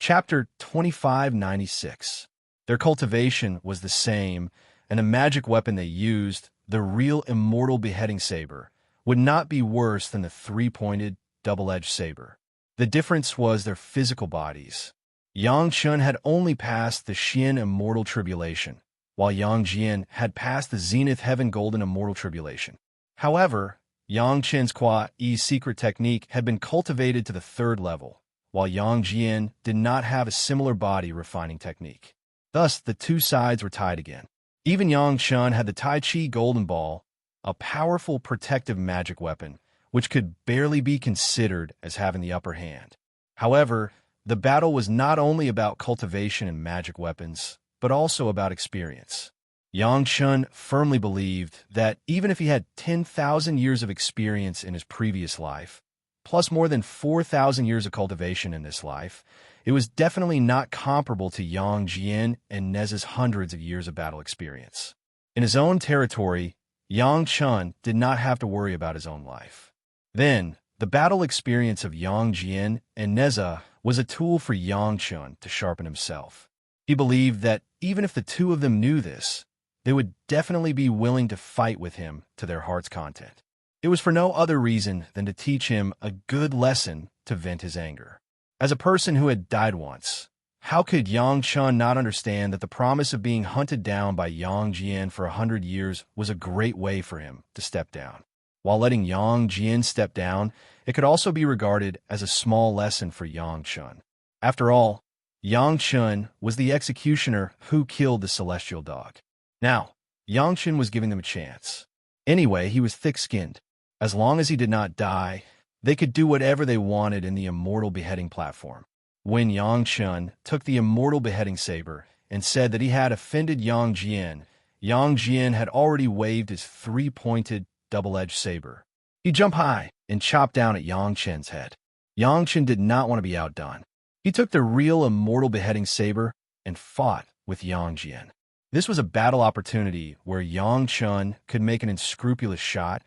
Chapter 2596. Their cultivation was the same, and the magic weapon they used, the real immortal beheading saber, would not be worse than the three-pointed, double-edged saber. The difference was their physical bodies. Yang Chun had only passed the Xian Immortal Tribulation, while Yang Jian had passed the Zenith Heaven Golden Immortal Tribulation. However, Yang Chen's Kwa-Yi's secret technique had been cultivated to the third level, while Yang Jian did not have a similar body refining technique. Thus, the two sides were tied again. Even Yang Chun had the Tai Chi Golden Ball, a powerful protective magic weapon, which could barely be considered as having the upper hand. However, the battle was not only about cultivation and magic weapons, but also about experience. Yang Chun firmly believed that even if he had 10,000 years of experience in his previous life, plus more than 4,000 years of cultivation in this life, it was definitely not comparable to Yang Jian and Neza's hundreds of years of battle experience. In his own territory, Yang Chun did not have to worry about his own life. Then, the battle experience of Yang Jian and Neza was a tool for Yang Chun to sharpen himself. He believed that even if the two of them knew this, they would definitely be willing to fight with him to their heart's content. It was for no other reason than to teach him a good lesson to vent his anger. As a person who had died once, how could Yang Chun not understand that the promise of being hunted down by Yang Jian for 100 years was a great way for him to step down? While letting Yang Jian step down, it could also be regarded as a small lesson for Yang Chun. After all, Yang Chun was the executioner who killed the celestial dog. Now, Yang Chun was giving them a chance. Anyway, he was thick-skinned. As long as he did not die, they could do whatever they wanted in the immortal beheading platform. When Yang Chun took the immortal beheading saber and said that he had offended Yang Jian had already waved his three-pointed, double-edged saber. He jumped high and chopped down at Yang Chen's head. Yang Chen did not want to be outdone. He took the real immortal beheading saber and fought with Yang Jian. This was a battle opportunity where Yang Chun could make an unscrupulous shot,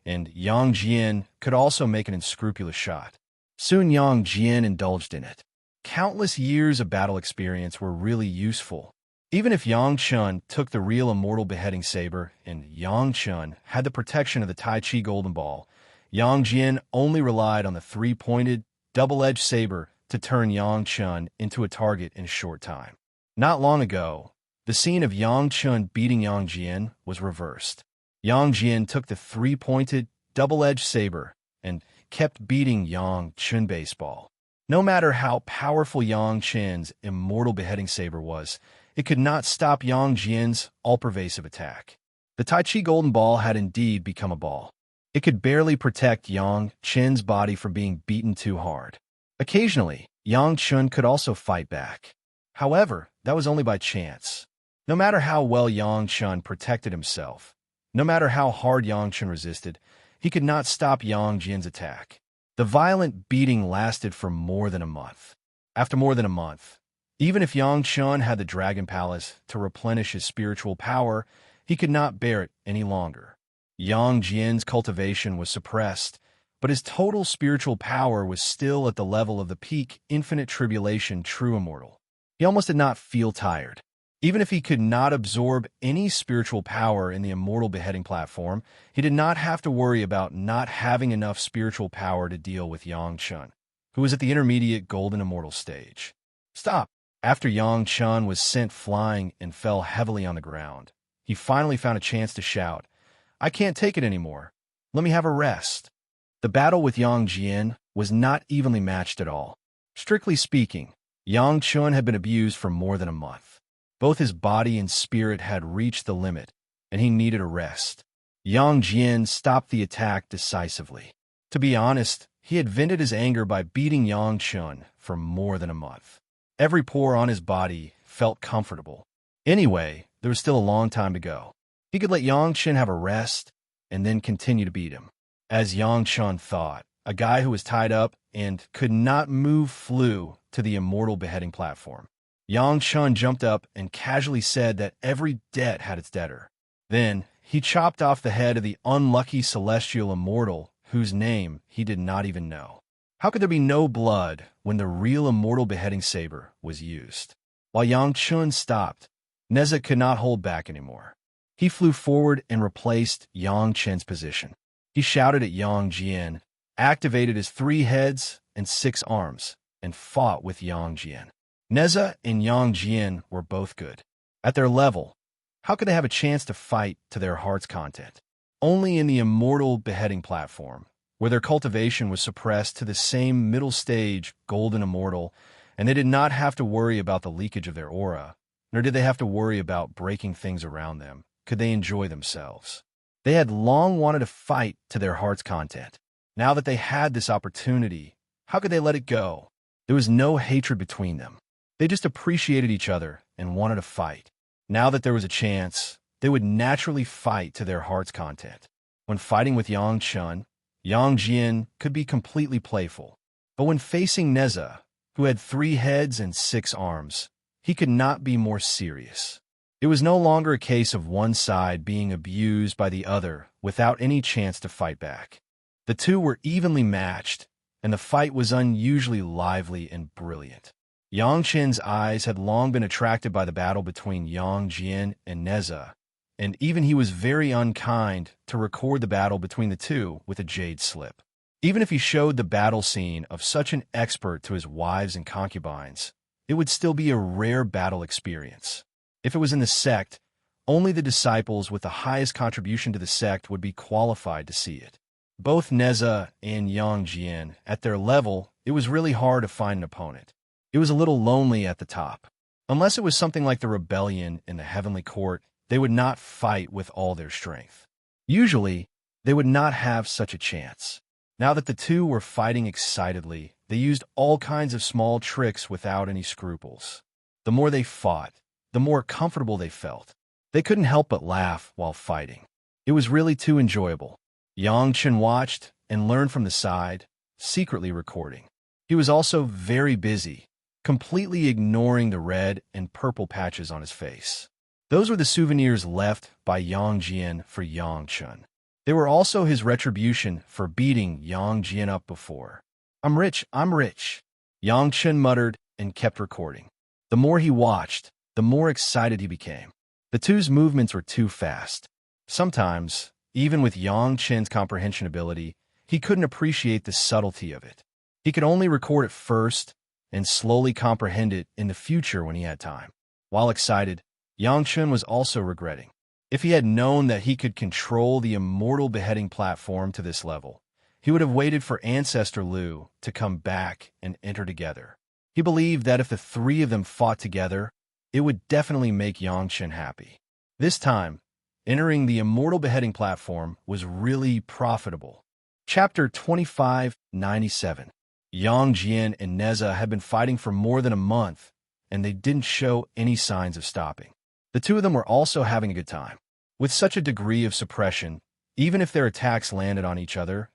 and Yang Jian could also make an unscrupulous shot. Soon Yang Jian indulged in it. Countless years of battle experience were really useful. Even if Yang Chun took the real immortal beheading saber and Yang Chun had the protection of the Tai Chi Golden Ball, Yang Jian only relied on the three-pointed, double-edged saber to turn Yang Chun into a target in a short time. Not long ago, the scene of Yang Chun beating Yang Jian was reversed. Yang Jian took the three-pointed, double-edged saber and kept beating Yang Chun baseball. No matter how powerful Yang Chen's immortal beheading saber was, it could not stop Yang Jian's all-pervasive attack. The Tai Chi Golden Ball had indeed become a ball. It could barely protect Yang Chen's body from being beaten too hard. Occasionally, Yang Chun could also fight back. However, that was only by chance. No matter how well Yang Chun protected himself, no matter how hard Yang Chun resisted, he could not stop Yang Jian's attack. The violent beating lasted for more than a month. After more than a month, even if Yang Chun had the Dragon Palace to replenish his spiritual power, he could not bear it any longer. Yang Jian's cultivation was suppressed, but his total spiritual power was still at the level of the peak infinite tribulation true immortal. He almost did not feel tired. Even if he could not absorb any spiritual power in the immortal beheading platform, he did not have to worry about not having enough spiritual power to deal with Yang Chun, who was at the intermediate golden immortal stage. Stop! After Yang Chun was sent flying and fell heavily on the ground, he finally found a chance to shout, "I can't take it anymore. Let me have a rest." The battle with Yang Jian was not evenly matched at all. Strictly speaking, Yang Chun had been abused for more than a month. Both his body and spirit had reached the limit, and he needed a rest. Yang Jian stopped the attack decisively. To be honest, he had vented his anger by beating Yang Chun for more than a month. Every pore on his body felt comfortable. Anyway, there was still a long time to go. He could let Yang Chun have a rest and then continue to beat him. As Yang Chun thought, a guy who was tied up and could not move flew to the immortal beheading platform. Yang Chun jumped up and casually said that every debt had its debtor. Then, he chopped off the head of the unlucky celestial immortal whose name he did not even know. How could there be no blood when the real immortal beheading saber was used? While Yang Chun stopped, Neza could not hold back anymore. He flew forward and replaced Yang Chen's position. He shouted at Yang Jian, activated his 3 heads and 6 arms, and fought with Yang Jian. Neza and Yang Jian were both good. At their level, how could they have a chance to fight to their heart's content? Only in the immortal beheading platform, where their cultivation was suppressed to the same middle stage golden immortal, and they did not have to worry about the leakage of their aura, nor did they have to worry about breaking things around them, could they enjoy themselves. They had long wanted to fight to their heart's content. Now that they had this opportunity, how could they let it go? There was no hatred between them. They just appreciated each other and wanted to fight. Now that there was a chance, they would naturally fight to their heart's content. When fighting with Yang Chun, Yang Jian could be completely playful. But when facing Neza, who had 3 heads and 6 arms, he could not be more serious. It was no longer a case of one side being abused by the other without any chance to fight back. The two were evenly matched, and the fight was unusually lively and brilliant. Yang Chen's eyes had long been attracted by the battle between Yang Jian and Neza, and even he was very unkind to record the battle between the two with a jade slip. Even if he showed the battle scene of such an expert to his wives and concubines, it would still be a rare battle experience. If it was in the sect, only the disciples with the highest contribution to the sect would be qualified to see it. Both Neza and Yang Jian, at their level, it was really hard to find an opponent. It was a little lonely at the top. Unless it was something like the rebellion in the heavenly court, they would not fight with all their strength. Usually, they would not have such a chance. Now that the two were fighting excitedly, they used all kinds of small tricks without any scruples. The more they fought, the more comfortable they felt. They couldn't help but laugh while fighting. It was really too enjoyable. Yang Chen watched and learned from the side, secretly recording. He was also very busy, completely ignoring the red and purple patches on his face. Those were the souvenirs left by Yang Jian for Yang Chen. They were also his retribution for beating Yang Jian up before. I'm rich, I'm rich, Yang Chen muttered and kept recording. The more he watched, the more excited he became. The two's movements were too fast. Sometimes, even with Yang Chen's comprehension ability, he couldn't appreciate the subtlety of it. He could only record it first and slowly comprehend it in the future when he had time. While excited, Yang Chen was also regretting. If he had known that he could control the immortal beheading platform to this level, he would have waited for Ancestor Liu to come back and enter together. He believed that if the 3 of them fought together, it would definitely make Yang Chen happy. This time, entering the immortal beheading platform was really profitable. Chapter 2597. Yang Jian and Neza had been fighting for more than a month, and they didn't show any signs of stopping. The two of them were also having a good time. With such a degree of suppression, even if their attacks landed on each other,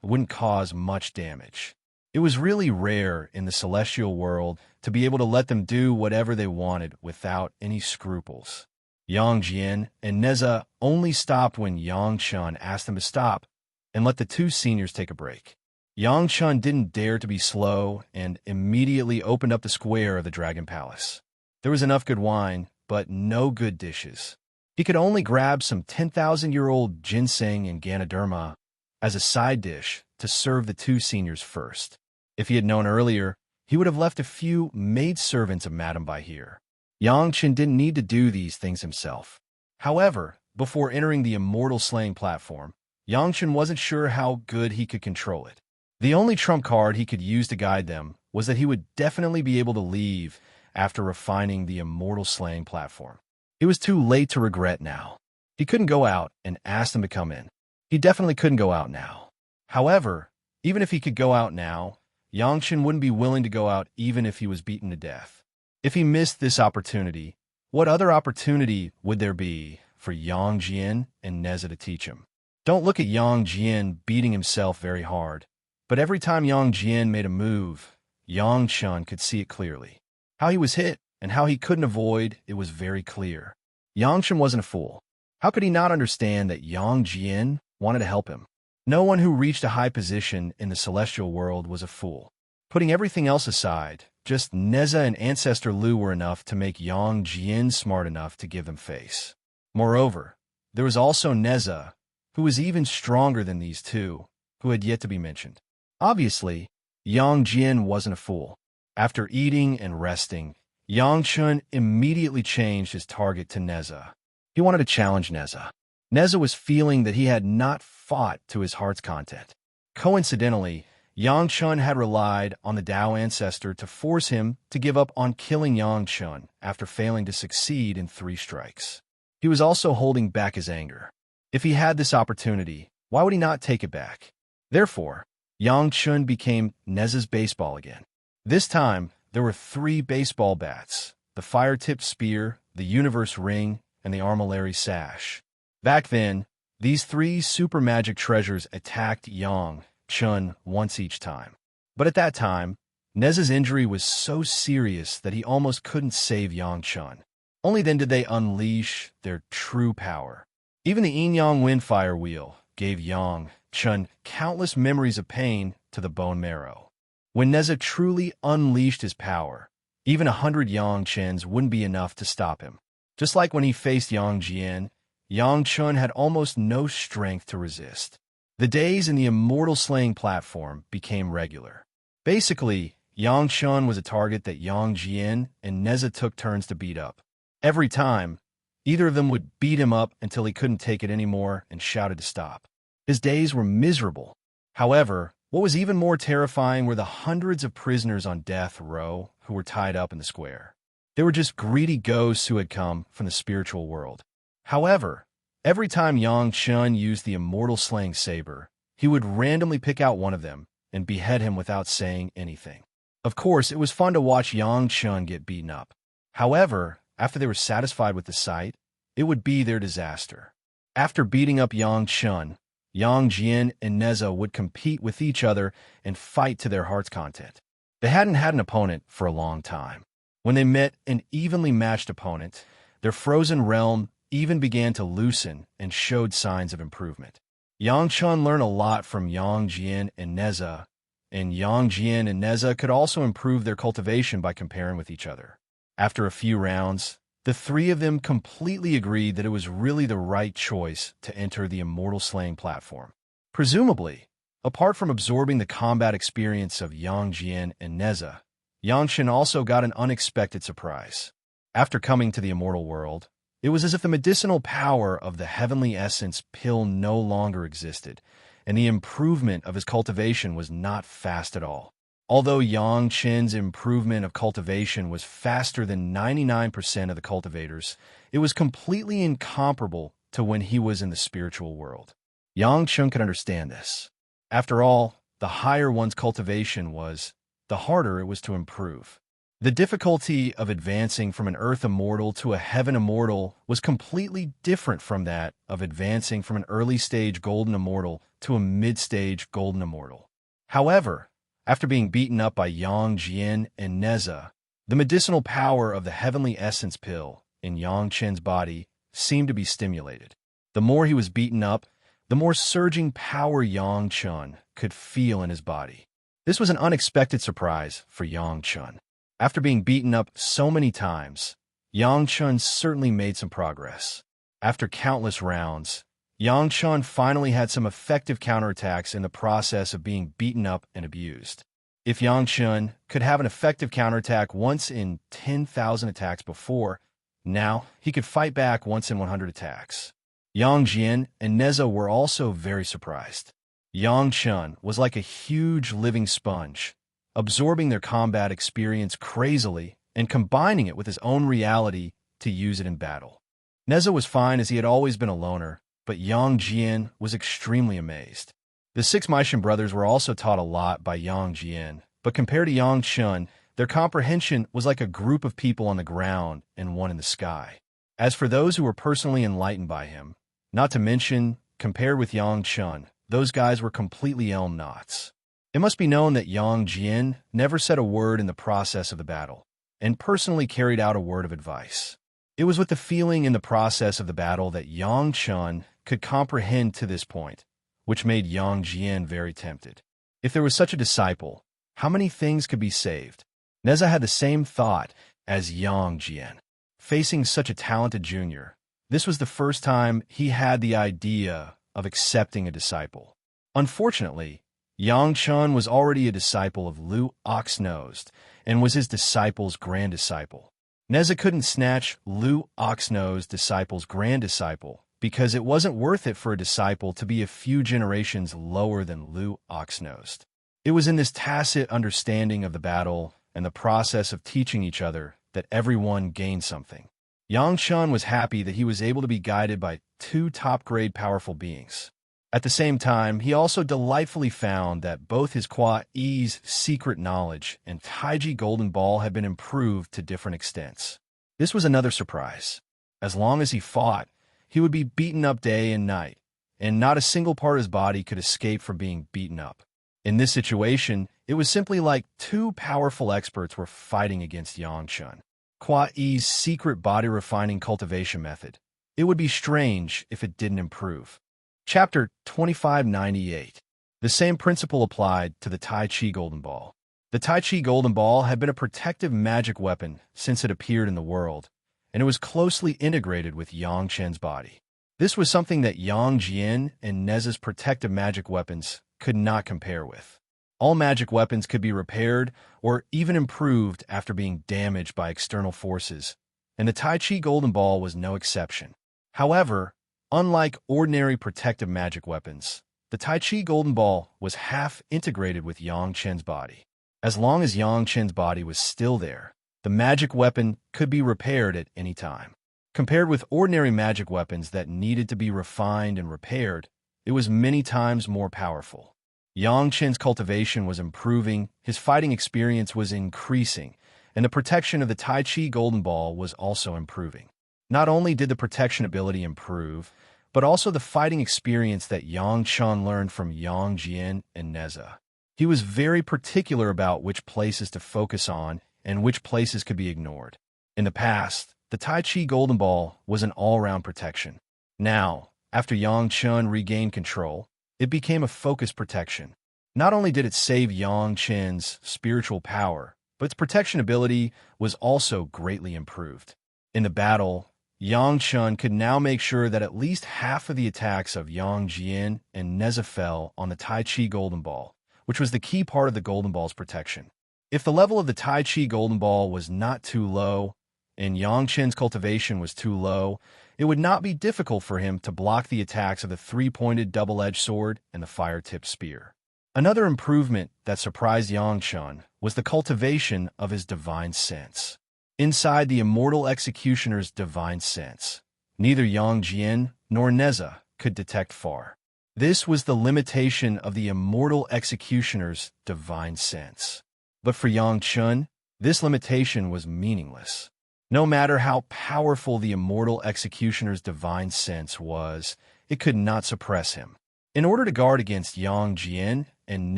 it wouldn't cause much damage. It was really rare in the celestial world to be able to let them do whatever they wanted without any scruples. Yang Jian and Neza only stopped when Yang Chun asked them to stop and let the 2 seniors take a break. Yang Chun didn't dare to be slow and immediately opened up the square of the Dragon Palace. There was enough good wine, but no good dishes. He could only grab some 10,000-year-old ginseng and Ganoderma as a side dish to serve the 2 seniors first. If he had known earlier, he would have left a few maidservants of Madame by here. Yang Chen didn't need to do these things himself. However, before entering the immortal slaying platform, Yang Chen wasn't sure how good he could control it. The only trump card he could use to guide them was that he would definitely be able to leave after refining the immortal slaying platform. It was too late to regret now. He couldn't go out and ask them to come in. He definitely couldn't go out now. However, even if he could go out now, Yang Chen wouldn't be willing to go out even if he was beaten to death. If he missed this opportunity, what other opportunity would there be for Yang Jian and Neza to teach him? Don't look at Yang Jian beating himself very hard, but every time Yang Jian made a move, Yang Chen could see it clearly. How he was hit and how he couldn't avoid it was very clear. Yang Chen wasn't a fool. How could he not understand that Yang Jian wanted to help him? No one who reached a high position in the celestial world was a fool. Putting everything else aside, just Neza and Ancestor Lu were enough to make Yang Jian smart enough to give them face. Moreover, there was also Neza, who was even stronger than these two, who had yet to be mentioned. Obviously, Yang Jian wasn't a fool. After eating and resting, Yang Chun immediately changed his target to Neza. He wanted to challenge Neza. Neza was feeling that he had not fought to his heart's content. Coincidentally, Yang Chun had relied on the Dao ancestor to force him to give up on killing Yang Chun after failing to succeed in 3 strikes. He was also holding back his anger. If he had this opportunity, why would he not take it back? Therefore, Yang Chun became Neza's baseball again. This time, there were 3 baseball bats, the fire-tipped spear, the universe ring, and the armillary sash. Back then, these 3 super magic treasures attacked Yang Chun once each time. But at that time, Neza's injury was so serious that he almost couldn't save Yang Chun. Only then did they unleash their true power. Even the yin-yang wind-fire wheel gave Yang Chun countless memories of pain to the bone marrow. When Neza truly unleashed his power, even 100 Yang Chins wouldn't be enough to stop him. Just like when he faced Yang Jian, Yang Chun had almost no strength to resist. The days in the Immortal slaying platform became regular. Basically, Yang Chun was a target that Yang Jian and Neza took turns to beat up. Every time, either of them would beat him up until he couldn't take it anymore and shouted to stop. His days were miserable. However, what was even more terrifying were the hundreds of prisoners on death row who were tied up in the square. They were just greedy ghosts who had come from the spiritual world. However, every time Yang Chun used the Immortal slaying saber, he would randomly pick out one of them and behead him without saying anything. Of course, it was fun to watch Yang Chun get beaten up. However, after they were satisfied with the sight, it would be their disaster. After beating up Yang Chun, Yang Jian and Neza would compete with each other and fight to their heart's content. They hadn't had an opponent for a long time. When they met an evenly matched opponent, their frozen realm even began to loosen and showed signs of improvement. Yang Chun learned a lot from Yang Jian and Neza, and Yang Jian and Neza could also improve their cultivation by comparing with each other. After a few rounds, the 3 of them completely agreed that it was really the right choice to enter the Immortal slaying platform. Presumably, apart from absorbing the combat experience of Yang Jian and Neza, Yang Chun also got an unexpected surprise. After coming to the Immortal world, it was as if the medicinal power of the heavenly essence pill no longer existed, and the improvement of his cultivation was not fast at all. Although Yang Chin's improvement of cultivation was faster than 99% of the cultivators, it was completely incomparable to when he was in the spiritual world. Yang Chun could understand this. After all, the higher one's cultivation was, the harder it was to improve. The difficulty of advancing from an Earth Immortal to a Heaven Immortal was completely different from that of advancing from an early-stage Golden Immortal to a mid-stage Golden Immortal. However, after being beaten up by Yang Jian and Neza, the medicinal power of the Heavenly Essence pill in Yang Chen's body seemed to be stimulated. The more he was beaten up, the more surging power Yang Chun could feel in his body. This was an unexpected surprise for Yang Chun. After being beaten up so many times, Yang Chun certainly made some progress. After countless rounds, Yang Chun finally had some effective counterattacks in the process of being beaten up and abused. If Yang Chun could have an effective counterattack once in 10,000 attacks before, now he could fight back once in 100 attacks. Yang Jian and Neza were also very surprised. Yang Chun was like a huge living sponge, absorbing their combat experience crazily and combining it with his own reality to use it in battle. Neza was fine as he had always been a loner, but Yang Jian was extremely amazed. The 6 Meishan brothers were also taught a lot by Yang Jian, but compared to Yang Chun, their comprehension was like a group of people on the ground and one in the sky. As for those who were personally enlightened by him, not to mention, compared with Yang Chun, those guys were completely elm knots. It must be known that Yang Jian never said a word in the process of the battle, and personally carried out a word of advice. It was with the feeling in the process of the battle that Yang Chun could comprehend to this point, which made Yang Jian very tempted. If there was such a disciple, how many things could be saved? Neza had the same thought as Yang Jian. Facing such a talented junior, this was the first time he had the idea of accepting a disciple. Unfortunately, Yang Chun was already a disciple of Lu Oxnosed and was his disciple's grand disciple. Neza couldn't snatch Lu Oxnose's disciple's grand disciple because it wasn't worth it for a disciple to be a few generations lower than Lu Oxnosed. It was in this tacit understanding of the battle and the process of teaching each other that everyone gained something. Yang Chun was happy that he was able to be guided by two top-grade powerful beings. At the same time, he also delightfully found that both his Kwa Yi's secret knowledge and Taiji Golden Ball had been improved to different extents. This was another surprise. As long as he fought, he would be beaten up day and night, and not a single part of his body could escape from being beaten up. In this situation, it was simply like two powerful experts were fighting against Yang Chun. Kwa Yi's secret body-refining cultivation method. It would be strange if it didn't improve. Chapter 2598. The same principle applied to the Tai Chi Golden Ball. The Tai Chi Golden Ball had been a protective magic weapon since it appeared in the world, and it was closely integrated with Yang Chen's body. This was something that Yang Jian and Neza's protective magic weapons could not compare with. All magic weapons could be repaired or even improved after being damaged by external forces, and the Tai Chi Golden Ball was no exception. However, unlike ordinary protective magic weapons, the Tai Chi Golden Ball was half integrated with Yang Chen's body. As long as Yang Chen's body was still there, the magic weapon could be repaired at any time. Compared with ordinary magic weapons that needed to be refined and repaired, it was many times more powerful. Yang Chen's cultivation was improving, his fighting experience was increasing, and the protection of the Tai Chi Golden Ball was also improving. Not only did the protection ability improve, but also the fighting experience that Yang Chun learned from Yang Jian and Neza. He was very particular about which places to focus on and which places could be ignored. In the past, the Tai Chi Golden Ball was an all-round protection. Now, after Yang Chun regained control, it became a focused protection. Not only did it save Yang Chen's spiritual power, but its protection ability was also greatly improved. In the battle, Yang Chun could now make sure that at least half of the attacks of Yang Jian and Neza fell on the Tai Chi Golden Ball, which was the key part of the Golden Ball's protection. If the level of the Tai Chi Golden Ball was not too low, and Yang Chen's cultivation was too low, it would not be difficult for him to block the attacks of the three-pointed double-edged sword and the fire-tipped spear. Another improvement that surprised Yang Chun was the cultivation of his divine sense. Inside the Immortal Executioner's divine sense, neither Yang Jian nor Neza could detect far. This was the limitation of the Immortal Executioner's divine sense. But for Yang Chun, this limitation was meaningless. No matter how powerful the Immortal Executioner's divine sense was, it could not suppress him. In order to guard against Yang Jian and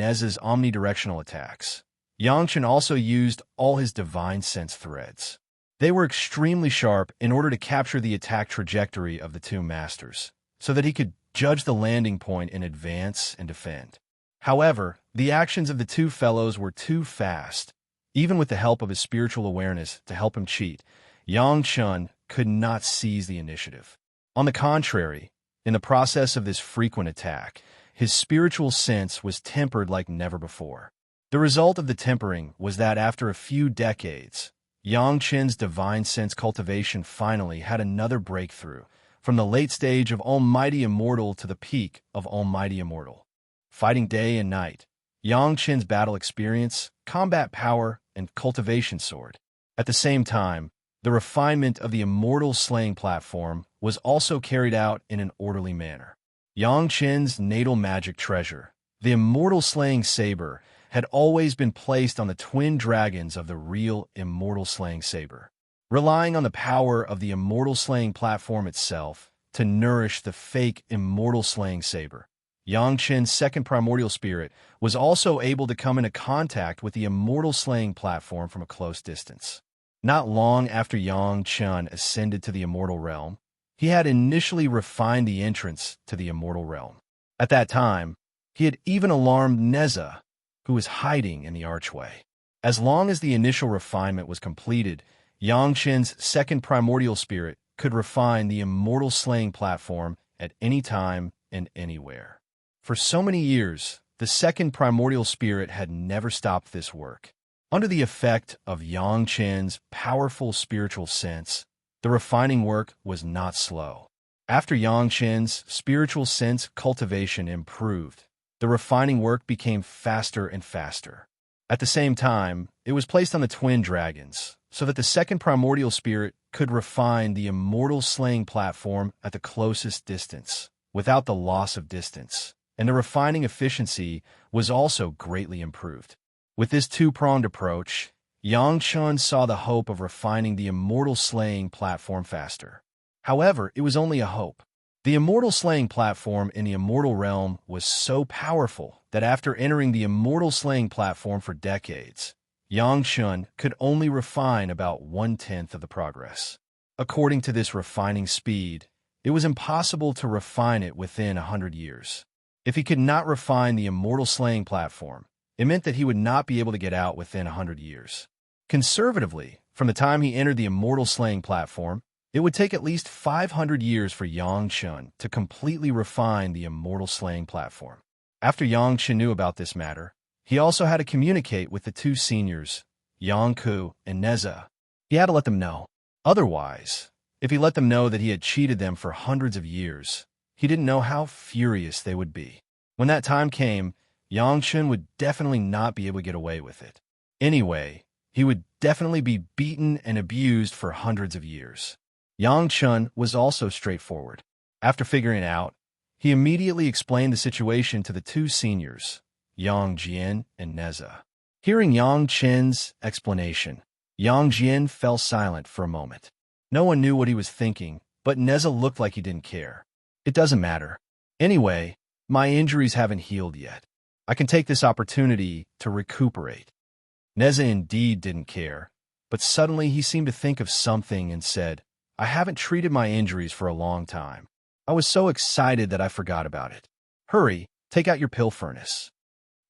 Neza's omnidirectional attacks, Yang Chun also used all his divine sense threads. They were extremely sharp in order to capture the attack trajectory of the two masters, so that he could judge the landing point in advance and defend. However, the actions of the two fellows were too fast. Even with the help of his spiritual awareness to help him cheat, Yang Chun could not seize the initiative. On the contrary, in the process of this frequent attack, his spiritual sense was tempered like never before. The result of the tempering was that after a few decades, Yang Chen's divine sense cultivation finally had another breakthrough, from the late stage of Almighty Immortal to the peak of Almighty Immortal. Fighting day and night, Yang Chen's battle experience, combat power, and cultivation soared. At the same time, the refinement of the Immortal slaying platform was also carried out in an orderly manner. Yang Chen's natal magic treasure, the Immortal slaying saber, had always been placed on the twin dragons of the real Immortal slaying saber, relying on the power of the Immortal slaying platform itself to nourish the fake Immortal slaying saber. Yang Chen's second primordial spirit was also able to come into contact with the Immortal slaying platform from a close distance. Not long after Yang Chun ascended to the Immortal realm, he had initially refined the entrance to the Immortal realm. At that time, he had even alarmed Neza, who was hiding in the archway. As long as the initial refinement was completed, Yangqin's second primordial spirit could refine the immortal slaying platform at any time and anywhere. For so many years, the second primordial spirit had never stopped this work. Under the effect of Yangqin's powerful spiritual sense, the refining work was not slow. After Yangqin's spiritual sense cultivation improved, the refining work became faster and faster. At the same time, it was placed on the twin dragons, so that the second primordial spirit could refine the immortal slaying platform at the closest distance, without the loss of distance, and the refining efficiency was also greatly improved. With this two-pronged approach, Yangqin saw the hope of refining the immortal slaying platform faster. However, it was only a hope. The immortal slaying platform in the immortal realm was so powerful that after entering the immortal slaying platform for decades, Yangqin could only refine about 1/10 of the progress. According to this refining speed, it was impossible to refine it within 100 years. If he could not refine the immortal slaying platform, it meant that he would not be able to get out within 100 years. Conservatively, from the time he entered the immortal slaying platform, it would take at least 500 years for Yangqin to completely refine the immortal slaying platform. After Yangqin knew about this matter, he also had to communicate with the two seniors, Yangku and Neza. He had to let them know. Otherwise, if he let them know that he had cheated them for hundreds of years, he didn't know how furious they would be. When that time came, Yangqin would definitely not be able to get away with it. Anyway, he would definitely be beaten and abused for hundreds of years. Yangqin was also straightforward. After figuring it out, he immediately explained the situation to the two seniors, Yang Jian and Neza. Hearing Yangqin's explanation, Yang Jian fell silent for a moment. No one knew what he was thinking, but Neza looked like he didn't care. It doesn't matter. Anyway, my injuries haven't healed yet. I can take this opportunity to recuperate. Neza indeed didn't care, but suddenly he seemed to think of something and said, I haven't treated my injuries for a long time. I was so excited that I forgot about it. Hurry, take out your pill furnace.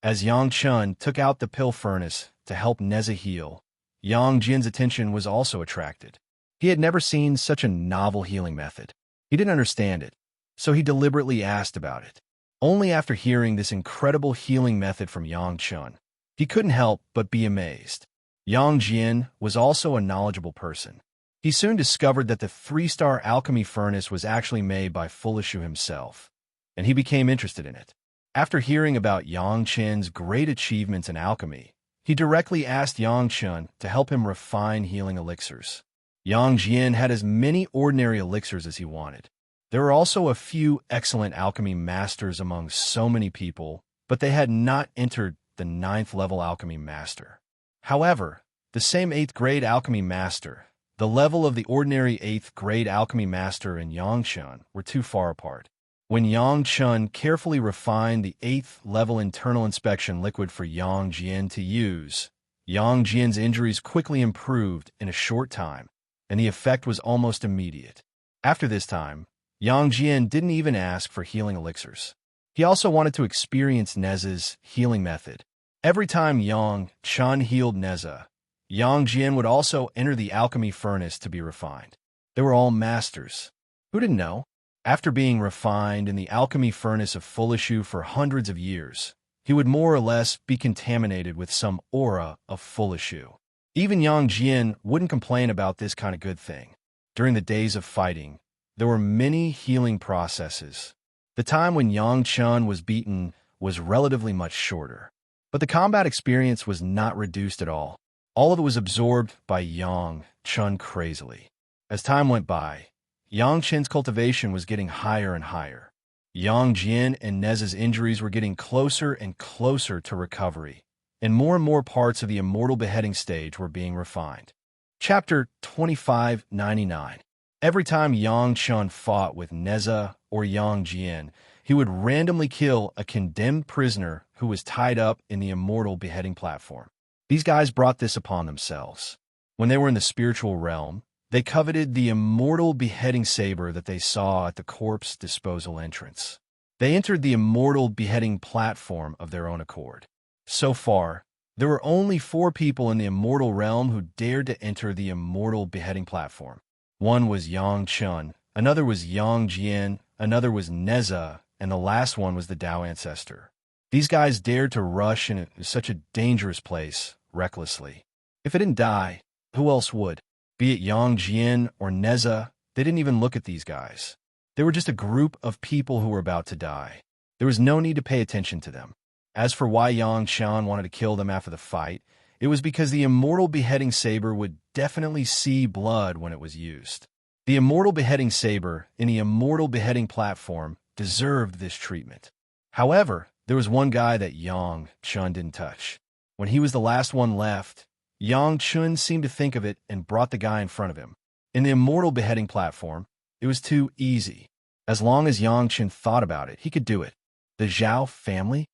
As Yangqin took out the pill furnace to help Neza heal, Yang Jin's attention was also attracted. He had never seen such a novel healing method. He didn't understand it, so he deliberately asked about it. Only after hearing this incredible healing method from Yangqin, he couldn't help but be amazed. Yang Jin was also a knowledgeable person. He soon discovered that the 3-star alchemy furnace was actually made by Fulishu himself, and he became interested in it. After hearing about Yangqin's great achievements in alchemy, he directly asked Yangqin to help him refine healing elixirs. Yang Jin had as many ordinary elixirs as he wanted. There were also a few excellent alchemy masters among so many people, but they had not entered the 9th level alchemy master. However, the same 8th grade alchemy master, the level of the ordinary 8th grade alchemy master and Yangqin were too far apart. When Yangqin carefully refined the 8th level internal inspection liquid for Yang Jin to use, Yang Jin's injuries quickly improved in a short time, and the effect was almost immediate. After this time, Yang Jin didn't even ask for healing elixirs. He also wanted to experience Neza's healing method. Every time Yang Chun healed Neza, Yang Jin would also enter the alchemy furnace to be refined. They were all masters. Who didn't know? After being refined in the alchemy furnace of Fulishu for hundreds of years, he would more or less be contaminated with some aura of Fulishu. Even Yang Jin wouldn't complain about this kind of good thing. During the days of fighting, there were many healing processes. The time when Yang Chun was beaten was relatively much shorter, but the combat experience was not reduced at all. All of it was absorbed by Yang Chun crazily. As time went by, Yang Chin's cultivation was getting higher and higher. Yang Jin and Neza's injuries were getting closer and closer to recovery, and more parts of the immortal beheading stage were being refined. Chapter 2599. Every time Yang Chun fought with Neza or Yang Jin, he would randomly kill a condemned prisoner who was tied up in the immortal beheading platform. These guys brought this upon themselves. When they were in the spiritual realm, they coveted the immortal beheading saber that they saw at the corpse disposal entrance. They entered the immortal beheading platform of their own accord. So far, there were only 4 people in the immortal realm who dared to enter the immortal beheading platform. One was Yang Chun, another was Yang Jian, another was Neza, and the last one was the Tao ancestor. These guys dared to rush in such a dangerous place, recklessly. If it didn't die, who else would? Be it Yang Jian or Neza, they didn't even look at these guys. They were just a group of people who were about to die. There was no need to pay attention to them. As for why Yang Shan wanted to kill them after the fight, it was because the immortal beheading saber would definitely see blood when it was used. The immortal beheading saber in the immortal beheading platform deserved this treatment. However, there was one guy that Yang Chun didn't touch. When he was the last one left, Yang Chun seemed to think of it and brought the guy in front of him. In the immortal beheading platform, it was too easy. As long as Yang Chun thought about it, he could do it. The Zhao family?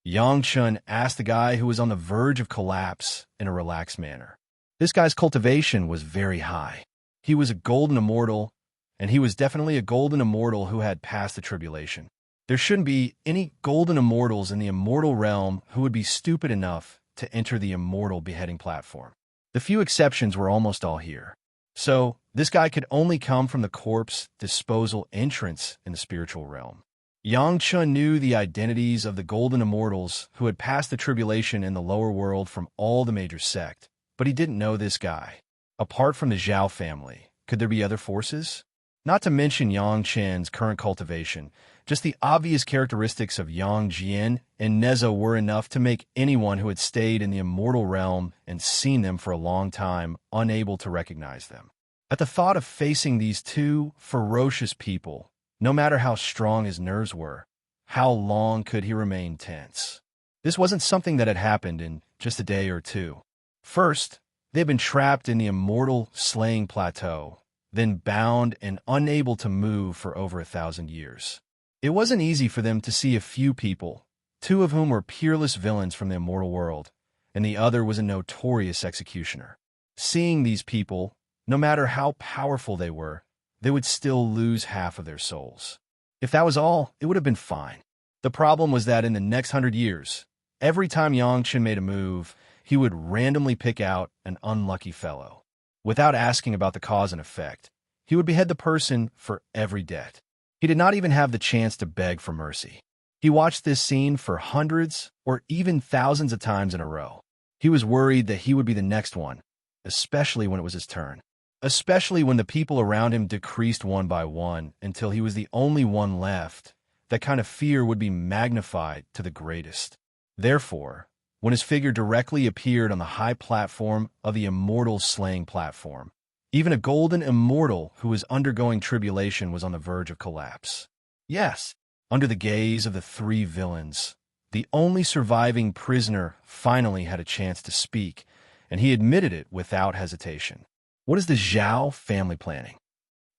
Yang Chun asked the guy who was on the verge of collapse in a relaxed manner. This guy's cultivation was very high. He was a golden immortal, and he was definitely a golden immortal who had passed the tribulation. There shouldn't be any golden immortals in the immortal realm who would be stupid enough to enter the immortal beheading platform. The few exceptions were almost all here. So, this guy could only come from the corpse disposal entrance in the spiritual realm. Yang Chun knew the identities of the golden immortals who had passed the tribulation in the lower world from all the major sect, but he didn't know this guy. Apart from the Zhao family, could there be other forces? Not to mention Yang Chen's current cultivation, just the obvious characteristics of Yang Jian and Neza were enough to make anyone who had stayed in the immortal realm and seen them for a long time unable to recognize them. At the thought of facing these 2 ferocious people, no matter how strong his nerves were, how long could he remain tense? This wasn't something that had happened in just a day or 2. First, they had been trapped in the immortal slaying plateau, then bound and unable to move for over 1,000 years. It wasn't easy for them to see a few people, 2 of whom were peerless villains from the immortal world, and the other was a notorious executioner. Seeing these people, no matter how powerful they would still lose half of their souls. If that was all, it would have been fine. The problem was that in the next 100 years, every time Yang Chen made a move, he would randomly pick out an unlucky fellow. Without asking about the cause and effect, he would behead the person for every debt. He did not even have the chance to beg for mercy. He watched this scene for hundreds or even thousands of times in a row. He was worried that he would be the next one, especially when it was his turn. Especially when the people around him decreased one by one until he was the only one left, that kind of fear would be magnified to the greatest. Therefore, when his figure directly appeared on the high platform of the immortal slaying platform, even a golden immortal who was undergoing tribulation was on the verge of collapse. Yes, under the gaze of the 3 villains, the only surviving prisoner finally had a chance to speak, and he admitted it without hesitation. What is the Zhao family planning?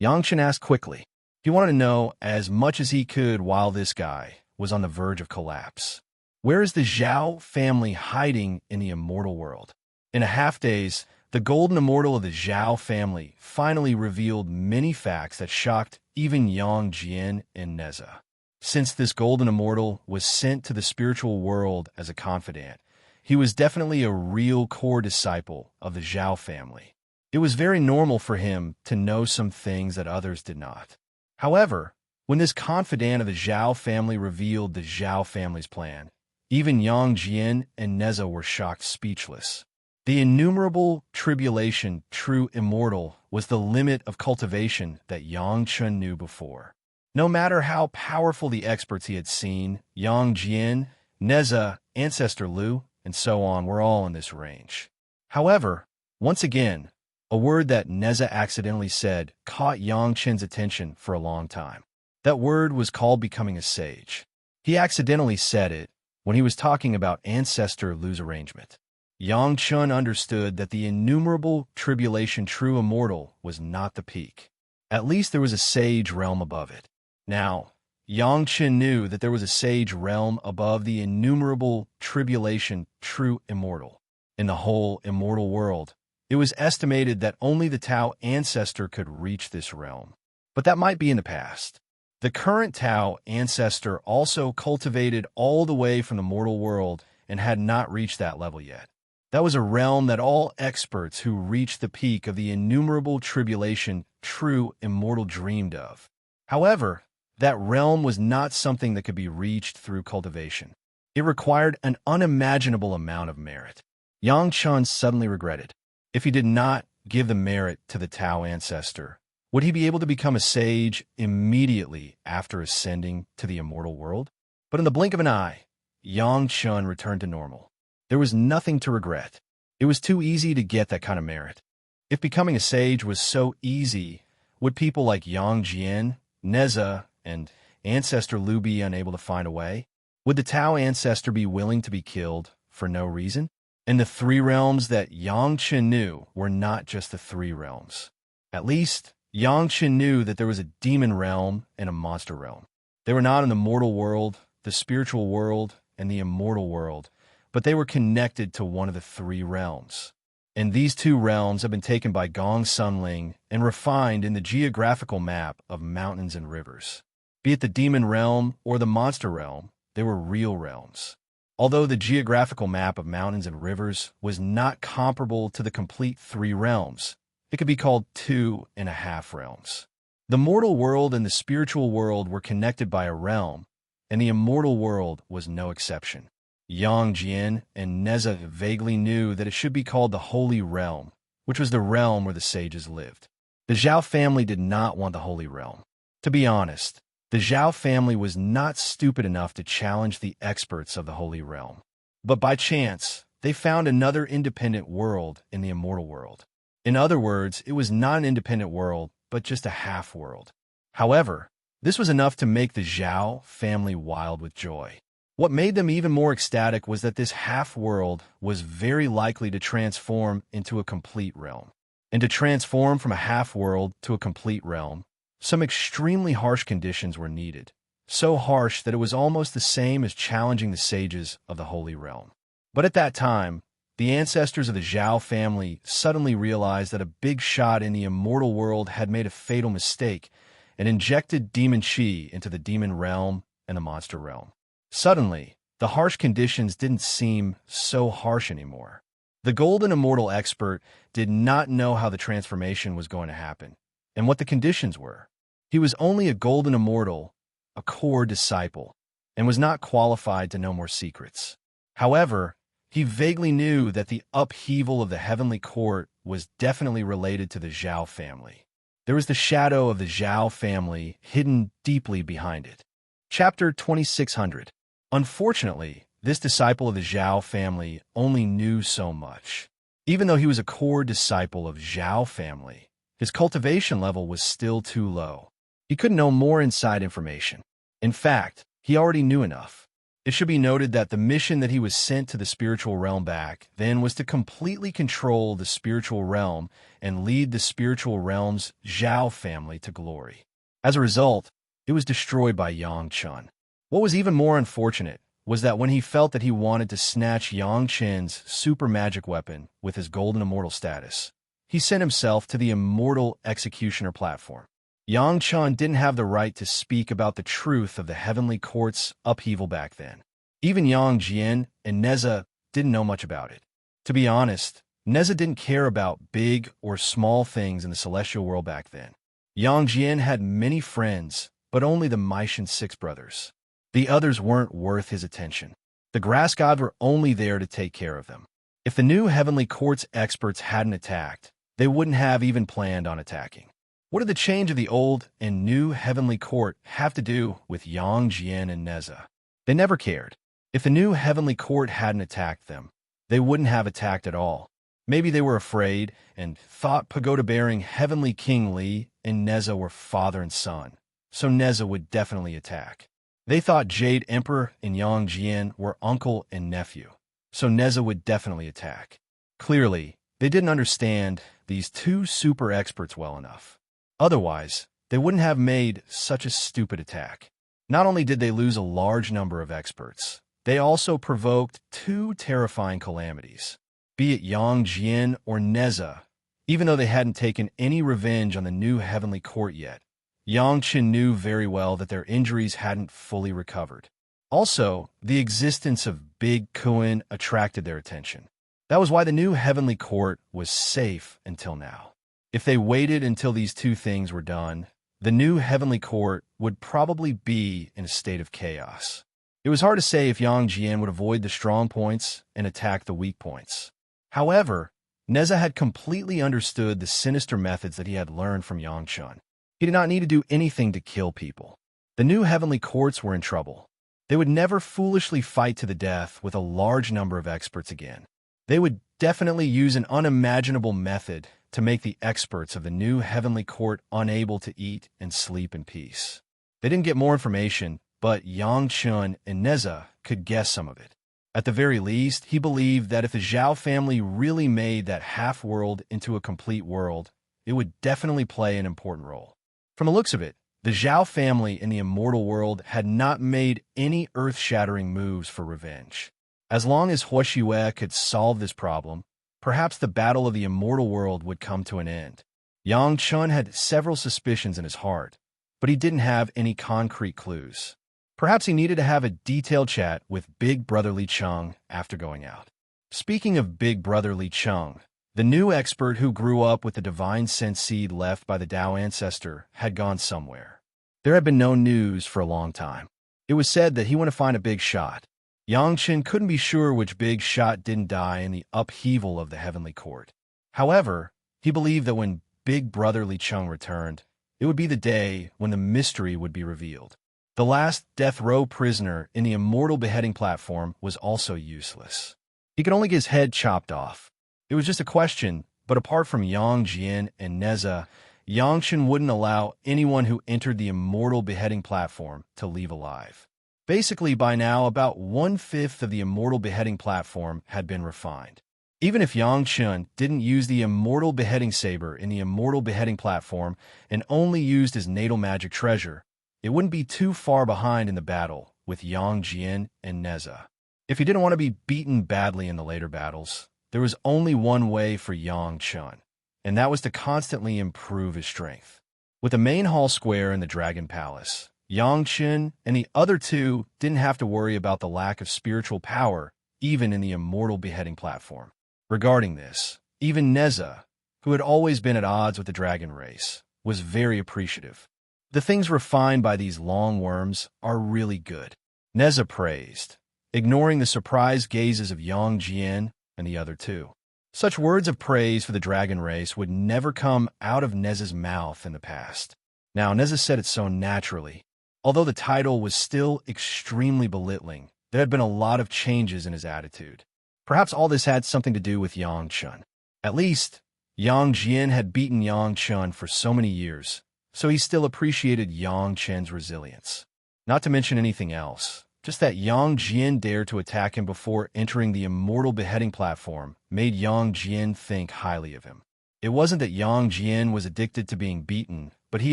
Yang Chen asked quickly. He wanted to know as much as he could while this guy was on the verge of collapse. Where is the Zhao family hiding in the immortal world? In a half-days, the golden immortal of the Zhao family finally revealed many facts that shocked even Yang Jian and Neza. Since this golden immortal was sent to the spiritual world as a confidant, he was definitely a real core disciple of the Zhao family. It was very normal for him to know some things that others did not. However, when this confidant of the Zhao family revealed the Zhao family's plan, even Yang Jian and Neza were shocked speechless. The innumerable tribulation, true immortal, was the limit of cultivation that Yang Chun knew before. No matter how powerful the experts he had seen, Yang Jian, Neza, Ancestor Lu, and so on were all in this range. However, once again, a word that Neza accidentally said caught Yang Chen's attention for a long time. That word was called becoming a sage. He accidentally said it when he was talking about Ancestor Lu's arrangement. Yang Chun understood that the innumerable tribulation true immortal was not the peak. At least there was a sage realm above it. Now, Yang Chen knew that there was a sage realm above the innumerable tribulation true immortal. In the whole immortal world, it was estimated that only the Tao ancestor could reach this realm. But that might be in the past. The current Tao ancestor also cultivated all the way from the mortal world and had not reached that level yet. That was a realm that all experts who reached the peak of the innumerable tribulation true immortal dreamed of. However, that realm was not something that could be reached through cultivation. It required an unimaginable amount of merit. Yang Chun suddenly regretted. If he did not give the merit to the Tao ancestor, would he be able to become a sage immediately after ascending to the immortal world? But in the blink of an eye, Yang Chun returned to normal. There was nothing to regret. It was too easy to get that kind of merit. If becoming a sage was so easy, would people like Yang Jian, Neza, and Ancestor Lu be unable to find a way? Would the Tao ancestor be willing to be killed for no reason? And the three realms that Yang Chen knew were not just the three realms. At least, Yang Chen knew that there was a demon realm and a monster realm. They were not in the mortal world, the spiritual world, and the immortal world, but they were connected to one of the three realms. And these two realms have been taken by Gong Sunling and refined in the geographical map of mountains and rivers. Be it the demon realm or the monster realm, they were real realms. Although the geographical map of mountains and rivers was not comparable to the complete three realms, it could be called 2.5 realms. The mortal world and the spiritual world were connected by a realm, and the immortal world was no exception. Yang Jian and Neza vaguely knew that it should be called the Holy Realm, which was the realm where the sages lived. The Zhao family did not want the Holy Realm. To be honest, the Zhao family was not stupid enough to challenge the experts of the Holy Realm. But by chance, they found another independent world in the immortal world. In other words, it was not an independent world, but just a half-world. However, this was enough to make the Zhao family wild with joy. What made them even more ecstatic was that this half-world was very likely to transform into a complete realm. And to transform from a half-world to a complete realm, some extremely harsh conditions were needed, so harsh that it was almost the same as challenging the sages of the Holy Realm. But at that time, the ancestors of the Zhao family suddenly realized that a big shot in the immortal world had made a fatal mistake and injected demon chi into the demon realm and the monster realm. Suddenly, the harsh conditions didn't seem so harsh anymore. The golden immortal expert did not know how the transformation was going to happen and what the conditions were. He was only a golden immortal, a core disciple, and was not qualified to know more secrets. However, he vaguely knew that the upheaval of the heavenly court was definitely related to the Zhao family. There was the shadow of the Zhao family hidden deeply behind it. Chapter 2600. Unfortunately, this disciple of the Zhao family only knew so much. Even though he was a core disciple of Zhao family, his cultivation level was still too low. He couldn't know more inside information. In fact, he already knew enough. It should be noted that the mission that he was sent to the spiritual realm back then was to completely control the spiritual realm and lead the spiritual realm's Zhao family to glory. As a result, it was destroyed by Yang Chun. What was even more unfortunate was that when he felt that he wanted to snatch Yang Chen's super magic weapon with his golden immortal status, he sent himself to the immortal executioner platform. Yang Chun didn't have the right to speak about the truth of the heavenly court's upheaval back then. Even Yang Jian and Neza didn't know much about it. To be honest, Neza didn't care about big or small things in the celestial world back then. Yang Jian had many friends, but only the Maishan six brothers. The others weren't worth his attention. The grass gods were only there to take care of them. If the new heavenly court's experts hadn't attacked, they wouldn't have even planned on attacking. What did the change of the old and new heavenly court have to do with Yang Jian and Neza? They never cared. If the new heavenly court hadn't attacked them, they wouldn't have attacked at all. Maybe they were afraid and thought pagoda-bearing heavenly King Li and Neza were father and son, so Neza would definitely attack. They thought Jade Emperor and Yang Jian were uncle and nephew, so Neza would definitely attack. Clearly, they didn't understand these two super experts well enough. Otherwise, they wouldn't have made such a stupid attack. Not only did they lose a large number of experts, they also provoked two terrifying calamities. Be it Yang Jian or Neza, even though they hadn't taken any revenge on the new heavenly court yet, Yang Chen knew very well that their injuries hadn't fully recovered. Also, the existence of Big Kuan attracted their attention. That was why the new heavenly court was safe until now. If they waited until these two things were done, the new heavenly court would probably be in a state of chaos. It was hard to say if Yang Jian would avoid the strong points and attack the weak points. However, Neza had completely understood the sinister methods that he had learned from Yang Chun. He did not need to do anything to kill people. The new heavenly courts were in trouble. They would never foolishly fight to the death with a large number of experts again. They would definitely use an unimaginable method to make the experts of the new heavenly court unable to eat and sleep in peace. They didn't get more information, but Yang Chun and Neza could guess some of it. At the very least, he believed that if the Zhao family really made that half-world into a complete world, it would definitely play an important role. From the looks of it, the Zhao family in the immortal world had not made any earth-shattering moves for revenge. As long as Huo Shue could solve this problem, perhaps the battle of the immortal world would come to an end. Yang Chun had several suspicions in his heart, but he didn't have any concrete clues. Perhaps he needed to have a detailed chat with Big Brother Li Cheng after going out. Speaking of Big Brother Li Cheng, the new expert who grew up with the divine sense seed left by the Tao ancestor had gone somewhere. There had been no news for a long time. It was said that he went to find a big shot. Yang Chen couldn't be sure which big shot didn't die in the upheaval of the heavenly court. However, he believed that when Big Brother Li Cheng returned, it would be the day when the mystery would be revealed. The last death row prisoner in the immortal beheading platform was also useless. He could only get his head chopped off. It was just a question, but apart from Yang Jian and Neza, Yang Chen wouldn't allow anyone who entered the immortal beheading platform to leave alive. Basically, by now, about 1/5 of the immortal beheading platform had been refined. Even if Yang Chen didn't use the immortal beheading saber in the immortal beheading platform and only used his natal magic treasure, it wouldn't be too far behind in the battle with Yang Jian and Neza. If he didn't want to be beaten badly in the later battles, there was only one way for Yang Chen, and that was to constantly improve his strength. With the main hall square in the Dragon Palace, Yang Chen and the other two didn't have to worry about the lack of spiritual power, even in the immortal beheading platform. Regarding this, even Neza, who had always been at odds with the dragon race, was very appreciative. The things refined by these long worms are really good, Neza praised, ignoring the surprised gazes of Yang Jian and the other two. Such words of praise for the dragon race would never come out of Neza's mouth in the past. Now, Neza said it so naturally. Although the title was still extremely belittling, there had been a lot of changes in his attitude. Perhaps all this had something to do with Yang Chen. At least, Yang Jian had beaten Yang Chen for so many years, so he still appreciated Yang Chen's resilience. Not to mention anything else, just that Yang Jian dared to attack him before entering the immortal beheading platform made Yang Jian think highly of him. It wasn't that Yang Jian was addicted to being beaten, but he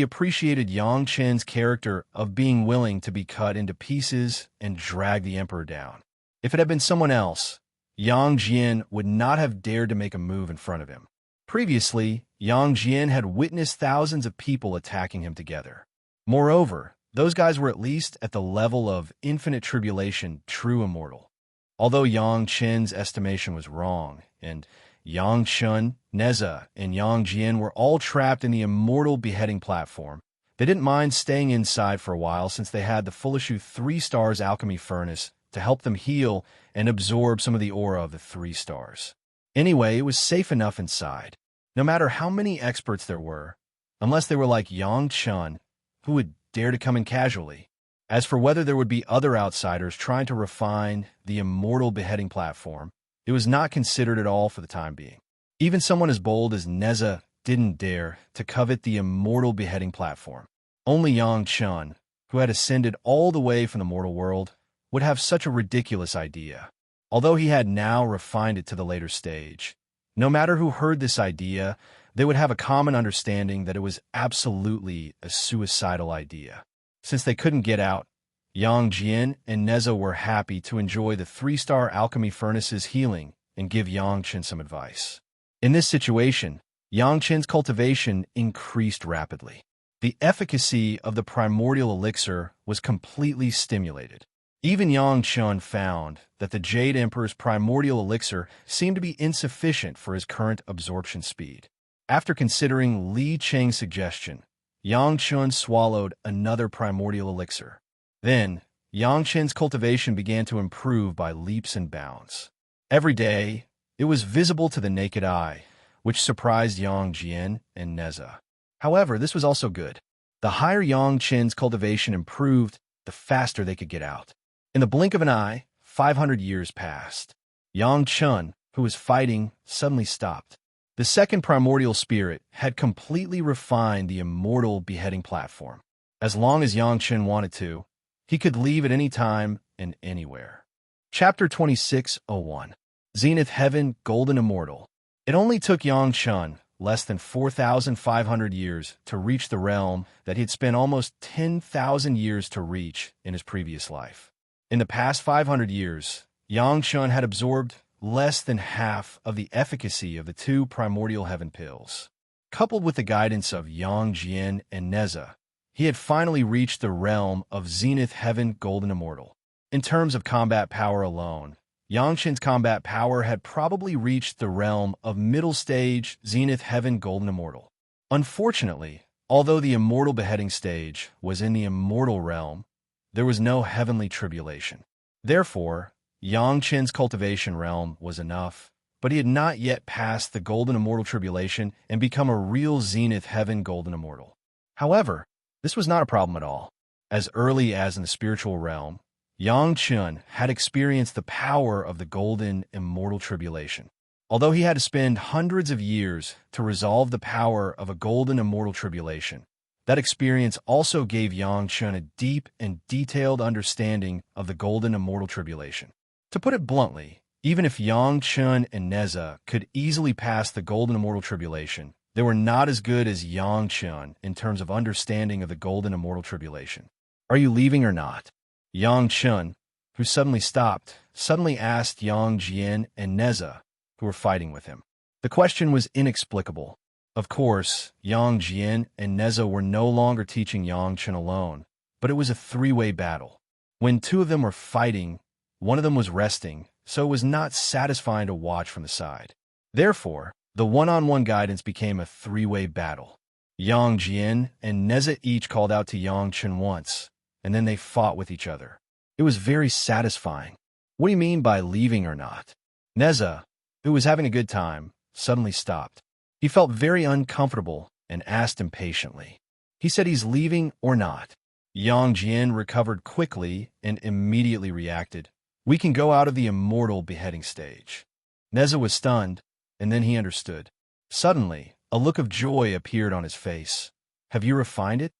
appreciated Yang Chen's character of being willing to be cut into pieces and drag the emperor down. If it had been someone else, Yang Jian would not have dared to make a move in front of him. Previously, Yang Jian had witnessed thousands of people attacking him together. Moreover, those guys were at least at the level of infinite tribulation, true immortal. Although Yang Chen's estimation was wrong, and Yang Chen, Neza, and Yang Jian were all trapped in the immortal beheading platform, they didn't mind staying inside for a while since they had the Fulishu 3 stars alchemy furnace to help them heal and absorb some of the aura of the 3 stars. Anyway, it was safe enough inside, no matter how many experts there were, unless they were like Yang Chen, who would dare to come in casually. As for whether there would be other outsiders trying to refine the immortal beheading platform, it was not considered at all for the time being. Even someone as bold as Neza didn't dare to covet the immortal beheading platform. Only Yang Chen, who had ascended all the way from the mortal world, would have such a ridiculous idea. Although he had now refined it to the later stage, no matter who heard this idea, they would have a common understanding that it was absolutely a suicidal idea. Since they couldn't get out, Yang Jian and Neza were happy to enjoy the 3-star alchemy furnace's healing and give Yang Chen some advice. In this situation, Yang Chen's cultivation increased rapidly. The efficacy of the primordial elixir was completely stimulated. Even Yang Chun found that the Jade Emperor's primordial elixir seemed to be insufficient for his current absorption speed. After considering Li Cheng's suggestion, Yang Chun swallowed another primordial elixir. Then, Yang Chen's cultivation began to improve by leaps and bounds. Every day, it was visible to the naked eye, which surprised Yang Jian and Neza. However, this was also good. The higher Yang Chen's cultivation improved, the faster they could get out. In the blink of an eye, 500 years passed. Yang Chun, who was fighting, suddenly stopped. The second primordial spirit had completely refined the immortal beheading platform. As long as Yang Chun wanted to, he could leave at any time and anywhere. Chapter 26:01. Zenith Heaven Golden Immortal. It only took Yang Chun less than 4,500 years to reach the realm that he had spent almost 10,000 years to reach in his previous life. In the past 500 years, Yang Chun had absorbed less than half of the efficacy of the two primordial heaven pills. Coupled with the guidance of Yang Jian and Neza, he had finally reached the realm of Zenith Heaven Golden Immortal. In terms of combat power alone, Yang Chen's combat power had probably reached the realm of middle stage Zenith Heaven Golden Immortal. Unfortunately, although the immortal beheading stage was in the immortal realm, there was no heavenly tribulation. Therefore, Yang Chen's cultivation realm was enough, but he had not yet passed the Golden Immortal Tribulation and become a real Zenith Heaven Golden Immortal. However, this was not a problem at all. As early as in the spiritual realm, Yang Chun had experienced the power of the Golden Immortal Tribulation. Although he had to spend hundreds of years to resolve the power of a Golden Immortal Tribulation, that experience also gave Yang Chun a deep and detailed understanding of the Golden Immortal Tribulation. To put it bluntly, even if Yang Chun and Neza could easily pass the Golden Immortal Tribulation, they were not as good as Yang Chun in terms of understanding of the Golden Immortal Tribulation. "Are you leaving or not?" Yang Chun, who suddenly stopped, suddenly asked Yang Jian and Neza, who were fighting with him. The question was inexplicable. Of course, Yang Jian and Neza were no longer teaching Yang Chun alone, but it was a three-way battle. When two of them were fighting, one of them was resting, so it was not satisfying to watch from the side. Therefore, the one-on-one guidance became a three-way battle. Yang Jian and Neza each called out to Yang Chun once, and then they fought with each other. It was very satisfying. "What do you mean by leaving or not?" Neza, who was having a good time, suddenly stopped. He felt very uncomfortable and asked impatiently. He said he's leaving or not. Yang Jian recovered quickly and immediately reacted. "We can go out of the immortal beheading stage." Neza was stunned, and then he understood. Suddenly, a look of joy appeared on his face. "Have you refined it?"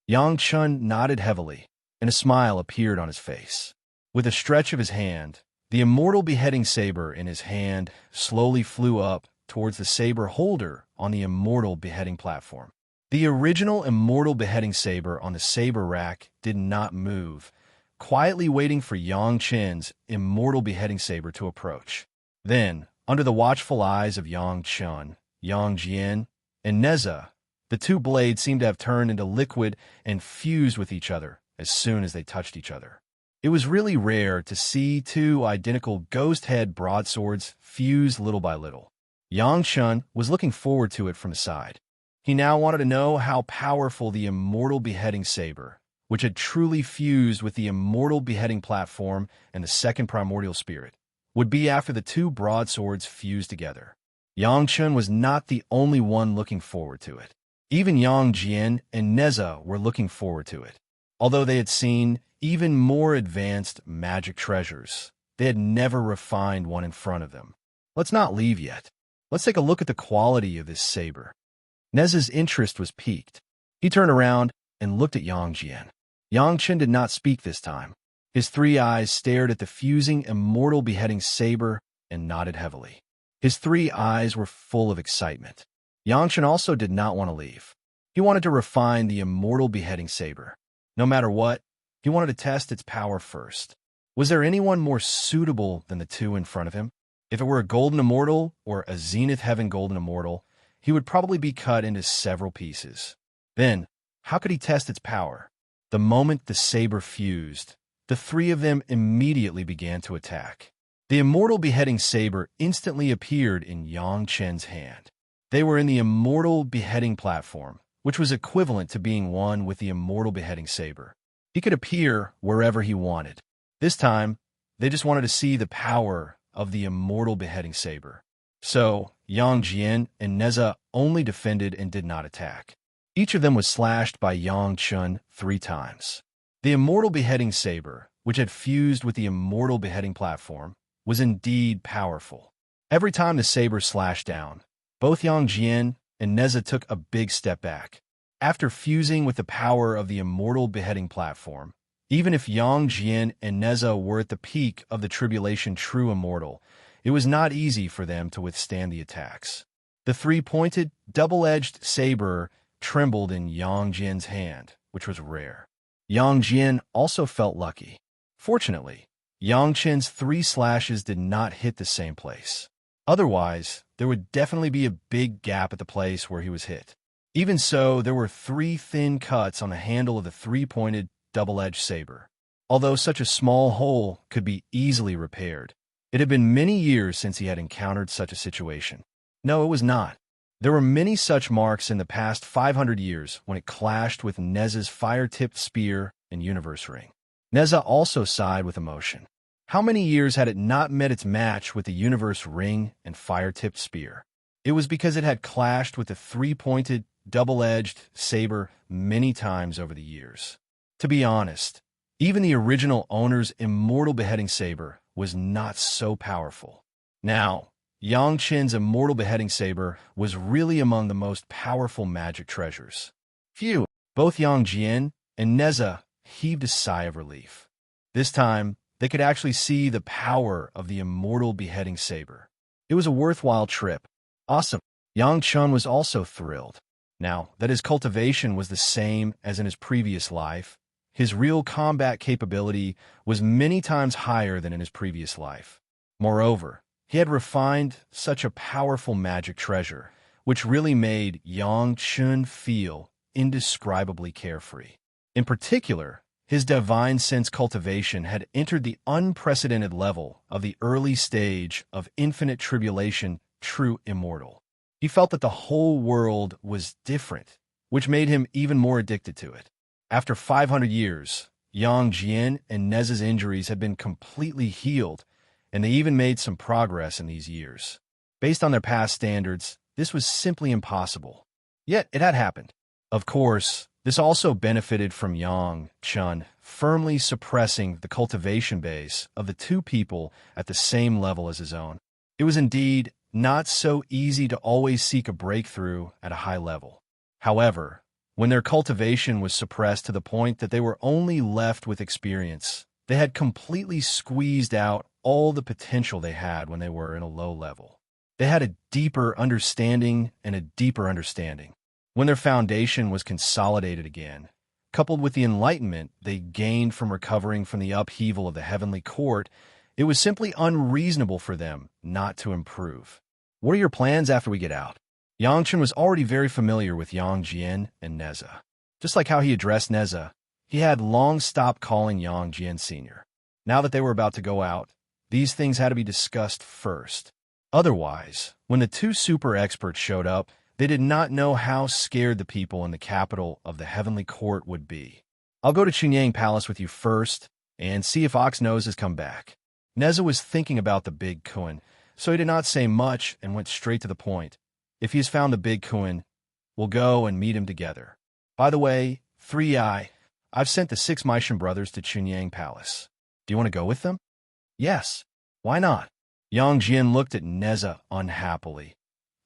Yang Chun nodded heavily, and a smile appeared on his face. With a stretch of his hand, the immortal beheading saber in his hand slowly flew up towards the saber holder on the immortal beheading platform. The original immortal beheading saber on the saber rack did not move, quietly waiting for Yang Chen's immortal beheading saber to approach. Then, under the watchful eyes of Yang Chun, Yang Jian, and Neza, the two blades seemed to have turned into liquid and fused with each other as soon as they touched each other. It was really rare to see two identical ghost-head broadswords fuse little by little. Yang Chun was looking forward to it from the side. He now wanted to know how powerful the immortal beheading saber, which had truly fused with the immortal beheading platform and the second primordial spirit, would be after the two broadswords fused together. Yang Chun was not the only one looking forward to it. Even Yang Jian and Neza were looking forward to it. Although they had seen even more advanced magic treasures, they had never refined one in front of them. "Let's not leave yet. Let's take a look at the quality of this saber." Neza's interest was piqued. He turned around and looked at Yang Jian. Yang Chen did not speak this time. His three eyes stared at the fusing immortal beheading saber and nodded heavily. His three eyes were full of excitement. Yang Chen also did not want to leave. He wanted to refine the immortal beheading saber. No matter what, he wanted to test its power first. Was there anyone more suitable than the two in front of him? If it were a Golden Immortal or a Zenith Heaven Golden Immortal, he would probably be cut into several pieces. Then, How could he test its power? The moment the saber fused, the three of them immediately began to attack. The immortal beheading saber instantly appeared in Yang Chen's hand. They were in the immortal beheading platform, which was equivalent to being one with the immortal beheading saber. He could appear wherever he wanted. This time, they just wanted to see the power of the immortal beheading saber. So, Yang Jian and Neza only defended and did not attack. Each of them was slashed by Yang Chun 3 times. The immortal beheading saber, which had fused with the immortal beheading platform, was indeed powerful. Every time the saber slashed down, both Yang Jian and Neza took a big step back. After fusing with the power of the immortal beheading platform, even if Yang Jian and Neza were at the peak of the tribulation true immortal, it was not easy for them to withstand the attacks. The 3-pointed, double-edged saber trembled in Yang Jian's hand, which was rare. Yang Jian also felt lucky. Fortunately, Yang Chen's 3 slashes did not hit the same place. Otherwise, there would definitely be a big gap at the place where he was hit. Even so, there were 3 thin cuts on the handle of the 3-pointed, double-edged saber. Although such a small hole could be easily repaired, it had been many years since he had encountered such a situation. No, it was not. There were many such marks in the past 500 years when it clashed with Neza's fire-tipped spear and universe ring. Neza also sighed with emotion. How many years had it not met its match with the universe ring and fire-tipped spear? It was because it had clashed with the 3-pointed, double-edged saber many times over the years. To be honest, even the original owner's immortal beheading saber was not so powerful. Now, Yang Chen's immortal beheading saber was really among the most powerful magic treasures. Phew! Both Yang Jian and Neza heaved a sigh of relief. This time, they could actually see the power of the immortal beheading saber. It was a worthwhile trip. Awesome! Yang Chun was also thrilled. Now that his cultivation was the same as in his previous life, his real combat capability was many times higher than in his previous life. Moreover, he had refined such a powerful magic treasure, which really made Yang Chun feel indescribably carefree. In particular, his divine sense cultivation had entered the unprecedented level of the early stage of infinite tribulation, true immortal. He felt that the whole world was different, which made him even more addicted to it. After 500 years, Yang Jian and Neza's injuries had been completely healed, and they even made some progress in these years. Based on their past standards, this was simply impossible. Yet it had happened. Of course, this also benefited from Yang Chun firmly suppressing the cultivation base of the 2 people at the same level as his own. It was indeed not so easy to always seek a breakthrough at a high level. However, when their cultivation was suppressed to the point that they were only left with experience, they had completely squeezed out all the potential they had when they were in a low level. They had a deeper understanding and a deeper understanding. When their foundation was consolidated again, coupled with the enlightenment they gained from recovering from the upheaval of the heavenly court, it was simply unreasonable for them not to improve. What are your plans after we get out? Yang Chun was already very familiar with Yang Jian and Neza. Just like how he addressed Neza, he had long stopped calling Yang Jian Sr. Now that they were about to go out, these things had to be discussed first. Otherwise, when the 2 super experts showed up, they did not know how scared the people in the capital of the heavenly court would be. I'll go to Chunyang Palace with you first and see if Oxnose has come back. Neza was thinking about the big Kuan, so he did not say much and went straight to the point. If he has found the big Kuan, we'll go and meet him together. By the way, 3i, I've sent the 6 Meishan brothers to Chunyang Palace. Do you want to go with them? Yes. Why not? Yang Jian looked at Neza unhappily.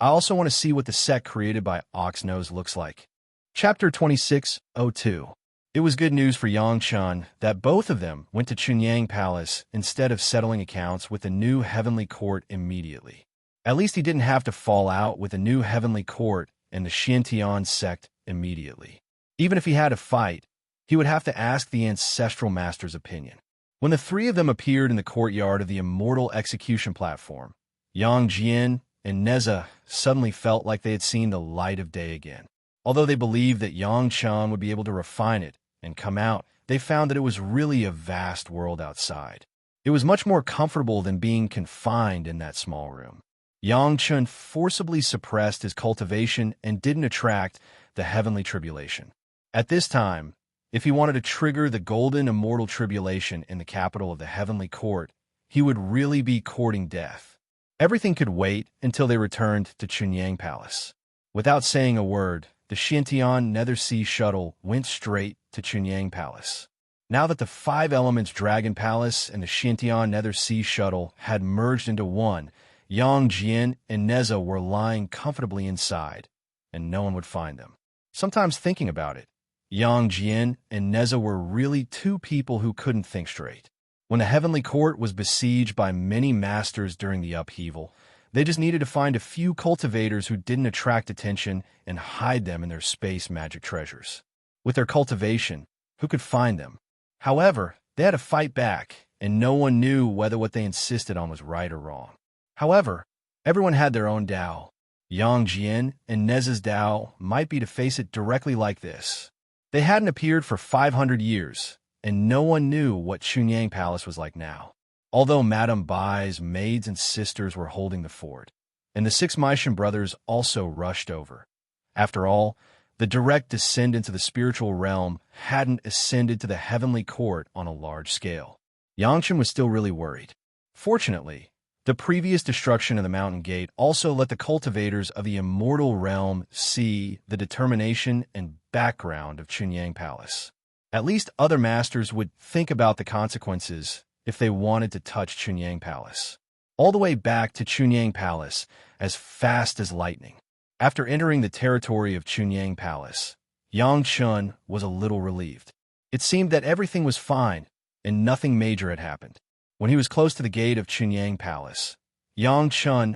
I also want to see what the sect created by Oxnose looks like. Chapter 26:02. It was good news for Yang Chun that both of them went to Chunyang Palace instead of settling accounts with the new heavenly court immediately. At least he didn't have to fall out with the new heavenly court and the Xiantian sect immediately. Even if he had to fight, he would have to ask the ancestral master's opinion. When the 3 of them appeared in the courtyard of the immortal execution platform, Yang Jian and Neza suddenly felt like they had seen the light of day again. Although they believed that Yang would be able to refine it and come out, they found that it was really a vast world outside. It was much more comfortable than being confined in that small room. Yang forcibly suppressed his cultivation and didn't attract the heavenly tribulation. At this time, if he wanted to trigger the golden immortal tribulation in the capital of the heavenly court, he would really be courting death. Everything could wait until they returned to Chunyang Palace. Without saying a word, the Xintian Nether Sea Shuttle went straight to Chunyang Palace. Now that the Five Elements Dragon Palace and the Xintian Nether Sea Shuttle had merged into one, Yang Jian and Neza were lying comfortably inside, and no one would find them. Sometimes thinking about it, Yang Jian and Neza were really two people who couldn't think straight. When the heavenly court was besieged by many masters during the upheaval, they just needed to find a few cultivators who didn't attract attention and hide them in their space magic treasures. With their cultivation, who could find them? However, they had to fight back, and no one knew whether what they insisted on was right or wrong. However, everyone had their own Tao. Yang Jian and Neza's Tao might be to face it directly like this. They hadn't appeared for 500 years, and no one knew what Chunyang Palace was like now. Although Madame Bai's maids and sisters were holding the fort, and the 6 Maishan brothers also rushed over. After all, the direct descent into the spiritual realm hadn't ascended to the heavenly court on a large scale. Yangshan was still really worried. Fortunately, the previous destruction of the mountain gate also let the cultivators of the immortal realm see the determination and background of Chunyang Palace. At least other masters would think about the consequences if they wanted to touch Chunyang Palace. All the way back to Chunyang Palace, as fast as lightning. After entering the territory of Chunyang Palace, Yang was a little relieved. It seemed that everything was fine, and nothing major had happened. When he was close to the gate of Chunyang Palace, Yang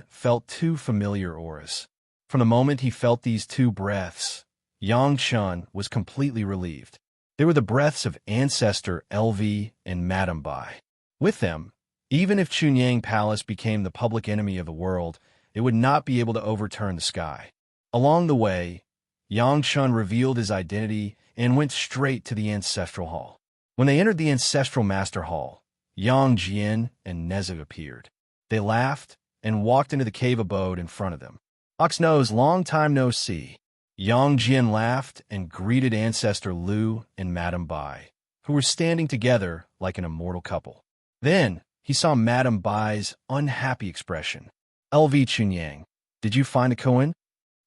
felt 2 familiar auras. From the moment he felt these 2 breaths, Yang was completely relieved. They were the breaths of Ancestor LV and Madame Bai. With them, even if Chunyang Palace became the public enemy of the world, it would not be able to overturn the sky. Along the way, Yang revealed his identity and went straight to the Ancestral Hall. When they entered the Ancestral Master Hall, Yang Jian and Neza appeared. They laughed and walked into the cave abode in front of them. Oxnose, long time no see. Yang Jian laughed and greeted Ancestor Lu and Madame Bai, who were standing together like an immortal couple. Then, he saw Madame Bai's unhappy expression. LV Chunyang, did you find a Koan?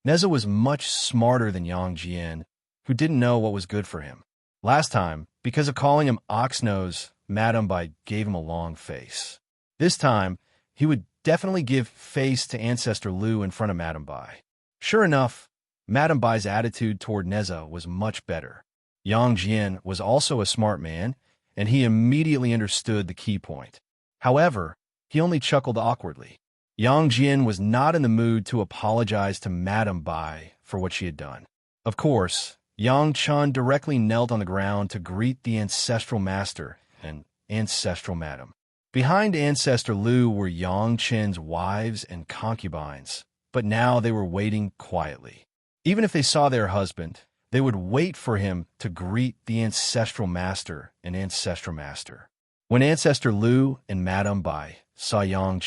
Neza was much smarter than Yang Jian, who didn't know what was good for him. Last time, because of calling him Oxnose, Madame Bai gave him a long face. This time, he would definitely give face to Ancestor Lu in front of Madame Bai. Sure enough, Madame Bai's attitude toward Neza was much better. Yang Jian was also a smart man, and he immediately understood the key point. However, he only chuckled awkwardly. Yang Jian was not in the mood to apologize to Madame Bai for what she had done. Of course, Yang directly knelt on the ground to greet the Ancestral Master and Ancestral Madam. Behind Ancestor Lu were Yang wives and concubines, but now they were waiting quietly. Even if they saw their husband, they would wait for him to greet the Ancestral Master and Ancestral Master. When Ancestor Lu and Madame Bai saw Yang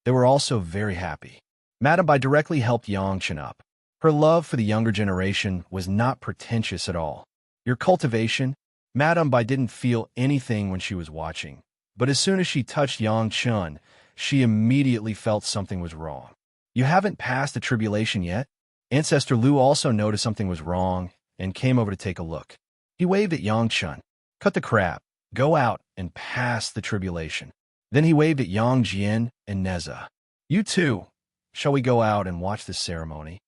they were also very happy. Madame Bai directly helped Yang up. Her love for the younger generation was not pretentious at all. Your cultivation? Madame Bai didn't feel anything when she was watching, but as soon as she touched Yang she immediately felt something was wrong. You haven't passed the tribulation yet? Ancestor Lu also noticed something was wrong and came over to take a look. He waved at Yang Cut the crap. Go out and pass the tribulation. Then he waved at Yang Jian and Neza. You too. Shall we go out and watch this ceremony?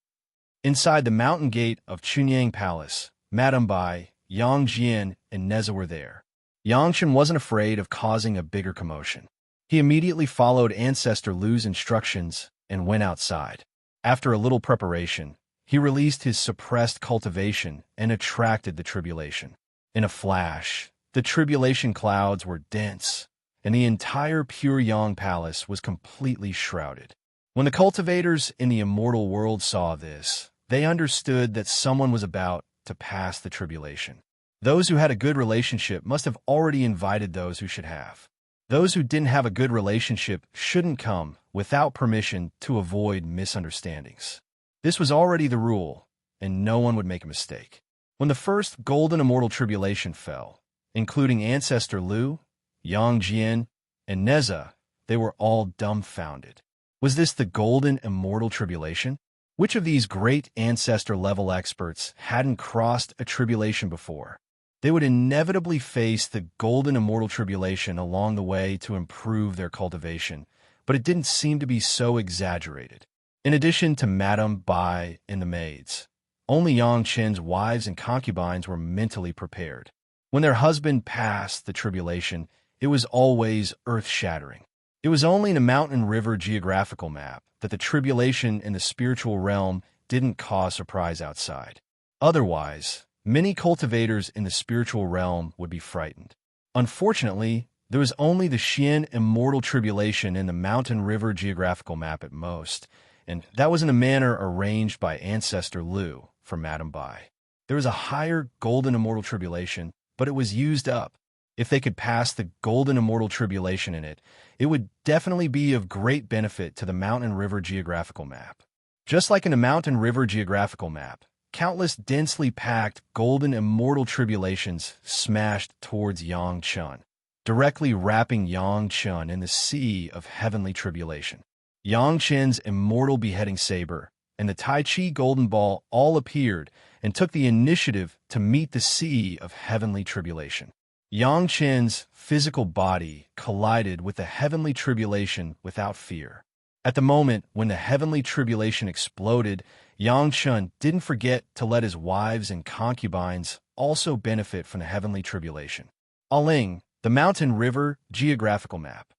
Inside the mountain gate of Chunyang Palace, Madame Bai, Yang Jian, and Neza were there. Yang wasn't afraid of causing a bigger commotion. He immediately followed Ancestor Lu's instructions and went outside. After a little preparation, he released his suppressed cultivation and attracted the tribulation. In a flash, the tribulation clouds were dense, and the entire Pure Yang Palace was completely shrouded. When the cultivators in the immortal world saw this, they understood that someone was about to pass the tribulation. Those who had a good relationship must have already invited those who should have. Those who didn't have a good relationship shouldn't come without permission to avoid misunderstandings. This was already the rule, and no one would make a mistake. When the first golden immortal tribulation fell, including Ancestor Lu, Yang Jian, and Neza, they were all dumbfounded. Was this the golden immortal tribulation? Which of these great ancestor-level experts hadn't crossed a tribulation before? They would inevitably face the golden immortal tribulation along the way to improve their cultivation, but it didn't seem to be so exaggerated. In addition to Madame Bai and the maids, only Yang Qin's wives and concubines were mentally prepared. When their husband passed the tribulation, it was always earth-shattering. It was only in a mountain river geographical map that the tribulation in the spiritual realm didn't cause surprise outside. Otherwise, many cultivators in the spiritual realm would be frightened. Unfortunately, there was only the Xian immortal tribulation in the mountain river geographical map at most, and that was in a manner arranged by Ancestor Lu for Madame Bai. There was a higher golden immortal tribulation, but it was used up. If they could pass the golden immortal tribulation in it, it would definitely be of great benefit to the mountain river geographical map. Just like in a mountain river geographical map, countless densely packed golden immortal tribulations smashed towards Yang Chun, directly wrapping Yang Chun in the sea of heavenly tribulation. Yang Chen's immortal beheading saber and the Tai Chi golden ball all appeared and took the initiative to meet the sea of heavenly tribulation. Yang Chen's physical body collided with the heavenly tribulation without fear. At the moment when the heavenly tribulation exploded, Yang Chun didn't forget to let his wives and concubines also benefit from the heavenly tribulation. Aling, the mountain river geographical map.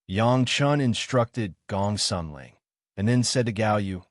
Yang Chun instructed Gong Sunling, and then said to Gao Yu,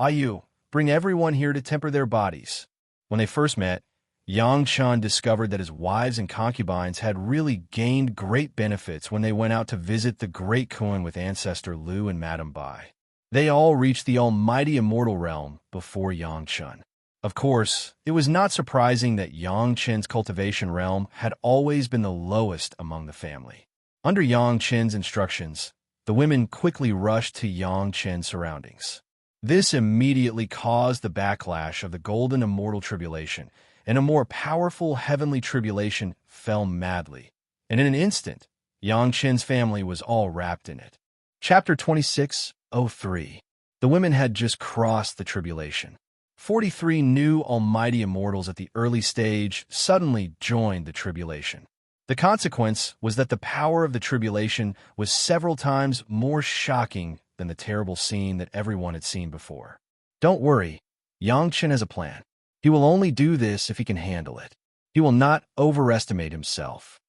"Yu, bring everyone here to temper their bodies." When they first met, Yang Chun discovered that his wives and concubines had really gained great benefits when they went out to visit the Great Kuan with Ancestor Lu and Madame Bai. They all reached the almighty immortal realm before Yang Chun. Of course, it was not surprising that Yang Chen's cultivation realm had always been the lowest among the family. Under Yang Chen's instructions, the women quickly rushed to Yang Chen's surroundings. This immediately caused the backlash of the golden immortal tribulation, and a more powerful heavenly tribulation fell madly, and in an instant, Yang Chen's family was all wrapped in it. Chapter 26:03. The women had just crossed the tribulation. 43 new almighty immortals at the early stage suddenly joined the tribulation. The consequence was that the power of the tribulation was several times more shocking than the terrible scene that everyone had seen before. Don't worry, Yang Chen has a plan. He will only do this if he can handle it. He will not overestimate himself.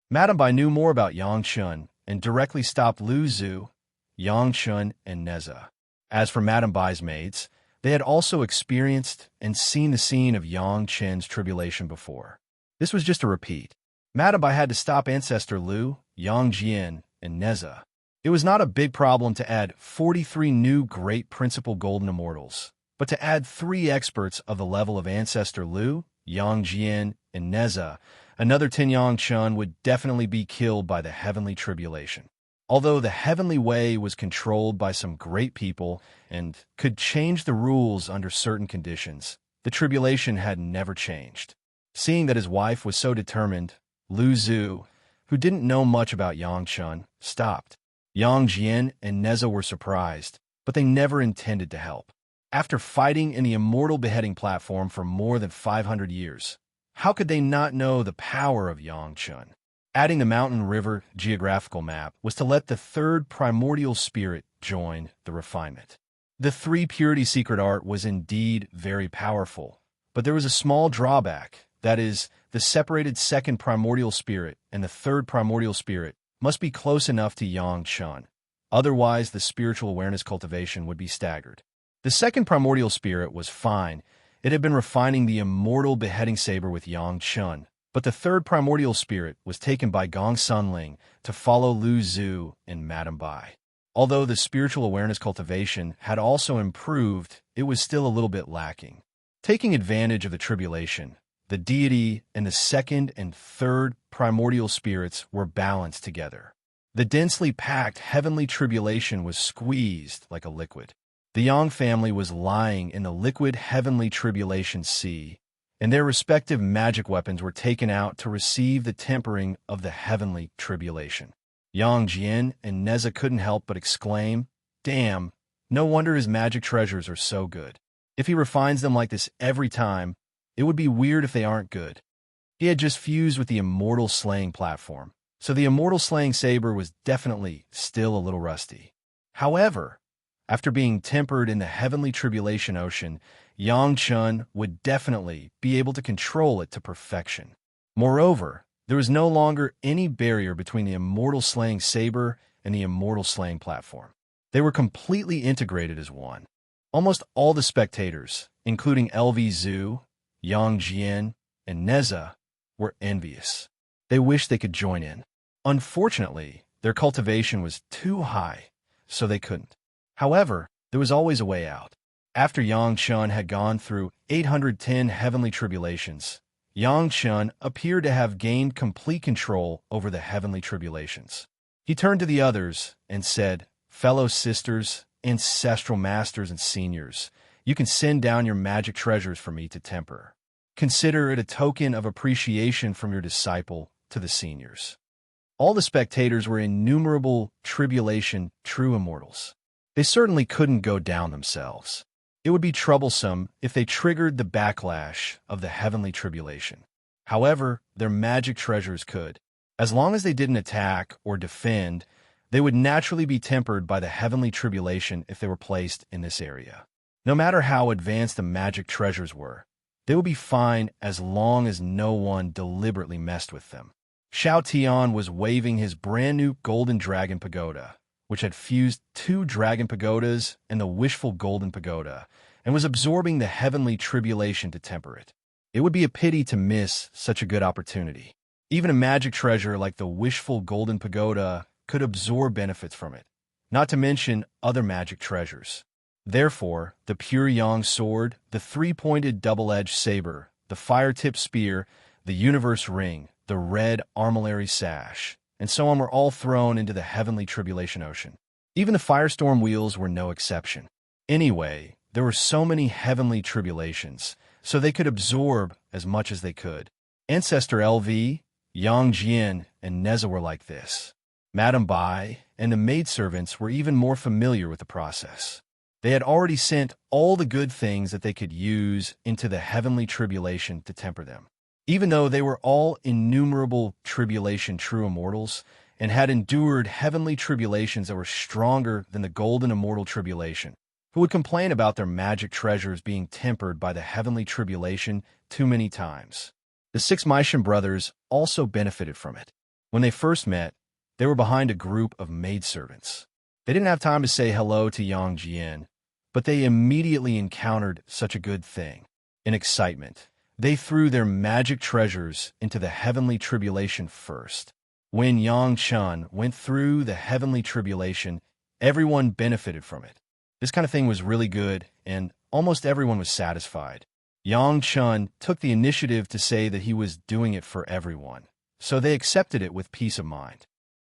Madame Bai knew more about Yang Chun and directly stopped Lu Zhu, Yang Chun, and Neza. As for Madame Bai's maids, they had also experienced and seen the scene of Yang Chen's tribulation before. This was just a repeat. Madame Bai had to stop Ancestor Lu, Yang Jian, and Neza. It was not a big problem to add 43 new great principal golden immortals, but to add 3 experts of the level of Ancestor Lu, Yang Jian, and Neza, another 10 Yang Chun would definitely be killed by the heavenly tribulation. Although the heavenly way was controlled by some great people and could change the rules under certain conditions, the tribulation had never changed. Seeing that his wife was so determined, Lu Zhu, who didn't know much about Yang Chun, stopped. Yang Jian and Neza were surprised, but they never intended to help. After fighting in the immortal beheading platform for more than 500 years, how could they not know the power of Yang Chun? Adding the mountain river geographical map was to let the third primordial spirit join the refinement. The 3 purity secret art was indeed very powerful, but there was a small drawback, that is, the separated second primordial spirit and the third primordial spirit must be close enough to Yang Chun. Otherwise, the spiritual awareness cultivation would be staggered. The second primordial spirit was fine. It had been refining the immortal beheading saber with Yang Chun, but the third primordial spirit was taken by Gong Sunling to follow Lu Zhu and Madame Bai. Although the spiritual awareness cultivation had also improved, it was still a little bit lacking. Taking advantage of the tribulation, the deity and the second and third primordial spirits were balanced together. The densely packed heavenly tribulation was squeezed like a liquid. The Yang family was lying in the liquid heavenly tribulation sea, and their respective magic weapons were taken out to receive the tempering of the heavenly tribulation. Yang Jian and Neza couldn't help but exclaim, "Damn, no wonder his magic treasures are so good. If he refines them like this every time, it would be weird if they aren't good." He had just fused with the Immortal slaying platform, so the Immortal slaying saber was definitely still a little rusty. However, after being tempered in the heavenly tribulation ocean, Yang Chun would definitely be able to control it to perfection. Moreover, there was no longer any barrier between the Immortal slaying saber and the Immortal slaying platform. They were completely integrated as one. Almost all the spectators, including LV Zhu, Yang Jian, and Neza, were envious. They wished they could join in. Unfortunately, their cultivation was too high, so they couldn't. However, there was always a way out. After Yang Chun had gone through 810 heavenly tribulations, Yang Chun appeared to have gained complete control over the heavenly tribulations. He turned to the others and said, "Fellow sisters, ancestral masters and seniors, you can send down your magic treasures for me to temper. Consider it a token of appreciation from your disciple to the seniors." All the spectators were innumerable tribulation true immortals. They certainly couldn't go down themselves. It would be troublesome if they triggered the backlash of the heavenly tribulation. However, their magic treasures could. As long as they didn't attack or defend, they would naturally be tempered by the heavenly tribulation if they were placed in this area. No matter how advanced the magic treasures were, they would be fine as long as no one deliberately messed with them. Xiao Tian was waving his brand new golden dragon pagoda, which had fused 2 dragon pagodas and the wishful golden pagoda, and was absorbing the heavenly tribulation to temper it. It would be a pity to miss such a good opportunity. Even a magic treasure like the wishful golden pagoda could absorb benefits from it, not to mention other magic treasures. Therefore, the pure yang sword, the 3-pointed double-edged saber, the fire-tipped spear, the universe ring, the red armillary sash, and so on were all thrown into the heavenly tribulation ocean. Even the firestorm wheels were no exception. Anyway, there were so many heavenly tribulations, so they could absorb as much as they could. Ancestor LV, Yang Jian, and Neza were like this. Madame Bai and the maidservants were even more familiar with the process. They had already sent all the good things that they could use into the heavenly tribulation to temper them. Even though they were all innumerable tribulation true immortals and had endured heavenly tribulations that were stronger than the golden immortal tribulation, who would complain about their magic treasures being tempered by the heavenly tribulation too many times. The 6 Maishan brothers also benefited from it. When they first met, they were behind a group of maidservants. They didn't have time to say hello to Yang Jian, but they immediately encountered such a good thing. In excitement, they threw their magic treasures into the heavenly tribulation first. When Yang Chun went through the heavenly tribulation, everyone benefited from it. This kind of thing was really good, and almost everyone was satisfied. Yang Chun took the initiative to say that he was doing it for everyone, so they accepted it with peace of mind.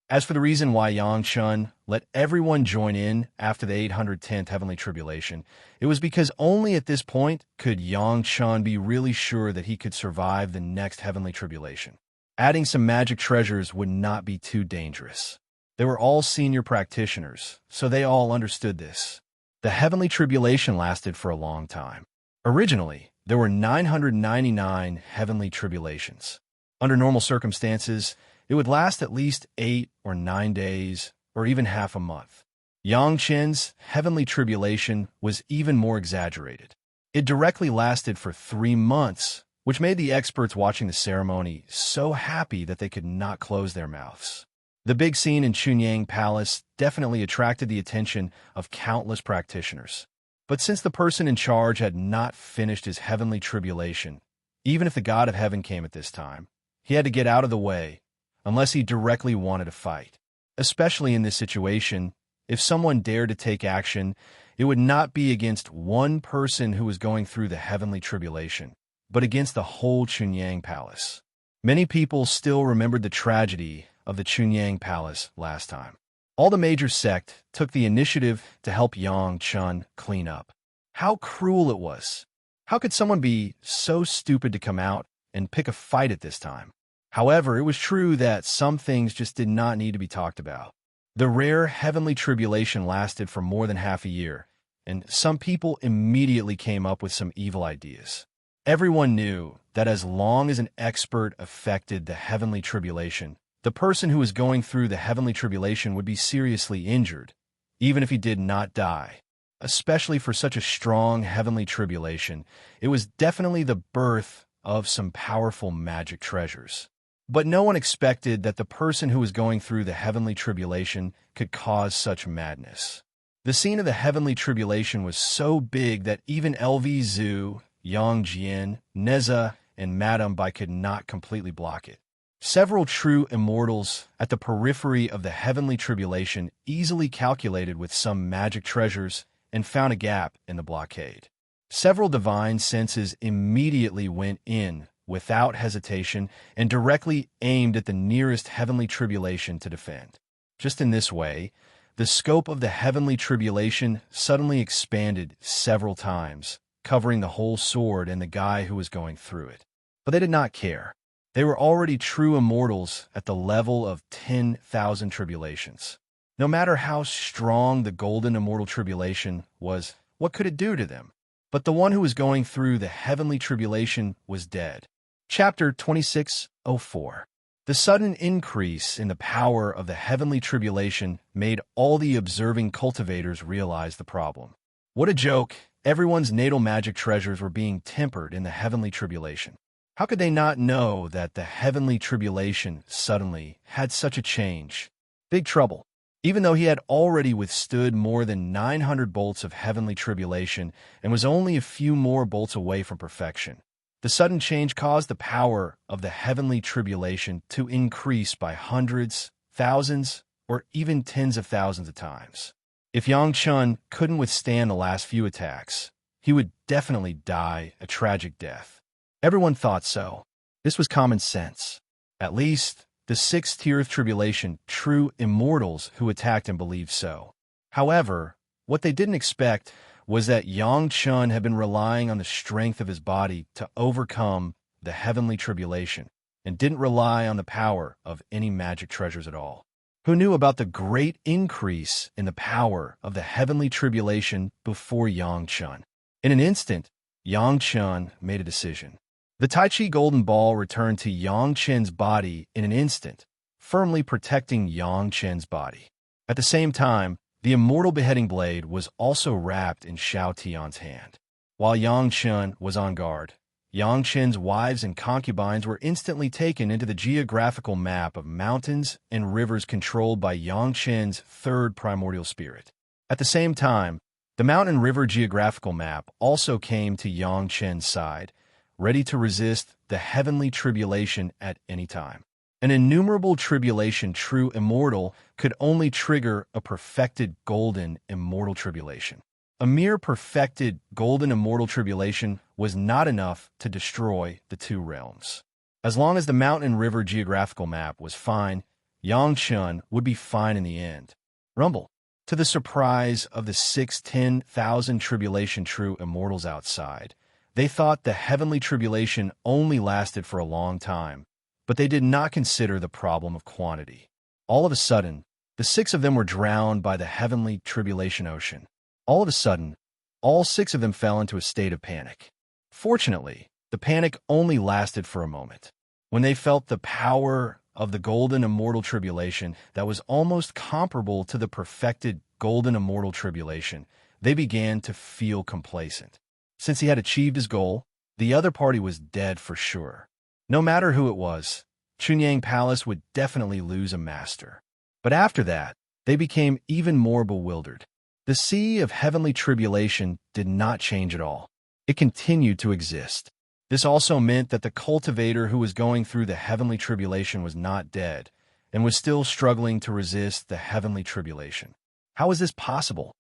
As for the reason why Yang Chun let everyone join in after the 810th heavenly tribulation, it was because only at this point could Yang Chun be really sure that he could survive the next heavenly tribulation. Adding some magic treasures would not be too dangerous. They were all senior practitioners, so they all understood this. The heavenly tribulation lasted for a long time. Originally, there were 999 heavenly tribulations. Under normal circumstances, it would last at least 8 or 9 days, or even half a month. Yang Chen's heavenly tribulation was even more exaggerated. It directly lasted for 3 months, which made the experts watching the ceremony so happy that they could not close their mouths. The big scene in Chunyang Palace definitely attracted the attention of countless practitioners. But since the person in charge had not finished his heavenly tribulation, even if the god of heaven came at this time, he had to get out of the way, unless he directly wanted to fight. Especially in this situation, if someone dared to take action, it would not be against one person who was going through the heavenly tribulation, but against the whole Chunyang Palace. Many people still remembered the tragedy of the Chunyang Palace last time. All the major sect took the initiative to help Yang Chun clean up. How cruel it was! How could someone be so stupid to come out and pick a fight at this time? However, it was true that some things just did not need to be talked about. The rare heavenly tribulation lasted for more than half a year, and some people immediately came up with some evil ideas. Everyone knew that as long as an expert affected the heavenly tribulation, the person who was going through the heavenly tribulation would be seriously injured, even if he did not die. Especially for such a strong heavenly tribulation, it was definitely the birth of some powerful magic treasures. But no one expected that the person who was going through the heavenly tribulation could cause such madness. The scene of the heavenly tribulation was so big that even LV Zhu, Yang Jian, Neza, and Madame Bai could not completely block it. Several true immortals at the periphery of the heavenly tribulation easily calculated with some magic treasures and found a gap in the blockade. Several divine senses immediately went in without hesitation and directly aimed at the nearest heavenly tribulation to defend. Just in this way, the scope of the heavenly tribulation suddenly expanded several times, covering the whole sword and the guy who was going through it. But they did not care. They were already true immortals at the level of 10,000 tribulations. No matter how strong the golden immortal tribulation was, what could it do to them? But the one who was going through the heavenly tribulation was dead. Chapter 26:04. The sudden increase in the power of the heavenly tribulation made all the observing cultivators realize the problem. What a joke! Everyone's natal magic treasures were being tempered in the heavenly tribulation. How could they not know that the heavenly tribulation suddenly had such a change? Big trouble. Even though he had already withstood more than 900 bolts of heavenly tribulation and was only a few more bolts away from perfection, the sudden change caused the power of the heavenly tribulation to increase by hundreds, thousands, or even tens of thousands of times. If Yang Chun couldn't withstand the last few attacks, he would definitely die a tragic death. Everyone thought so. This was common sense. At least, the sixth-tier of tribulation, true immortals who attacked him believed so. However, what they didn't expect was that Yang Chun had been relying on the strength of his body to overcome the heavenly tribulation, and didn't rely on the power of any magic treasures at all. Who knew about the great increase in the power of the heavenly tribulation before Yang Chun? In an instant, Yang Chun made a decision. The Tai Chi golden ball returned to Yang Chen's body in an instant, firmly protecting Yang Chen's body. At the same time, the immortal beheading blade was also wrapped in Xiao Tian's hand. While Yang Chen was on guard, Yang Chen's wives and concubines were instantly taken into the geographical map of mountains and rivers controlled by Yang Chen's third primordial spirit. At the same time, the mountain river geographical map also came to Yang Chen's side, ready to resist the heavenly tribulation at any time. An innumerable tribulation true immortal could only trigger a perfected golden immortal tribulation. A mere perfected golden immortal tribulation was not enough to destroy the two realms. As long as the mountain and river geographical map was fine, Yang Chun would be fine in the end. Rumble. To the surprise of the 10,000 tribulation true immortals outside, they thought the heavenly tribulation only lasted for a long time, but they did not consider the problem of quantity. All of a sudden, the 6 of them were drowned by the heavenly tribulation ocean. All of a sudden, all 6 of them fell into a state of panic. Fortunately, the panic only lasted for a moment. When they felt the power of the golden immortal tribulation that was almost comparable to the perfected golden immortal tribulation, they began to feel complacent. Since he had achieved his goal, the other party was dead for sure. No matter who it was, Chunyang Palace would definitely lose a master. But after that, they became even more bewildered. The sea of heavenly tribulation did not change at all. It continued to exist. This also meant that the cultivator who was going through the heavenly tribulation was not dead, and was still struggling to resist the heavenly tribulation. How was this possible?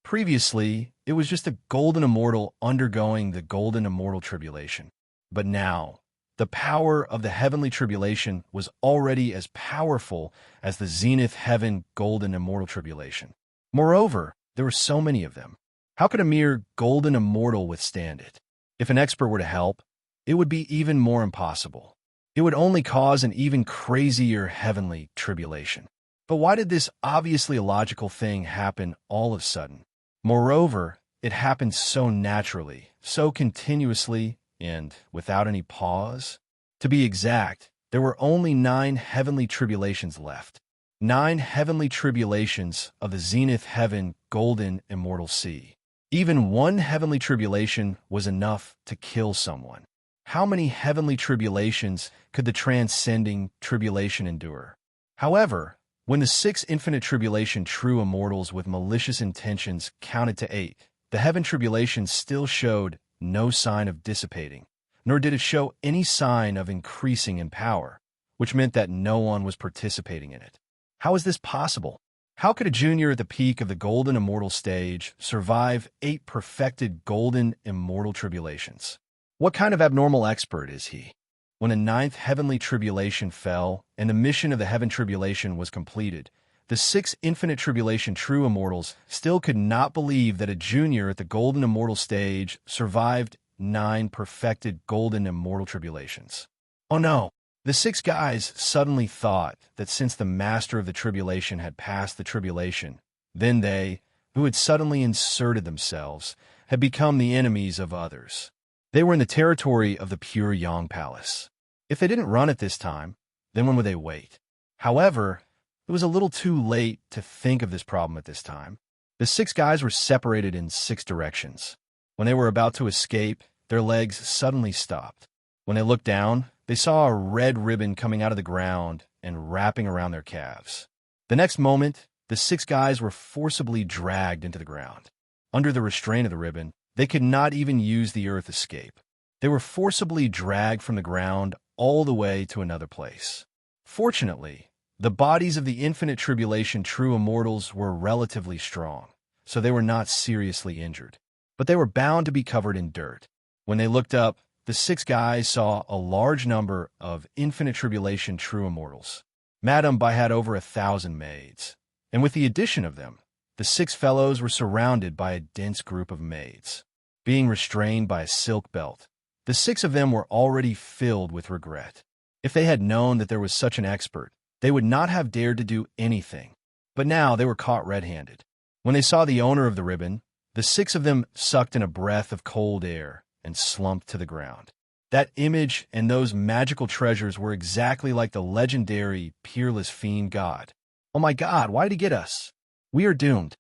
Previously, it was just a golden immortal undergoing the golden immortal tribulation. But now, the power of the heavenly tribulation was already as powerful as the zenith heaven golden immortal tribulation. Moreover, there were so many of them. How could a mere golden immortal withstand it? If an expert were to help, it would be even more impossible. It would only cause an even crazier heavenly tribulation. But why did this obviously illogical thing happen all of a sudden? Moreover, it happened so naturally, so continuously, and without any pause. To be exact, there were only 9 heavenly tribulations left. 9 heavenly tribulations of the zenith heaven golden immortal sea. Even one heavenly tribulation was enough to kill someone. How many heavenly tribulations could the transcending tribulation endure? However, when the 6 infinite tribulation true immortals with malicious intentions counted to 8, the heaven tribulation still showed no sign of dissipating, nor did it show any sign of increasing in power, which meant that no one was participating in it. How is this possible? How could a junior at the peak of the golden immortal stage survive 8 perfected golden immortal tribulations? What kind of abnormal expert is he? When a 9th heavenly tribulation fell and the mission of the heaven tribulation was completed, the 6 infinite tribulation true immortals still could not believe that a junior at the golden immortal stage survived 9 perfected golden immortal tribulations. Oh no! The 6 guys suddenly thought that since the master of the tribulation had passed the tribulation, then they, who had suddenly inserted themselves, had become the enemies of others. They were in the territory of the pure Yang Palace. If they didn't run at this time, then when would they wait? However, it was a little too late to think of this problem at this time. The 6 guys were separated in 6 directions. When they were about to escape, their legs suddenly stopped. When they looked down, they saw a red ribbon coming out of the ground and wrapping around their calves. The next moment, the 6 guys were forcibly dragged into the ground. Under the restraint of the ribbon, they could not even use the earth escape. They were forcibly dragged from the ground all the way to another place. Fortunately, the bodies of the infinite tribulation true immortals were relatively strong, so they were not seriously injured. But they were bound to be covered in dirt. When they looked up, the 6 guys saw a large number of infinite tribulation true immortals. Madame had over 1,000 maids, and with the addition of them, the 6 fellows were surrounded by a dense group of maids. Being restrained by a silk belt, the 6 of them were already filled with regret. If they had known that there was such an expert, they would not have dared to do anything. But now they were caught red-handed. When they saw the owner of the ribbon, the 6 of them sucked in a breath of cold air and slumped to the ground. That image and those magical treasures were exactly like the legendary, peerless fiend god. Oh my God, why did he get us? We are doomed.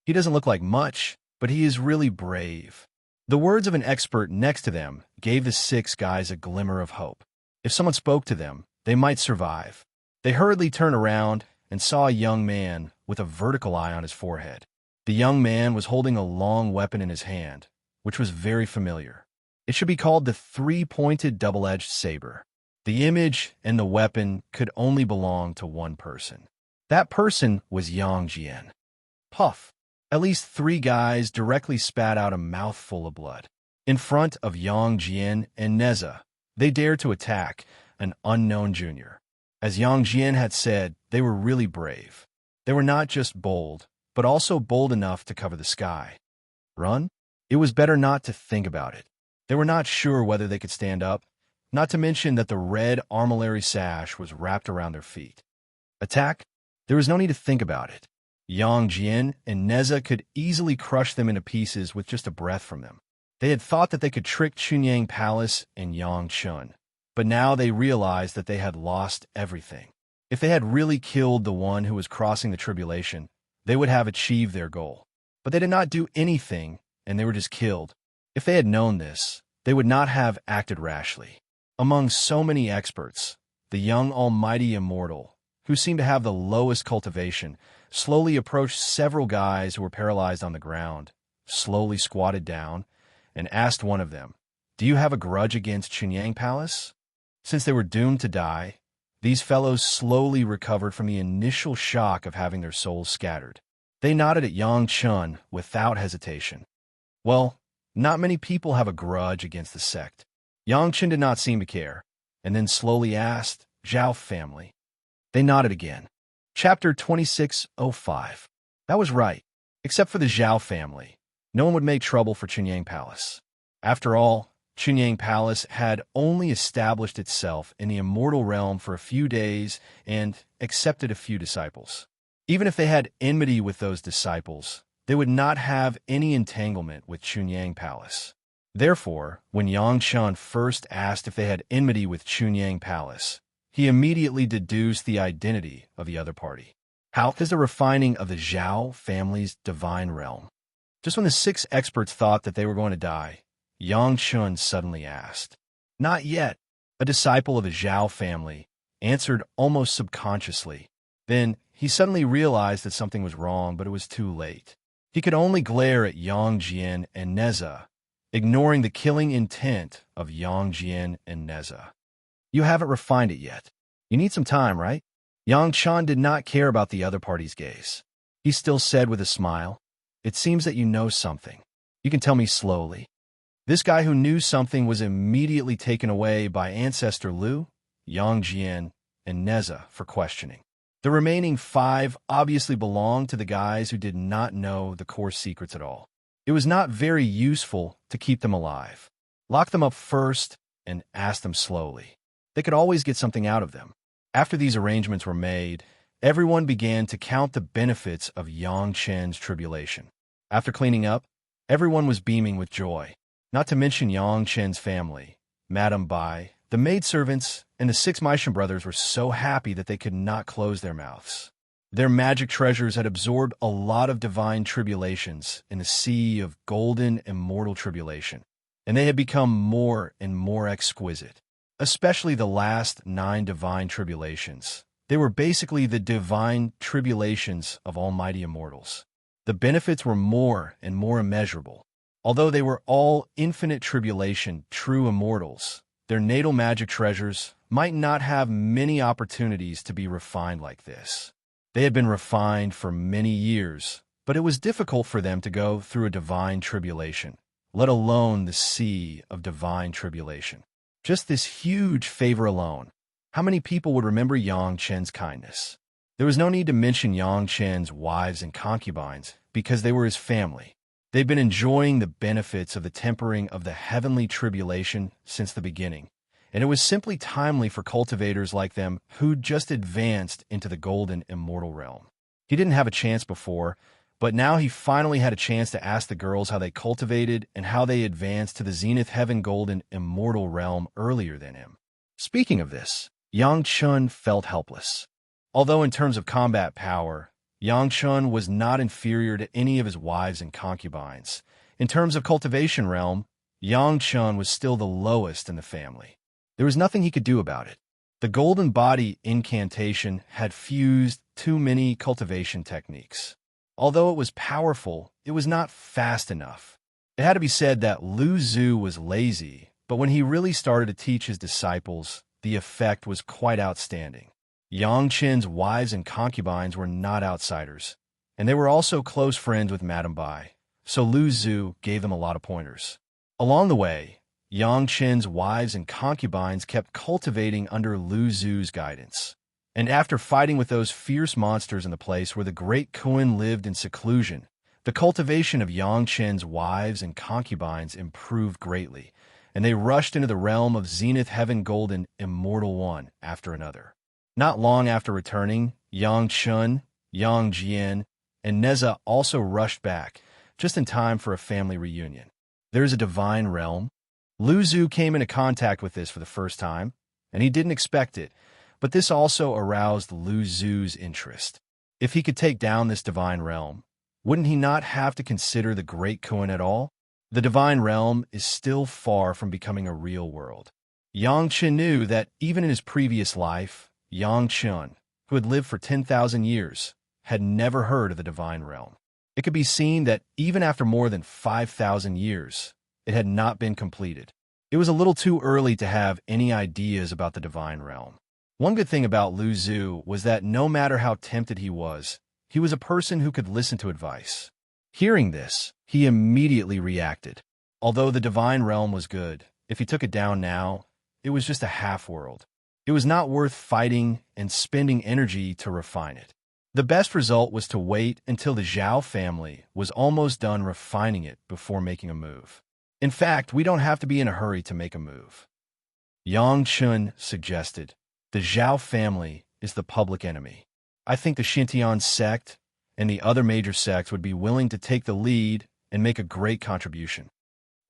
He doesn't look like much, but he is really brave. The words of an expert next to them gave the 6 guys a glimmer of hope. If someone spoke to them, they might survive. They hurriedly turned around and saw a young man with a vertical eye on his forehead. The young man was holding a long weapon in his hand, which was very familiar. It should be called the 3-pointed double-edged saber. The image and the weapon could only belong to one person. That person was Yang Jian. Puff! At least 3 guys directly spat out a mouthful of blood. In front of Yang Jian and Neza, they dared to attack an unknown junior. As Yang Jian had said, they were really brave. They were not just bold, but also bold enough to cover the sky. Run? It was better not to think about it. They were not sure whether they could stand up, not to mention that the red armillary sash was wrapped around their feet. Attack? There was no need to think about it. Yang Jian and Neza could easily crush them into pieces with just a breath from them. They had thought that they could trick Chunyang Palace and Yang Chun, but now they realized that they had lost everything. If they had really killed the one who was crossing the tribulation, they would have achieved their goal. But they did not do anything, and they were just killed. If they had known this, they would not have acted rashly. Among so many experts, the young almighty immortal, who seemed to have the lowest cultivation, slowly approached several guys who were paralyzed on the ground, slowly squatted down, and asked one of them, "Do you have a grudge against Chunyang Palace?" Since they were doomed to die, these fellows slowly recovered from the initial shock of having their souls scattered. They nodded at Yang Chun without hesitation. Well, not many people have a grudge against the sect. Yang Chun did not seem to care, and then slowly asked, Zhao family. They nodded again. Chapter 2605. That was right. Except for the Zhao family, no one would make trouble for Chunyang Palace. After all, Chunyang Palace had only established itself in the immortal realm for a few days and accepted a few disciples. Even if they had enmity with those disciples, they would not have any entanglement with Chunyang Palace. Therefore, when Yang Chun first asked if they had enmity with Chunyang Palace, he immediately deduced the identity of the other party. How is the refining of the Zhao family's divine realm? Just when the 6 experts thought that they were going to die, Yang Chun suddenly asked. Not yet. A disciple of the Zhao family answered almost subconsciously. Then he suddenly realized that something was wrong, but it was too late. He could only glare at Yang Jian and Neza, ignoring the killing intent of Yang Jian and Neza. You haven't refined it yet. You need some time, right? Yang Chun did not care about the other party's gaze. He still said with a smile, It seems that you know something. You can tell me slowly. This guy who knew something was immediately taken away by Ancestor Lu, Yang Jian, and Neza for questioning. The remaining 5 obviously belonged to the guys who did not know the core secrets at all. It was not very useful to keep them alive. Lock them up first and ask them slowly. They could always get something out of them. After these arrangements were made, everyone began to count the benefits of Yang Chen's tribulation. After cleaning up, everyone was beaming with joy. Not to mention Yang Chen's family, Madame Bai, the maidservants, and the 6 Meishan brothers were so happy that they could not close their mouths. Their magic treasures had absorbed a lot of divine tribulations in the sea of golden immortal tribulation, and they had become more and more exquisite, especially the last 9 divine tribulations. They were basically the divine tribulations of almighty immortals. The benefits were more and more immeasurable. Although they were all infinite tribulation true immortals, their natal magic treasures might not have many opportunities to be refined like this. They had been refined for many years, but it was difficult for them to go through a divine tribulation, let alone the sea of divine tribulation. Just this huge favor alone. How many people would remember Yang Chen's kindness? There was no need to mention Yang Chen's wives and concubines because they were his family. They've been enjoying the benefits of the tempering of the heavenly tribulation since the beginning, and it was simply timely for cultivators like them who'd just advanced into the golden immortal realm. He didn't have a chance before, but now he finally had a chance to ask the girls how they cultivated and how they advanced to the zenith heaven golden immortal realm earlier than him. Speaking of this, Yang Chun felt helpless. Although in terms of combat power, Yang Chun was not inferior to any of his wives and concubines. In terms of cultivation realm, Yang Chun was still the lowest in the family. There was nothing he could do about it. The golden body incantation had fused too many cultivation techniques. Although it was powerful, it was not fast enough. It had to be said that Lu Zhu was lazy, but when he really started to teach his disciples, the effect was quite outstanding. Yang Chen's wives and concubines were not outsiders, and they were also close friends with Madame Bai, so Lu Zhu gave them a lot of pointers. Along the way, Yang Chen's wives and concubines kept cultivating under Lu Zhu's guidance. And after fighting with those fierce monsters in the place where the great Kuan lived in seclusion, the cultivation of Yang Chen's wives and concubines improved greatly, and they rushed into the realm of Zenith Heaven Golden Immortal one after another. Not long after returning, Yang Chun, Yang Jian, and Neza also rushed back, just in time for a family reunion. There is a divine realm. Lu Zhu came into contact with this for the first time, and he didn't expect it, but this also aroused Lu Zhu's interest. If he could take down this divine realm, wouldn't he not have to consider the Great Kuan at all? The divine realm is still far from becoming a real world. Yang Chun knew that even in his previous life, Yang Chun, who had lived for 10,000 years, had never heard of the divine realm. It could be seen that even after more than 5,000 years, it had not been completed. It was a little too early to have any ideas about the divine realm. One good thing about Lu Zhu was that no matter how tempted he was, he was a person who could listen to advice. Hearing this, he immediately reacted. Although the divine realm was good, if he took it down now, it was just a half-world. It was not worth fighting and spending energy to refine it. The best result was to wait until the Zhao family was almost done refining it before making a move. In fact, we don't have to be in a hurry to make a move. Yang Chun suggested, the Zhao family is the public enemy. I think the Xintian sect and the other major sects would be willing to take the lead and make a great contribution.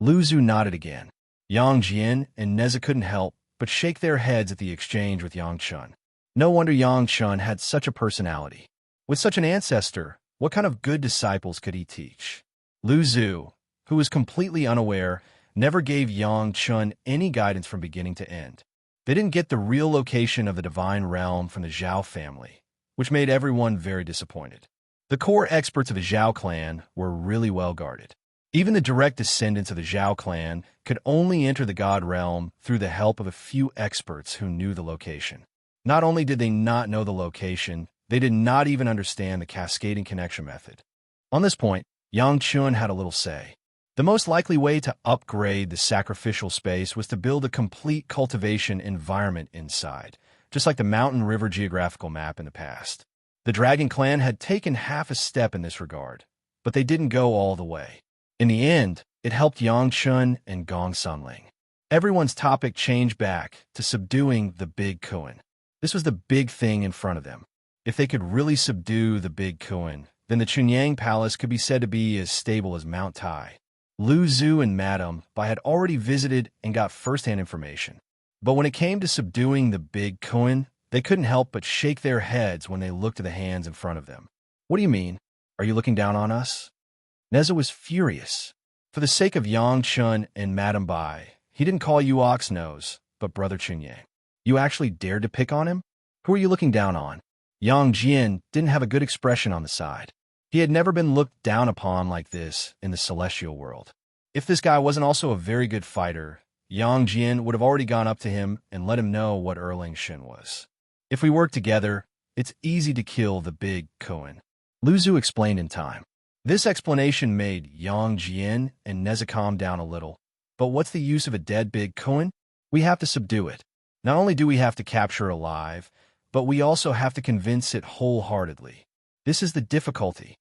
Lu Zhu nodded again. Yang Jian and Neza couldn't help but shake their heads at the exchange with Yang Chun. No wonder Yang Chun had such a personality. With such an ancestor, what kind of good disciples could he teach? Lu Zhu, who was completely unaware, never gave Yang Chun any guidance from beginning to end. They didn't get the real location of the divine realm from the Zhao family, which made everyone very disappointed. The core experts of the Zhao clan were really well guarded. Even the direct descendants of the Zhao clan could only enter the god realm through the help of a few experts who knew the location. Not only did they not know the location, they did not even understand the cascading connection method. On this point, Yang Chun had a little say. The most likely way to upgrade the sacrificial space was to build a complete cultivation environment inside, just like the Mountain River geographical map in the past. The Dragon Clan had taken half a step in this regard, but they didn't go all the way. In the end, it helped Yang Chun and Gong Sunling. Everyone's topic changed back to subduing the Big Kuan. This was the big thing in front of them. If they could really subdue the Big Kuan, then the Chunyang Palace could be said to be as stable as Mount Tai. Lu Zhu and Madame Bai had already visited and got first-hand information. But when it came to subduing the Big Kuan, they couldn't help but shake their heads when they looked at the hands in front of them. What do you mean? Are you looking down on us? Neza was furious. For the sake of Yang Chun and Madame Bai, he didn't call you Oxnose, but Brother Chunyang. You actually dared to pick on him? Who are you looking down on? Yang Jian didn't have a good expression on the side. He had never been looked down upon like this in the celestial world. If this guy wasn't also a very good fighter, Yang Jian would have already gone up to him and let him know what Erling Shin was. If we work together, it's easy to kill the Big Kuan. Lu Zhu explained in time. This explanation made Yang Jian and Neza calm down a little. But what's the use of a dead Big Kuan? We have to subdue it. Not only do we have to capture it alive, but we also have to convince it wholeheartedly. This is the difficulty.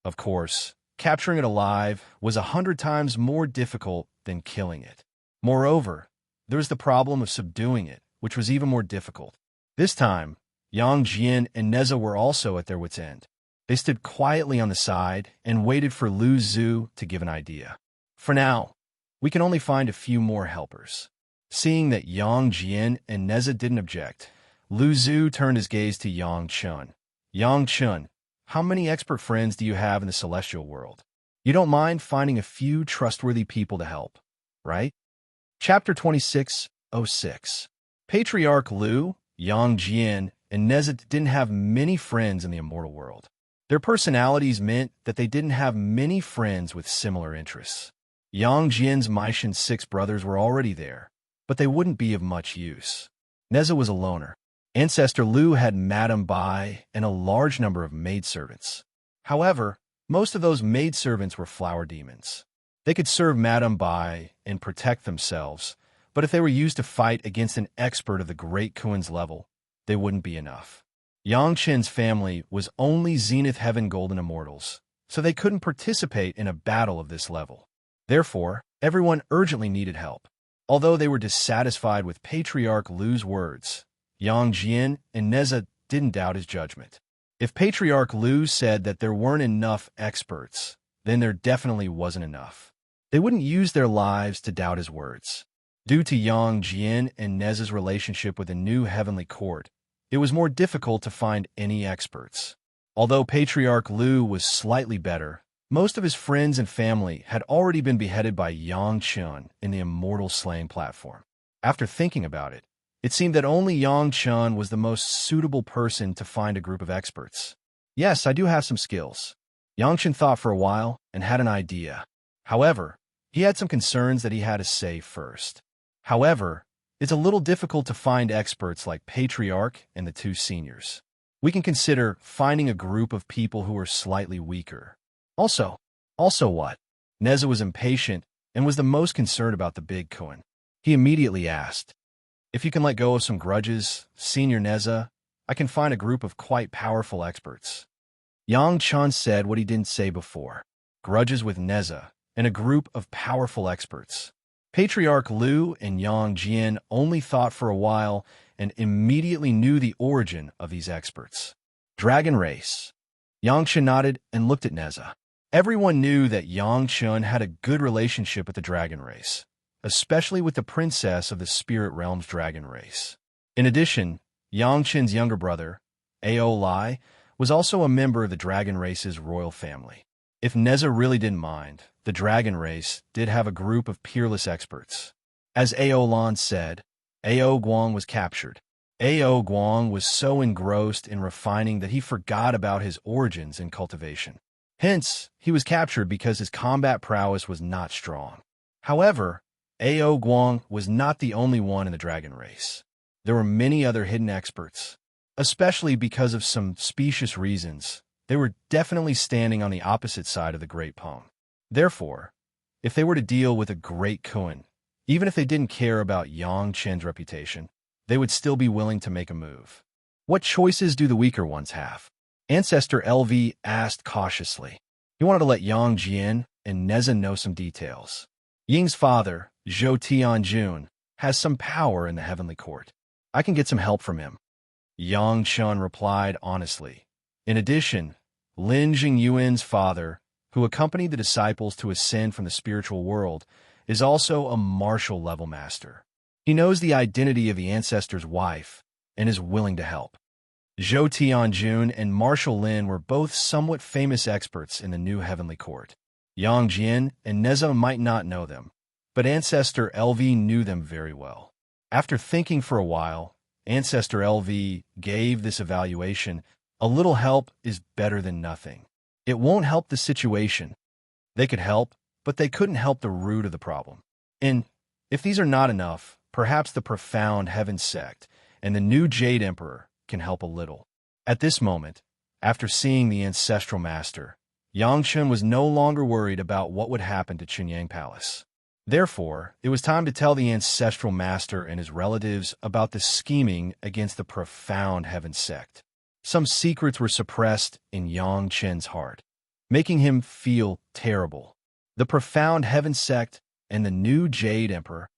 Of course, capturing it alive was 100 times more difficult than killing it. Moreover, there was the problem of subduing it, which was even more difficult. This time, Yang Jian and Neza were also at their wits' end. They stood quietly on the side and waited for Lu Zhu to give an idea. For now, we can only find a few more helpers. Seeing that Yang Jian and Neza didn't object, Lu Zhu turned his gaze to Yang Chun. Yang Chun, how many expert friends do you have in the celestial world? You don't mind finding a few trustworthy people to help, right? Chapter 26:06. Patriarch Lu, Yang Jian, and Neza didn't have many friends in the immortal world. Their personalities meant that they didn't have many friends with similar interests. Yang Jian's Maishan 6 brothers were already there, but they wouldn't be of much use. Neza was a loner. Ancestor Lu had Madame Bai and a large number of maidservants. However, most of those maidservants were flower demons. They could serve Madame Bai and protect themselves, but if they were used to fight against an expert of the Great Kuan's level, they wouldn't be enough. Yang Chen's family was only Zenith Heaven Golden Immortals, so they couldn't participate in a battle of this level. Therefore, everyone urgently needed help. Although they were dissatisfied with Patriarch Lu's words, Yang Jian and Neza didn't doubt his judgment. If Patriarch Lu said that there weren't enough experts, then there definitely wasn't enough. They wouldn't use their lives to doubt his words. Due to Yang Jian and Neza's relationship with the new heavenly court, it was more difficult to find any experts. Although Patriarch Lu was slightly better, most of his friends and family had already been beheaded by Yang Chun in the Immortal slaying platform. After thinking about it, it seemed that only Yang Chun was the most suitable person to find a group of experts. Yes, I do have some skills. Yang Chun thought for a while and had an idea. However, he had some concerns that he had to say first. However, it's a little difficult to find experts like Patriarch and the 2 seniors. We can consider finding a group of people who are slightly weaker. Also what? Neza was impatient and was the most concerned about the big koan. He immediately asked, "If you can let go of some grudges, Senior Neza, I can find a group of quite powerful experts." Yang Chun said what he didn't say before. Grudges with Neza and a group of powerful experts. Patriarch Liu and Yang Jian only thought for a while and immediately knew the origin of these experts. Dragon race. Yang Chun nodded and looked at Neza. Everyone knew that Yang Chun had a good relationship with the dragon race, especially with the princess of the spirit realm's dragon race. In addition, Yang Chun's younger brother, Ao Lai, was also a member of the dragon race's royal family. If Neza really didn't mind, the dragon race did have a group of peerless experts. As Ao Lan said, Ao Guang was captured. Ao Guang was so engrossed in refining that he forgot about his origins in cultivation. Hence, he was captured because his combat prowess was not strong. However, Ao Guang was not the only one in the dragon race. There were many other hidden experts, especially because of some specious reasons. They were definitely standing on the opposite side of the Great Pong. Therefore, if they were to deal with a Great Kuan, even if they didn't care about Yang Chen's reputation, they would still be willing to make a move. What choices do the weaker ones have? Ancestor LV asked cautiously. He wanted to let Yang Jian and Neza know some details. Ying's father, Zhou Tianjun, has some power in the heavenly court. I can get some help from him. Yang Chun replied honestly. In addition, Lin Jingyuan's father, who accompanied the disciples to ascend from the spiritual world, is also a martial level master. He knows the identity of the ancestor's wife and is willing to help. Zhou Tianjun and Marshal Lin were both somewhat famous experts in the new heavenly court. Yang Jian and Neza might not know them, but Ancestor LV knew them very well. After thinking for a while, Ancestor LV gave this evaluation: a little help is better than nothing. It won't help the situation. They could help, but they couldn't help the root of the problem. And if these are not enough, perhaps the profound heaven sect and the new Jade Emperor can help a little. At this moment, after seeing the ancestral master, Yang Chun was no longer worried about what would happen to Chunyang Palace. Therefore, it was time to tell the ancestral master and his relatives about the scheming against the profound heaven sect. Some secrets were suppressed in Yang Chen's heart, making him feel terrible. The profound heaven sect and the new Jade Emperor.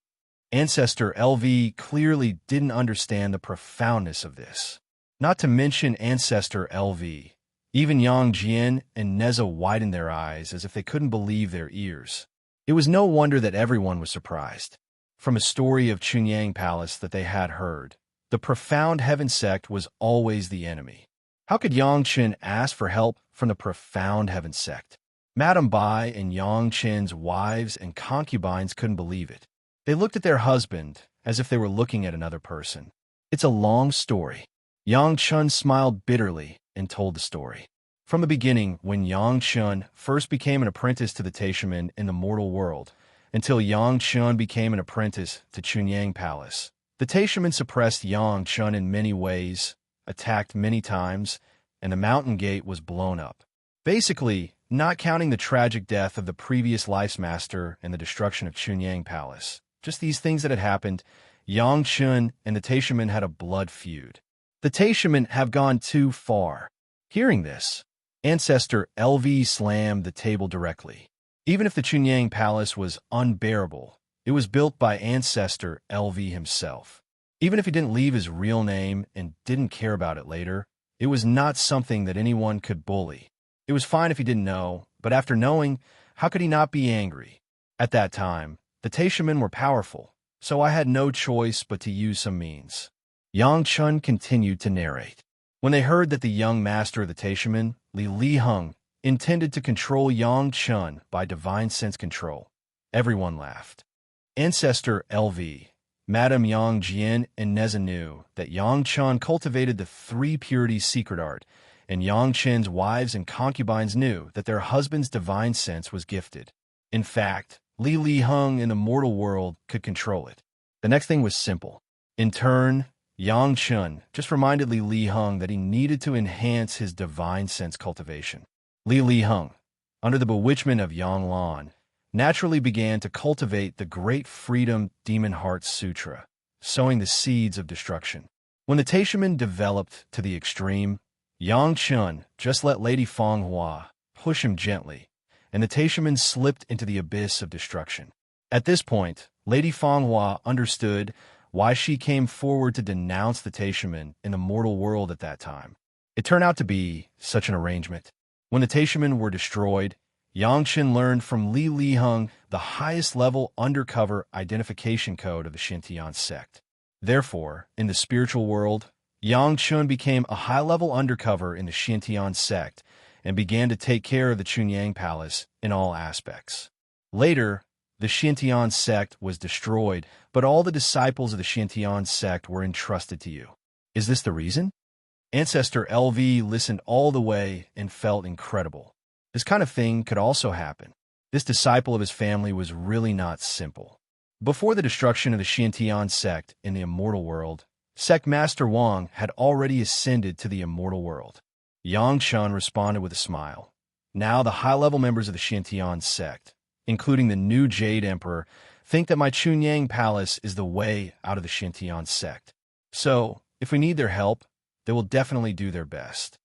Ancestor LV clearly didn't understand the profoundness of this. Not to mention Ancestor LV. Even Yang Jian and Neza widened their eyes as if they couldn't believe their ears. It was no wonder that everyone was surprised. From a story of Chunyang Palace that they had heard, the profound heaven sect was always the enemy. How could Yang Chen ask for help from the profound heaven sect? Madame Bai and Yang Chen's wives and concubines couldn't believe it. They looked at their husband as if they were looking at another person. It's a long story. Yang Chun smiled bitterly and told the story. From the beginning, when Yang Chun first became an apprentice to the Taishaman in the mortal world, until Yang Chun became an apprentice to Chunyang Palace, the Taishaman suppressed Yang Chun in many ways, attacked many times, and the mountain gate was blown up. Basically, not counting the tragic death of the previous Life's Master and the destruction of Chunyang Palace, just these things that had happened, Yang Chun and the Taishaman had a blood feud. The Taishaman have gone too far. Hearing this, Ancestor LV slammed the table directly. Even if the Chunyang Palace was unbearable, it was built by Ancestor LV himself. Even if he didn't leave his real name and didn't care about it later, it was not something that anyone could bully. It was fine if he didn't know, but after knowing, how could he not be angry? At that time, the Taishamen were powerful, so I had no choice but to use some means. Yang Chun continued to narrate. When they heard that the young master of the Taishamen, Li Hung, intended to control Yang Chun by divine sense control, everyone laughed. Ancestor LV, Madame Yang Jian and Neza knew that Yang Chun cultivated the three purities secret art, and Yang Chen's wives and concubines knew that their husband's divine sense was gifted. In fact, Li Hung in the mortal world could control it. The next thing was simple. In turn, Yang Chun just reminded Li Liheng that he needed to enhance his divine sense cultivation. Li Liheng, under the bewitchment of Yang Lan, naturally began to cultivate the Great Freedom Demon Heart Sutra, sowing the seeds of destruction. When the Taishaman developed to the extreme, Yang Chun just let Lady Feng Hua push him gently, and the Taishaman slipped into the abyss of destruction. At this point, Lady Feng Hua understood why she came forward to denounce the Taishaman in the mortal world at that time. It turned out to be such an arrangement. When the Taishaman were destroyed, Yang Chun learned from Li Liheng the highest level undercover identification code of the Xintian sect. Therefore, in the spiritual world, Yang Chun became a high-level undercover in the Xintian sect and began to take care of the Chunyang Palace in all aspects. Later, the Xintian sect was destroyed, but all the disciples of the Xintian sect were entrusted to you. Is this the reason? Ancestor LV listened all the way and felt incredible. This kind of thing could also happen. This disciple of his family was really not simple. Before the destruction of the Xintian sect in the immortal world, Sect Master Wang had already ascended to the immortal world. Yang Chun responded with a smile. Now the high-level members of the Xintian sect, including the new Jade Emperor, think that my Chunyang Palace is the way out of the Xintian sect. So, if we need their help, they will definitely do their best.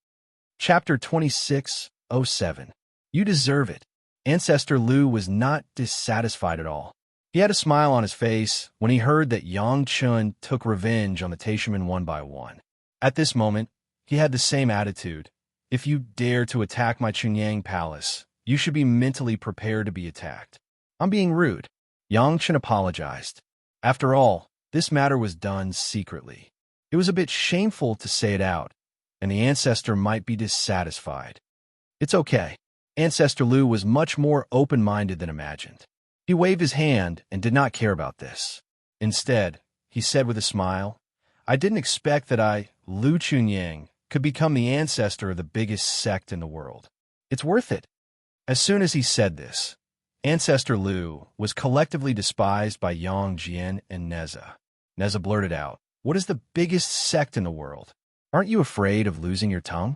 Chapter 26:07. You deserve it. Ancestor Lu was not dissatisfied at all. He had a smile on his face when he heard that Yang Chun took revenge on the Taishaman one by one. At this moment, he had the same attitude. If you dare to attack my Chunyang Palace, you should be mentally prepared to be attacked. I'm being rude. Yang Chun apologized. After all, this matter was done secretly. It was a bit shameful to say it out, and the ancestor might be dissatisfied. It's okay. Ancestor Lu was much more open-minded than imagined. He waved his hand and did not care about this. Instead, he said with a smile, I didn't expect that I, Lu Chunyang, could become the ancestor of the biggest sect in the world. It's worth it. As soon as he said this, Ancestor Lu was collectively despised by Yang Jian and Neza. Neza blurted out, What is the biggest sect in the world? Aren't you afraid of losing your tongue?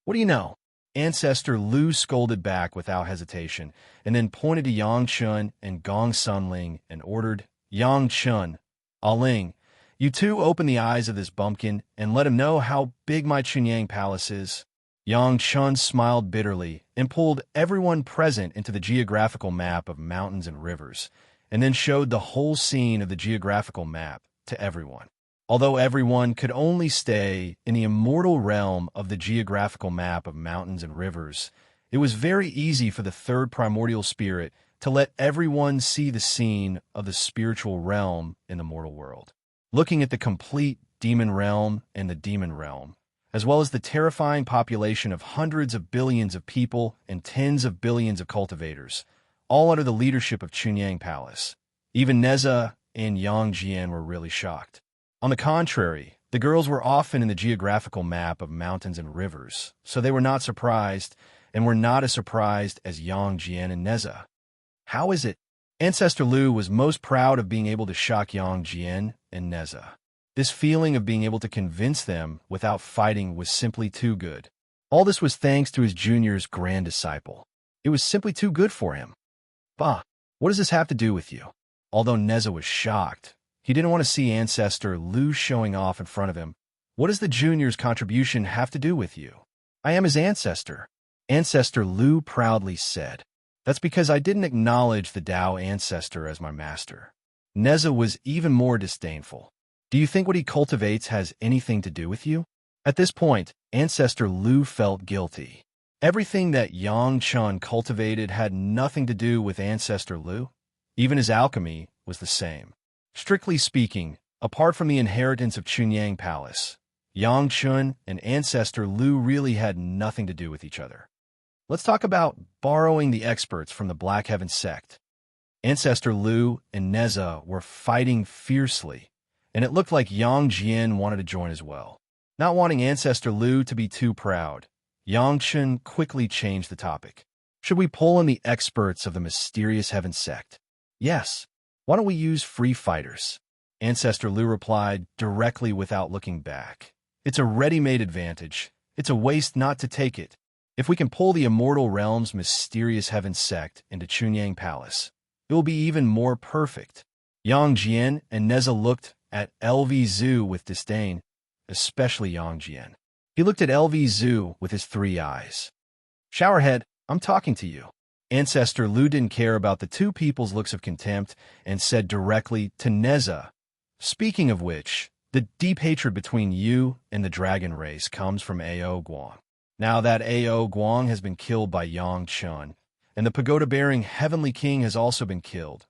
What do you know? Ancestor Lu scolded back without hesitation, and then pointed to Yang Chun and Gong Sunling and ordered, Yang Chun, Aling, you two open the eyes of this bumpkin and let him know how big my Chunyang Palace is. Yang Chun smiled bitterly and pulled everyone present into the geographical map of mountains and rivers, and then showed the whole scene of the geographical map to everyone. Although everyone could only stay in the immortal realm of the geographical map of mountains and rivers, it was very easy for the third primordial spirit to let everyone see the scene of the spiritual realm in the mortal world. Looking at the complete demon realm and the demon realm, as well as the terrifying population of hundreds of billions of people and tens of billions of cultivators, all under the leadership of Chunyang Palace. Even Neza and Yang Jian were really shocked. On the contrary, the girls were often in the geographical map of mountains and rivers, so they were not surprised, and were not as surprised as Yang Jian and Neza. How is it? Ancestor Lu was most proud of being able to shock Yang Jian and Neza. This feeling of being able to convince them without fighting was simply too good. All this was thanks to his junior's grand disciple. It was simply too good for him. Bah, what does this have to do with you? Although Neza was shocked, he didn't want to see Ancestor Lu showing off in front of him. What does the junior's contribution have to do with you? I am his ancestor. Ancestor Lu proudly said. That's because I didn't acknowledge the Tao ancestor as my master. Neza was even more disdainful. Do you think what he cultivates has anything to do with you? At this point, Ancestor Lu felt guilty. Everything that Yang Chun cultivated had nothing to do with Ancestor Lu. Even his alchemy was the same. Strictly speaking, apart from the inheritance of Chunyang Palace, Yang Chun and Ancestor Lu really had nothing to do with each other. Let's talk about borrowing the experts from the Black Heaven sect. Ancestor Lu and Neza were fighting fiercely, and it looked like Yang Jian wanted to join as well. Not wanting Ancestor Lu to be too proud, Yang Chun quickly changed the topic. Should we pull in the experts of the mysterious Heaven sect? Yes. Why don't we use free fighters? Ancestor Lu replied directly without looking back. It's a ready-made advantage. It's a waste not to take it. If we can pull the Immortal Realm's mysterious heaven sect into Chunyang Palace, it will be even more perfect. Yang Jian and Neza looked at LV Zhu with disdain, especially Yang Jian. He looked at LV Zhu with his 3 eyes. Showerhead, I'm talking to you. Ancestor Lu didn't care about the two people's looks of contempt and said directly to Neza, speaking of which, the deep hatred between you and the dragon race comes from Ao Guang. Now that Ao Guang has been killed by Yang Chun, and the pagoda-bearing Heavenly King has also been killed,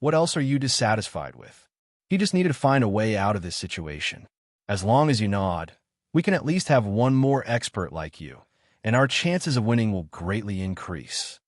what else are you dissatisfied with? He just needed to find a way out of this situation. As long as you nod, we can at least have one more expert like you, and our chances of winning will greatly increase.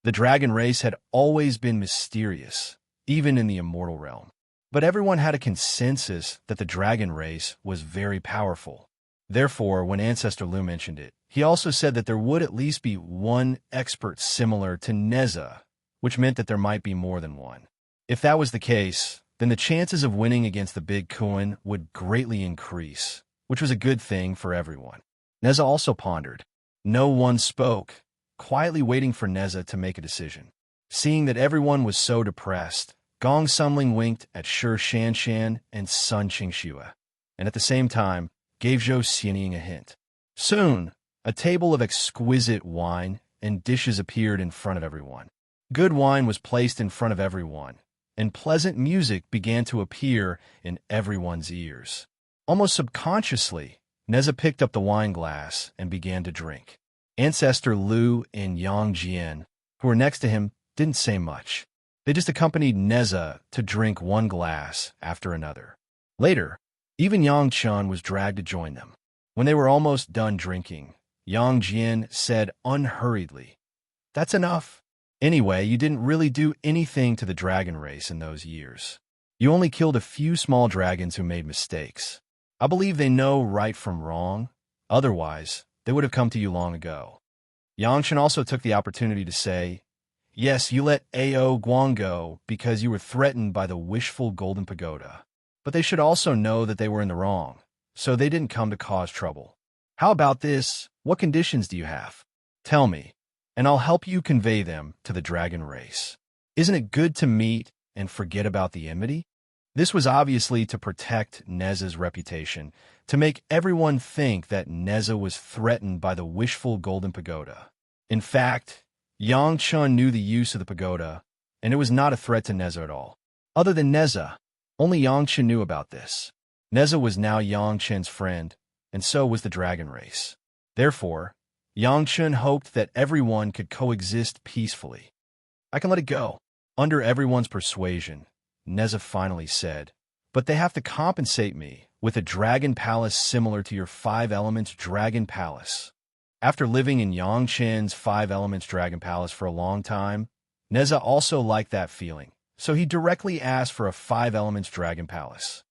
The dragon race had always been mysterious, even in the Immortal Realm. But everyone had a consensus that the dragon race was very powerful. Therefore, when Ancestor Lu mentioned it, he also said that there would at least be one expert similar to Neza, which meant that there might be more than one. If that was the case, then the chances of winning against the Big Kuan would greatly increase, which was a good thing for everyone. Neza also pondered. No one spoke, quietly waiting for Neza to make a decision. Seeing that everyone was so depressed, Gong Sunling winked at Shi Shanshan and Sun Qingxue, and at the same time gave Zhou Xianying a hint. Soon, a table of exquisite wine and dishes appeared in front of everyone. Good wine was placed in front of everyone, and pleasant music began to appear in everyone's ears. Almost subconsciously, Neza picked up the wine glass and began to drink. Ancestor Lu and Yang Jian, who were next to him, didn't say much. They just accompanied Neza to drink one glass after another. Later, even Yang Chun was dragged to join them. When they were almost done drinking, Yang Jian said unhurriedly, "That's enough. Anyway, you didn't really do anything to the dragon race in those years. You only killed a few small dragons who made mistakes. I believe they know right from wrong. Otherwise, they would have come to you long ago." Yang Chen also took the opportunity to say, "Yes, you let Ao Guang go because you were threatened by the wishful Golden Pagoda. But they should also know that they were in the wrong, so they didn't come to cause trouble. How about this? What conditions do you have? Tell me, and I'll help you convey them to the dragon race. Isn't it good to meet and forget about the enmity?" This was obviously to protect Neza's reputation, to make everyone think that Neza was threatened by the wishful Golden Pagoda. In fact, Yang Chun knew the use of the pagoda, and it was not a threat to Neza at all. Other than Neza, only Yang Chen knew about this. Neza was now Yang Chen's friend, and so was the dragon race. Therefore, Yang Chen hoped that everyone could coexist peacefully. "I can let it go." Under everyone's persuasion, Neza finally said, "But they have to compensate me with a dragon palace similar to your 5 Elements Dragon Palace." After living in Yang Chen's 5 Elements Dragon Palace for a long time, Neza also liked that feeling, so he directly asked for a 5 Elements Dragon Palace.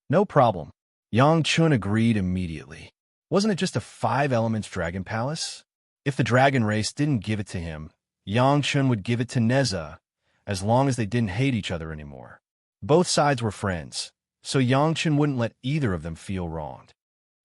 "No problem." Yang Chun agreed immediately. Wasn't it just a 5 Elements Dragon Palace? If the dragon race didn't give it to him, Yang Chun would give it to Neza, as long as they didn't hate each other anymore. Both sides were friends, so Yang Chun wouldn't let either of them feel wronged.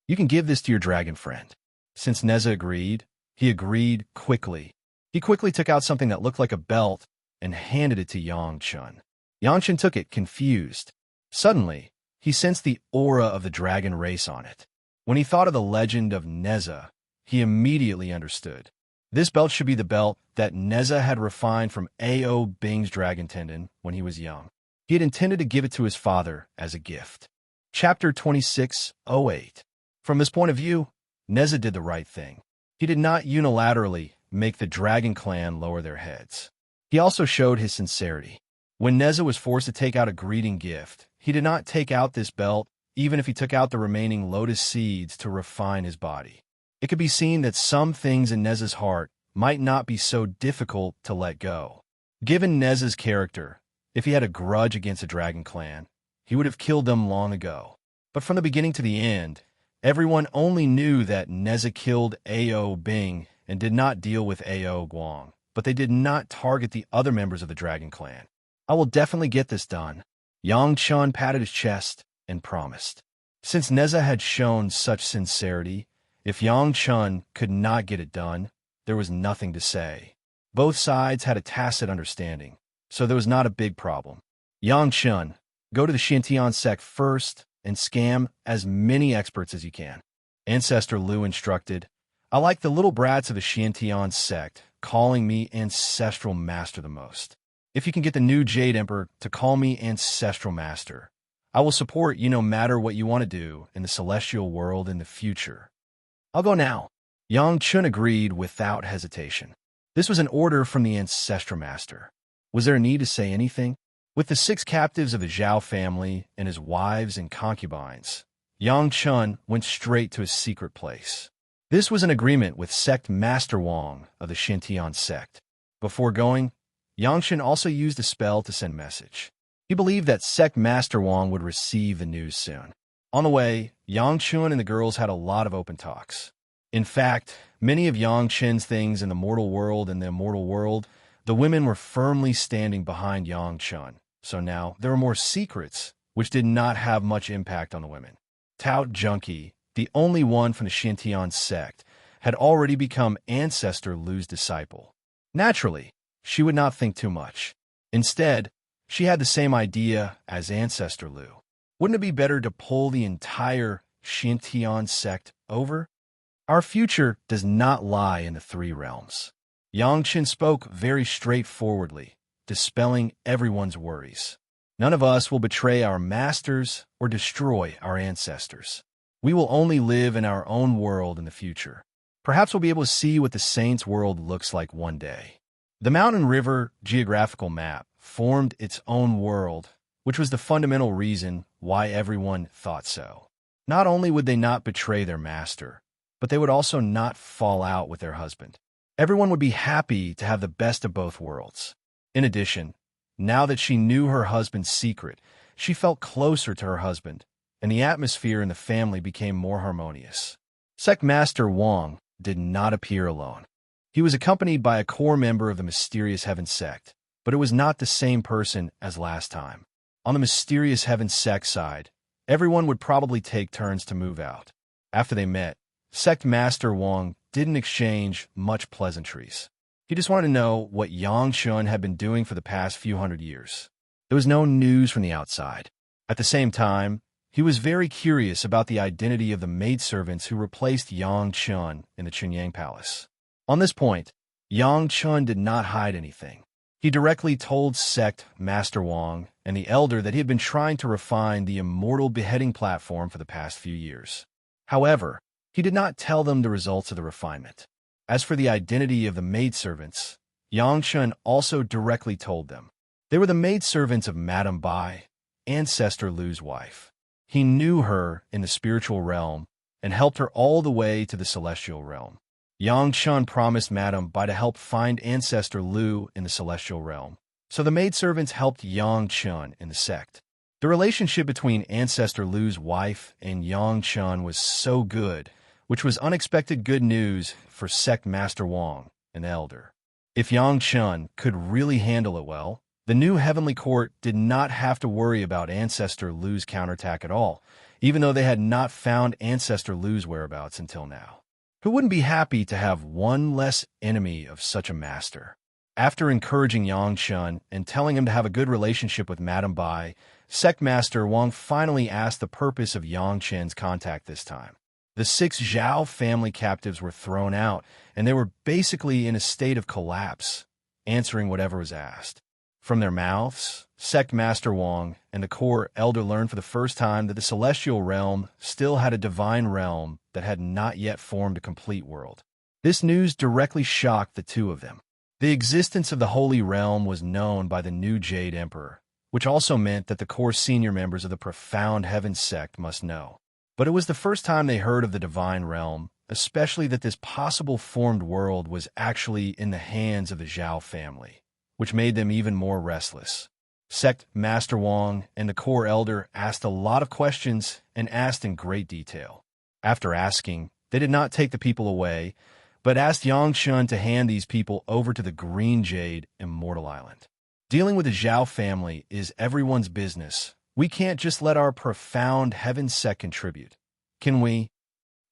"You can give this to your dragon friend." Since Neza agreed, he agreed quickly. He quickly took out something that looked like a belt and handed it to Yang Chun. Yang Chun took it, confused. Suddenly, he sensed the aura of the dragon race on it. When he thought of the legend of Neza, he immediately understood. This belt should be the belt that Neza had refined from Ao Bing's dragon tendon when he was young. He had intended to give it to his father as a gift. Chapter 26:08. From this point of view, Neza did the right thing. He did not unilaterally make the dragon clan lower their heads. He also showed his sincerity. When Neza was forced to take out a greeting gift, he did not take out this belt, even if he took out the remaining lotus seeds to refine his body. It could be seen that some things in Neza's heart might not be so difficult to let go. Given Neza's character, if he had a grudge against the dragon clan, he would have killed them long ago. But from the beginning to the end, everyone only knew that Neza killed Ao Bing and did not deal with Ao Guang, but they did not target the other members of the dragon clan. "I will definitely get this done." Yang Chun patted his chest and promised. Since Neza had shown such sincerity, if Yang Chun could not get it done, there was nothing to say. Both sides had a tacit understanding, so there was not a big problem. Yang Chun, go to the Shintian sect first and scam as many experts as you can. Ancestor Lu instructed. I like the little brats of the Shintian sect calling me Ancestral Master the most. If you can get the new Jade Emperor to call me Ancestral Master, I will support you no matter what you want to do in the celestial world in the future. I'll go now. Yang Chun agreed without hesitation. This was an order from the Ancestral Master. Was there a need to say anything? With the 6 captives of the Zhao family and his wives and concubines, Yang Chun went straight to his secret place. This was an agreement with Sect Master Wang of the Shintian sect. Before going, Yang Chun also used a spell to send a message. He believed that Sect Master Wang would receive the news soon. On the way, Yang Chun and the girls had a lot of open talks. In fact, many of Yang Chun's things in the mortal world and the immortal world, the women were firmly standing behind Yang Chun. So now there were more secrets, which did not have much impact on the women. Tao Junkie, the only one from the Shintian sect, had already become Ancestor Lu's disciple. Naturally, she would not think too much. Instead, she had the same idea as Ancestor Lu. Wouldn't it be better to pull the entire Shintian sect over? Our future does not lie in the 3 realms. Yang Chun spoke very straightforwardly, dispelling everyone's worries. None of us will betray our masters or destroy our ancestors. We will only live in our own world in the future. Perhaps we'll be able to see what the Saints' world looks like one day. The Mountain River geographical map formed its own world, which was the fundamental reason why everyone thought so. Not only would they not betray their master, but they would also not fall out with their husband. Everyone would be happy to have the best of both worlds. In addition, now that she knew her husband's secret, she felt closer to her husband, and the atmosphere in the family became more harmonious. Sect Master Wang did not appear alone. He was accompanied by a core member of the Mysterious Heaven sect, but it was not the same person as last time. On the Mysterious Heaven sect side, everyone would probably take turns to move out. After they met, Sect Master Wang didn't exchange much pleasantries. He just wanted to know what Yang Chun had been doing for the past few hundred years. There was no news from the outside. At the same time, he was very curious about the identity of the maidservants who replaced Yang Chun in the Chunyang Palace. On this point, Yang Chun did not hide anything. He directly told Sect Master Wang and the Elder that he had been trying to refine the Immortal beheading platform for the past few years. However, he did not tell them the results of the refinement. As for the identity of the maidservants, Yang Chun also directly told them. They were the maidservants of Madame Bai, Ancestor Lu's wife. He knew her in the spiritual realm and helped her all the way to the celestial realm. Yang Chun promised Madame Bai to help find Ancestor Lu in the celestial realm, so the maidservants helped Yang Chun in the sect. The relationship between Ancestor Lu's wife and Yang Chun was so good, which was unexpected good news for Sect Master Wang, an elder. If Yang Chun could really handle it well, the new heavenly court did not have to worry about Ancestor Lu's counterattack at all, even though they had not found Ancestor Lu's whereabouts until now. Who wouldn't be happy to have one less enemy of such a master? After encouraging Yang Chun and telling him to have a good relationship with Madame Bai, Sect Master Wang finally asked the purpose of Yang Chun's contact this time. The 6 Zhao family captives were thrown out, and they were basically in a state of collapse, answering whatever was asked. From their mouths, Sect Master Wang and the core elder learned for the first time that the celestial realm still had a divine realm that had not yet formed a complete world. This news directly shocked the 2 of them. The existence of the holy realm was known by the new Jade Emperor, which also meant that the core senior members of the Profound Heaven sect must know. But it was the first time they heard of the divine realm, especially that this possible formed world was actually in the hands of the Zhao family, which made them even more restless. Sect Master Wang and the core elder asked a lot of questions and asked in great detail. After asking, they did not take the people away, but asked Yang Chun to hand these people over to the Green Jade Immortal Island. Dealing with the Zhao family is everyone's business. We can't just let our profound heaven sect contribute. Can we?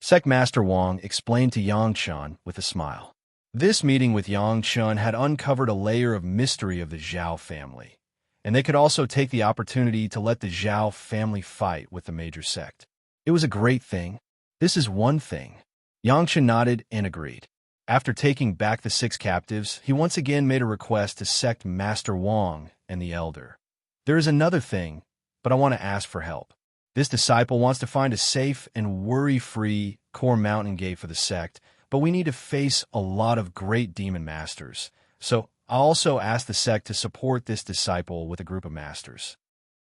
Sect Master Wang explained to Yang Chun with a smile. This meeting with Yang Chun had uncovered a layer of mystery of the Zhao family, and they could also take the opportunity to let the Zhao family fight with the major sect. It was a great thing. This is one thing. Yang Chun nodded and agreed. After taking back the 6 captives, he once again made a request to Sect Master Wang and the Elder. There is another thing, but I want to ask for help. This disciple wants to find a safe and worry-free core mountain gate for the sect, but we need to face a lot of great demon masters. So I'll also ask the sect to support this disciple with a group of masters.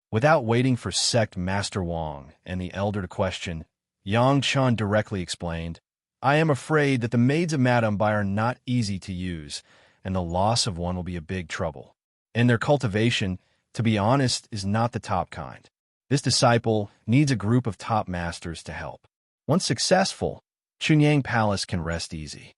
Without waiting for Sect Master Wang and the Elder to question, Yang Chun directly explained, I am afraid that the Maids of Madambai are not easy to use, and the loss of one will be a big trouble. And their cultivation, to be honest, is not the top kind. This disciple needs a group of top masters to help. Once successful, Chunyang Palace can rest easy.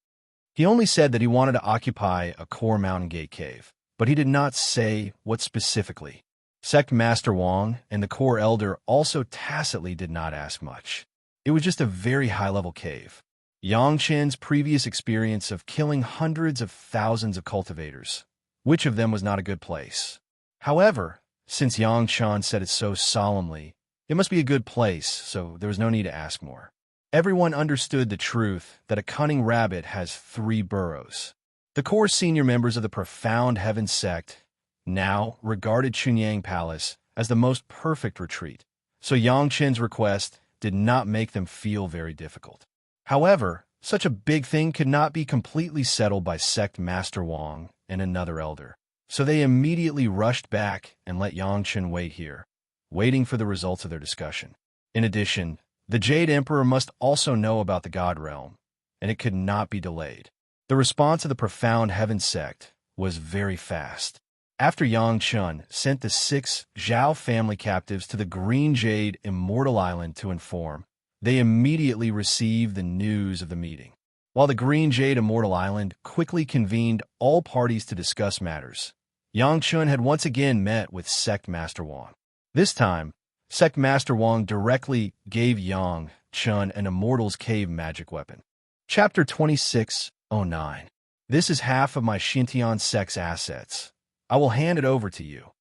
He only said that he wanted to occupy a core mountain gate cave, but he did not say what specifically. Sect Master Wang and the core elder also tacitly did not ask much. It was just a very high-level cave. Yang Chen's previous experience of killing hundreds of thousands of cultivators, which of them was not a good place. However, since Yang Chen said it so solemnly, it must be a good place, so there was no need to ask more. Everyone understood the truth that a cunning rabbit has 3 burrows. The core senior members of the profound heaven sect now regarded Chunyang Palace as the most perfect retreat, so Yang Chen's request did not make them feel very difficult. However, such a big thing could not be completely settled by Sect Master Wang and another elder, so they immediately rushed back and let Yang Chen wait here, waiting for the results of their discussion. In addition, the Jade Emperor must also know about the God Realm, and it could not be delayed. The response of the profound heaven sect was very fast. After Yang Chun sent the 6 Zhao family captives to the Green Jade Immortal Island to inform, they immediately received the news of the meeting. While the Green Jade Immortal Island quickly convened all parties to discuss matters, Yang Chun had once again met with Sect Master Wang. This time, Sect Master Wang directly gave Yang Chun an Immortal's Cave magic weapon. Chapter 2609. This is half of my Xintian sect's assets. I will hand it over to you.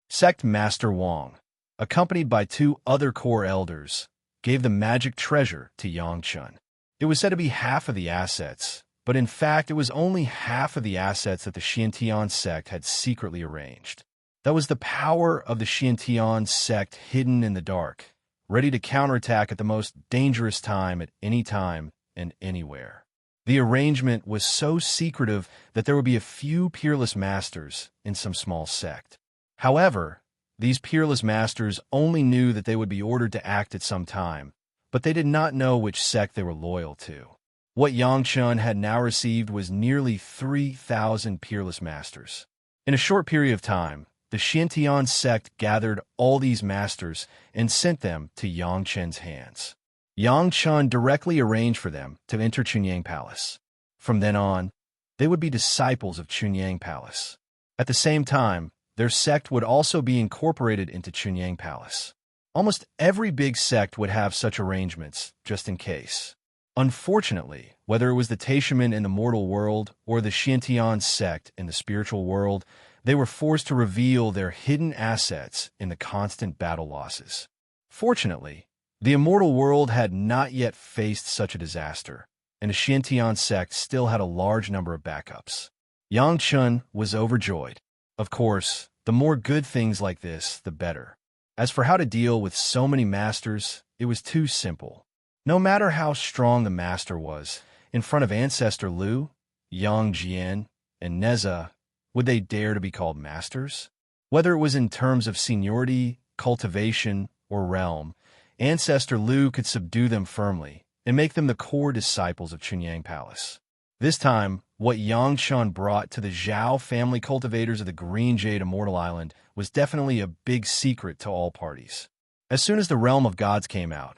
Sect Master Wang, accompanied by 2 other core elders, gave the magic treasure to Yang Chun. It was said to be half of the assets, but in fact it was only half of the assets that the Xintian sect had secretly arranged. That was the power of the Xintian sect hidden in the dark, ready to counterattack at the most dangerous time at any time and anywhere. The arrangement was so secretive that there would be a few peerless masters in some small sect. However, these peerless masters only knew that they would be ordered to act at some time, but they did not know which sect they were loyal to. What Yang Chun had now received was nearly 3,000 peerless masters. In a short period of time, the Xintian sect gathered all these masters and sent them to Yang Chen's hands. Yang Chun directly arranged for them to enter Chunyang Palace. From then on, they would be disciples of Chunyang Palace. At the same time, their sect would also be incorporated into Chunyang Palace. Almost every big sect would have such arrangements, just in case. Unfortunately, whether it was the Taishaman in the mortal world or the Xintian sect in the spiritual world, they were forced to reveal their hidden assets in the constant battle losses. Fortunately, the immortal world had not yet faced such a disaster, and the Xintian sect still had a large number of backups. Yang Chun was overjoyed. Of course, the more good things like this, the better. As for how to deal with so many masters, it was too simple. No matter how strong the master was, in front of Ancestor Lu, Yang Jian, and Neza, would they dare to be called masters? Whether it was in terms of seniority, cultivation, or realm, Ancestor Lu could subdue them firmly and make them the core disciples of Chunyang Palace. This time, what Yang Chun brought to the Zhao family cultivators of the Green Jade Immortal Island was definitely a big secret to all parties. As soon as the Realm of Gods came out,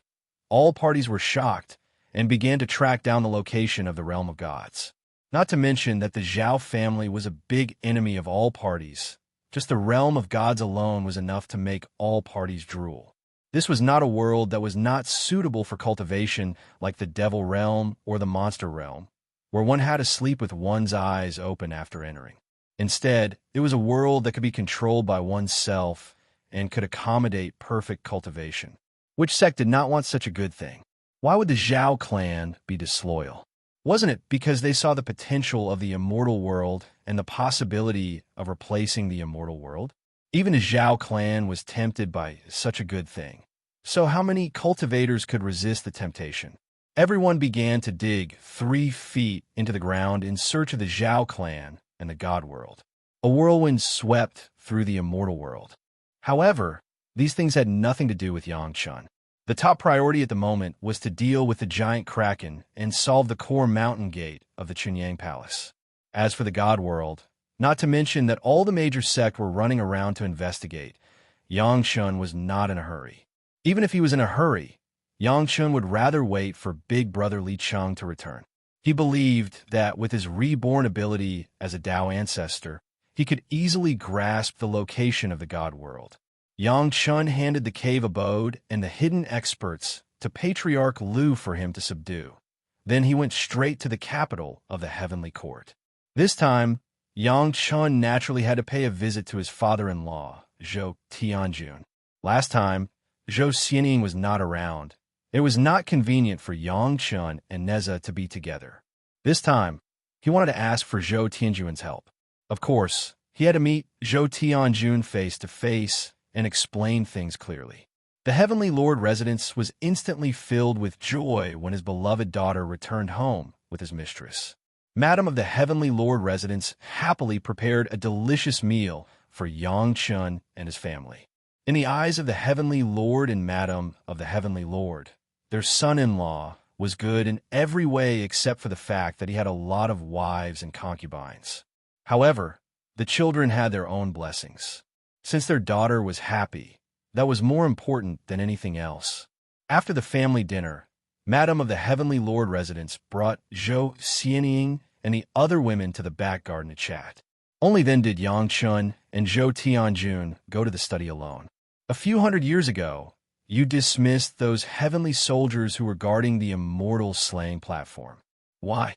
all parties were shocked and began to track down the location of the Realm of Gods. Not to mention that the Zhao family was a big enemy of all parties, Just the realm of gods alone was enough to make all parties drool. This was not a world that was not suitable for cultivation like the devil realm or the monster realm, where one had to sleep with one's eyes open after entering. Instead, it was a world that could be controlled by oneself and could accommodate perfect cultivation. Which sect did not want such a good thing? Why would the Zhao clan be disloyal? Wasn't it because they saw the potential of the immortal world and the possibility of replacing the immortal world? Even the Zhao clan was tempted by such a good thing. So how many cultivators could resist the temptation? Everyone began to dig 3 feet into the ground in search of the Zhao clan and the god world. A whirlwind swept through the immortal world. However, these things had nothing to do with Yangchun. The top priority at the moment was to deal with the giant kraken and solve the core mountain gate of the Chunyang Palace. As for the god world, not to mention that all the major sect were running around to investigate, Yangchun was not in a hurry. Even if he was in a hurry, Yangchun would rather wait for big brother Li Cheng to return. He believed that with his reborn ability as a Dao ancestor, he could easily grasp the location of the god world. Yangchun handed the cave abode and the hidden experts to Patriarch Lu for him to subdue. Then he went straight to the capital of the heavenly court. This time, Yangchun naturally had to pay a visit to his father-in-law, Zhou Tianjun. Last time, Zhou Xianying was not around. It was not convenient for Yangchun and Neza to be together. This time, he wanted to ask for Zhou Tianjun's help. Of course, he had to meet Zhou Tianjun face to face and explain things clearly. The Heavenly Lord residence was instantly filled with joy when his beloved daughter returned home with his mistress. Madam of the Heavenly Lord residence happily prepared a delicious meal for Yangchun and his family. In the eyes of the Heavenly Lord and Madam of the Heavenly Lord, their son-in-law was good in every way except for the fact that he had a lot of wives and concubines. However, the children had their own blessings. Since their daughter was happy, that was more important than anything else. After the family dinner, Madam of the Heavenly Lord residence brought Zhou Xianying and the other women to the back garden to chat. Only then did Yangchun and Zhou Tianjun go to the study alone. A few hundred years ago, you dismissed those heavenly soldiers who were guarding the immortal slaying platform. Why?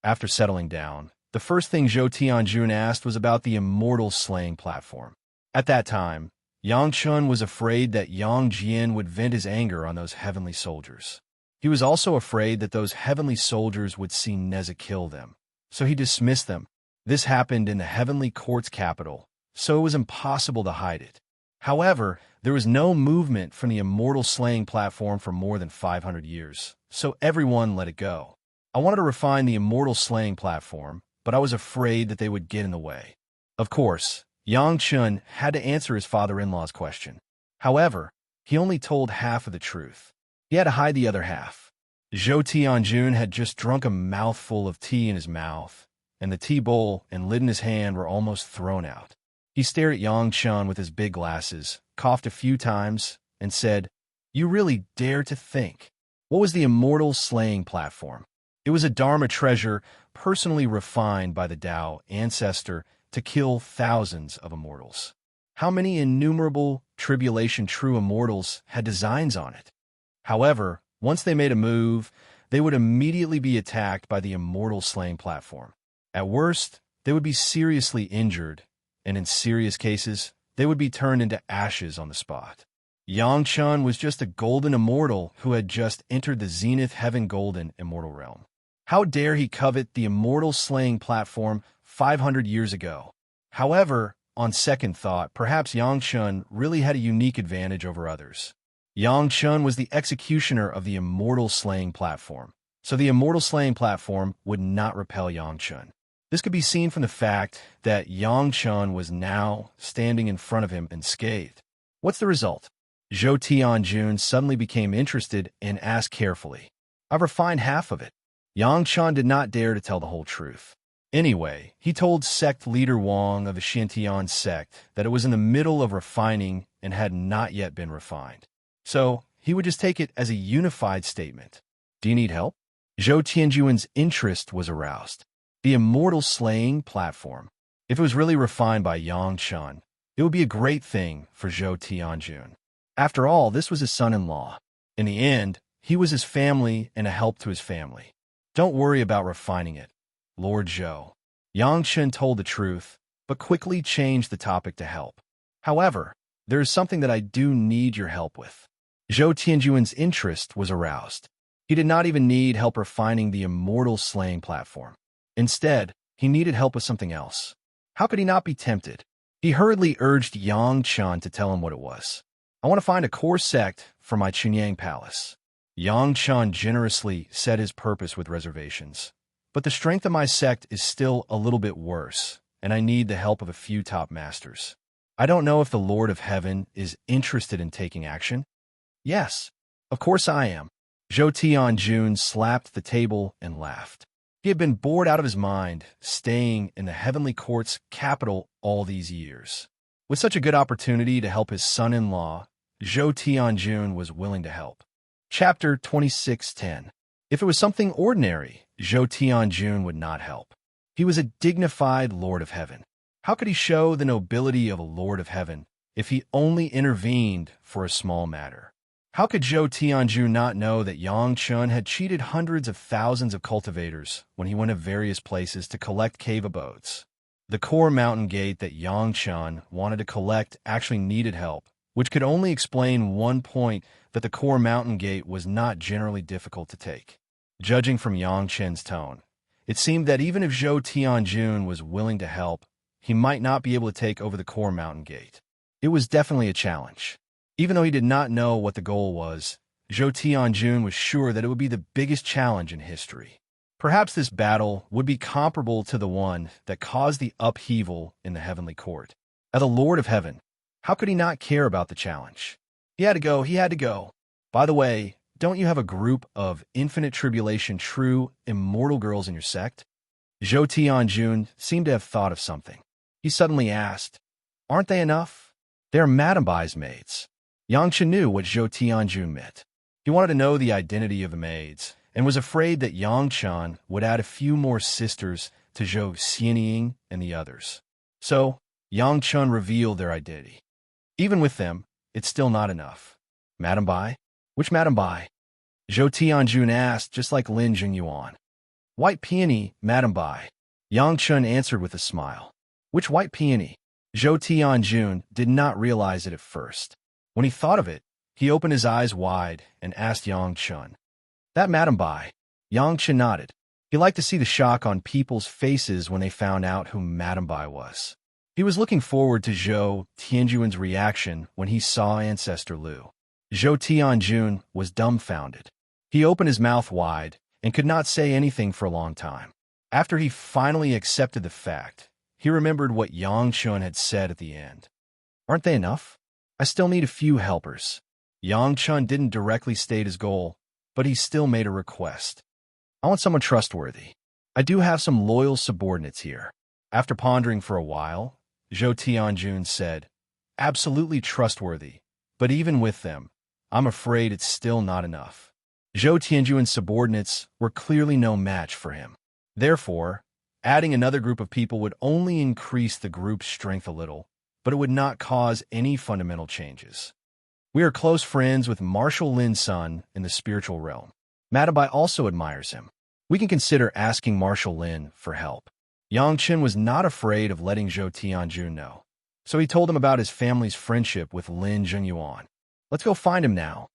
After settling down, the first thing Zhou Tianjun asked was about the immortal slaying platform. At that time, Yangchun was afraid that Yang Jian would vent his anger on those heavenly soldiers. He was also afraid that those heavenly soldiers would see Neza kill them, so he dismissed them. This happened in the heavenly court's capital, so it was impossible to hide it. However, there was no movement from the immortal slaying platform for more than 500 years, so everyone let it go. I wanted to refine the immortal slaying platform, but I was afraid that they would get in the way. Of course, Yangchun had to answer his father-in-law's question. However, he only told half of the truth. He had to hide the other half. Zhou Tianjun had just drunk a mouthful of tea in his mouth, and the tea bowl and lid in his hand were almost thrown out. He stared at Yangchun with his big glasses, coughed a few times, and said, "You really dare to think." What was the immortal slaying platform? It was a Dharma treasure personally refined by the Tao ancestor to kill thousands of immortals. How many innumerable tribulation true immortals had designs on it? However, once they made a move, they would immediately be attacked by the immortal slaying platform. At worst, they would be seriously injured, and in serious cases, they would be turned into ashes on the spot. Yangchun was just a golden immortal who had just entered the Zenith Heaven Golden immortal realm. How dare he covet the immortal slaying platform 500 years ago? However, on second thought, perhaps Yangchun really had a unique advantage over others. Yangchun was the executioner of the immortal slaying platform, so the immortal slaying platform would not repel Yangchun. This could be seen from the fact that Yangchun was now standing in front of him unscathed. What's the result? Zhou Tianjun suddenly became interested and asked carefully. I've refined half of it. Yangchun did not dare to tell the whole truth. Anyway, he told sect leader Wang of the Xintian sect that it was in the middle of refining and had not yet been refined. So, he would just take it as a unified statement. Do you need help? Zhou Tianjun's interest was aroused. The immortal slaying platform. If it was really refined by Yangchun, It would be a great thing for Zhou Tianjun. After all, this was his son-in-law. In the end, he was his family and a help to his family. Don't worry about refining it, Lord Zhou. Yang Chen told the truth, but quickly changed the topic to help. However, there is something that I do need your help with. Zhou Tianjun's interest was aroused. He did not even need help refining the Immortal slaying platform. Instead, he needed help with something else. How could he not be tempted? He hurriedly urged Yang Chen to tell him what it was. I want to find a core sect for my Chunyang palace. Yang Chen generously said his purpose with reservations. But the strength of my sect is still a little bit worse, and I need the help of a few top masters. I don't know if the Lord of Heaven is interested in taking action. Yes, of course I am. Zhou Tianjun slapped the table and laughed. He had been bored out of his mind, staying in the Heavenly Court's capital all these years. With such a good opportunity to help his son-in-law, Zhou Tianjun was willing to help. Chapter 26:10. If it was something ordinary, Zhou Tianjun would not help. He was a dignified Lord of Heaven. How could he show the nobility of a Lord of Heaven if he only intervened for a small matter? How could Zhou Tianjun not know that Yang Chen had cheated hundreds of thousands of cultivators when he went to various places to collect cave abodes? The core mountain gate that Yang Chen wanted to collect actually needed help, which could only explain one point, that the core mountain gate was not generally difficult to take. Judging from Yang Chen's tone, it seemed that even if Zhou Tianjun was willing to help, he might not be able to take over the core mountain gate. It was definitely a challenge. Even though he did not know what the goal was, Zhou Tianjun was sure that it would be the biggest challenge in history. Perhaps this battle would be comparable to the one that caused the upheaval in the Heavenly Court. As the Lord of Heaven, how could he not care about the challenge? He had to go. By the way, don't you have a group of infinite tribulation true immortal girls in your sect? Zhou Tianjun seemed to have thought of something. He suddenly asked, aren't they enough? They're Madame Bai's maids. Yang Chen knew what Zhou Tianjun meant. He wanted to know the identity of the maids, and was afraid that Yang Chen would add a few more sisters to Zhou Xianying and the others. So, Yang Chen revealed their identity. Even with them, it's still not enough. Madame Bai? Which Madame Bai? Zhou Tianjun asked, just like Lin Jingyuan. White Peony, Madame Bai. Yang Chen answered with a smile. Which white peony? Zhou Tianjun did not realize it at first. When he thought of it, he opened his eyes wide and asked Yang Chen. That Madame Bai. Yang Chen nodded. He liked to see the shock on people's faces when they found out who Madame Bai was. He was looking forward to Zhou Tianjun's reaction when he saw Ancestor Lu. Zhou Tianjun was dumbfounded. He opened his mouth wide and could not say anything for a long time. After he finally accepted the fact, he remembered what Yang Chen had said at the end. Aren't they enough? I still need a few helpers. Yang Chen didn't directly state his goal, but he still made a request. I want someone trustworthy. I do have some loyal subordinates here. After pondering for a while, Zhou Tianjun said, absolutely trustworthy, but even with them, I'm afraid it's still not enough. Zhou Tianjun's subordinates were clearly no match for him. Therefore, adding another group of people would only increase the group's strength a little, but it would not cause any fundamental changes. We are close friends with Marshal Lin's son in the spiritual realm. Madame Bai also admires him. We can consider asking Marshal Lin for help. Yang Chen was not afraid of letting Zhou Tianjun know, so he told him about his family's friendship with Lin Jingyuan. Let's go find him now.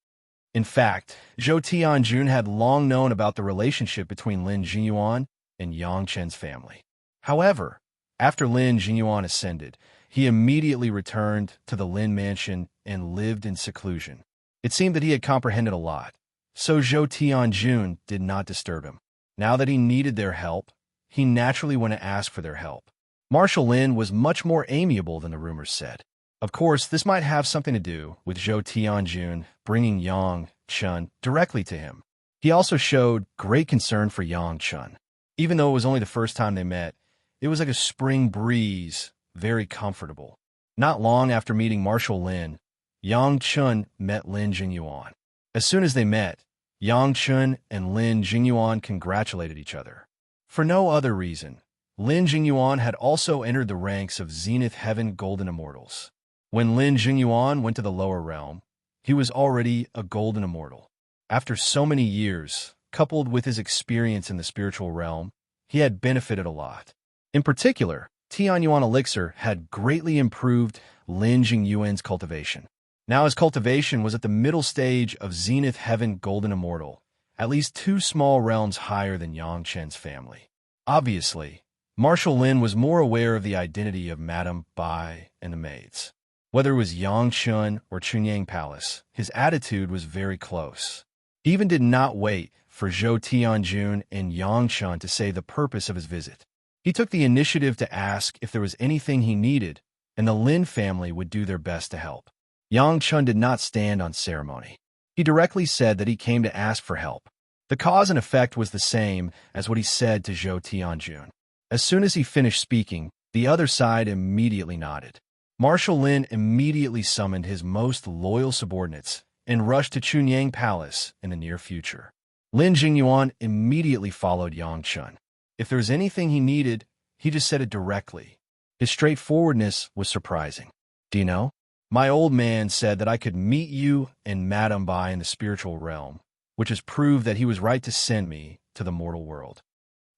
In fact, Zhou Tianjun had long known about the relationship between Lin Jingyuan and Yang Chen's family. However, after Lin Jingyuan ascended, he immediately returned to the Lin mansion and lived in seclusion. It seemed that he had comprehended a lot, so Zhou Tianjun did not disturb him. Now that he needed their help, he naturally went to ask for their help. Marshal Lin was much more amiable than the rumors said. Of course, this might have something to do with Zhou Tianjun bringing Yang Chen directly to him. He also showed great concern for Yang Chen. Even though it was only the first time they met, it was like a spring breeze, very comfortable. Not long after meeting Marshal Lin, Yang Chen met Lin Jingyuan. As soon as they met, Yang Chen and Lin Jingyuan congratulated each other. For no other reason, Lin Jingyuan had also entered the ranks of Zenith Heaven Golden Immortals. When Lin Jingyuan went to the lower realm, he was already a Golden Immortal. After so many years, coupled with his experience in the spiritual realm, he had benefited a lot. In particular, Tianyuan Elixir had greatly improved Lin Jingyuan's cultivation. Now his cultivation was at the middle stage of Zenith Heaven Golden Immortal, at least 2 small realms higher than Yang Chen's family. Obviously, Marshal Lin was more aware of the identity of Madame Bai and the maids. Whether it was Yang Chun or Chunyang Palace, his attitude was very close. He even did not wait for Zhou Tianjun and Yang Chun to say the purpose of his visit. He took the initiative to ask if there was anything he needed, and the Lin family would do their best to help. Yang Chun did not stand on ceremony. He directly said that he came to ask for help. The cause and effect was the same as what he said to Zhou Tianjun. As soon as he finished speaking, the other side immediately nodded. Marshal Lin immediately summoned his most loyal subordinates and rushed to Chunyang Palace in the near future. Lin Jingyuan immediately followed Yang Chun. If there was anything he needed, he just said it directly. His straightforwardness was surprising. Do you know? My old man said that I could meet you and Madame Bai in the spiritual realm, which has proved that he was right to send me to the mortal world.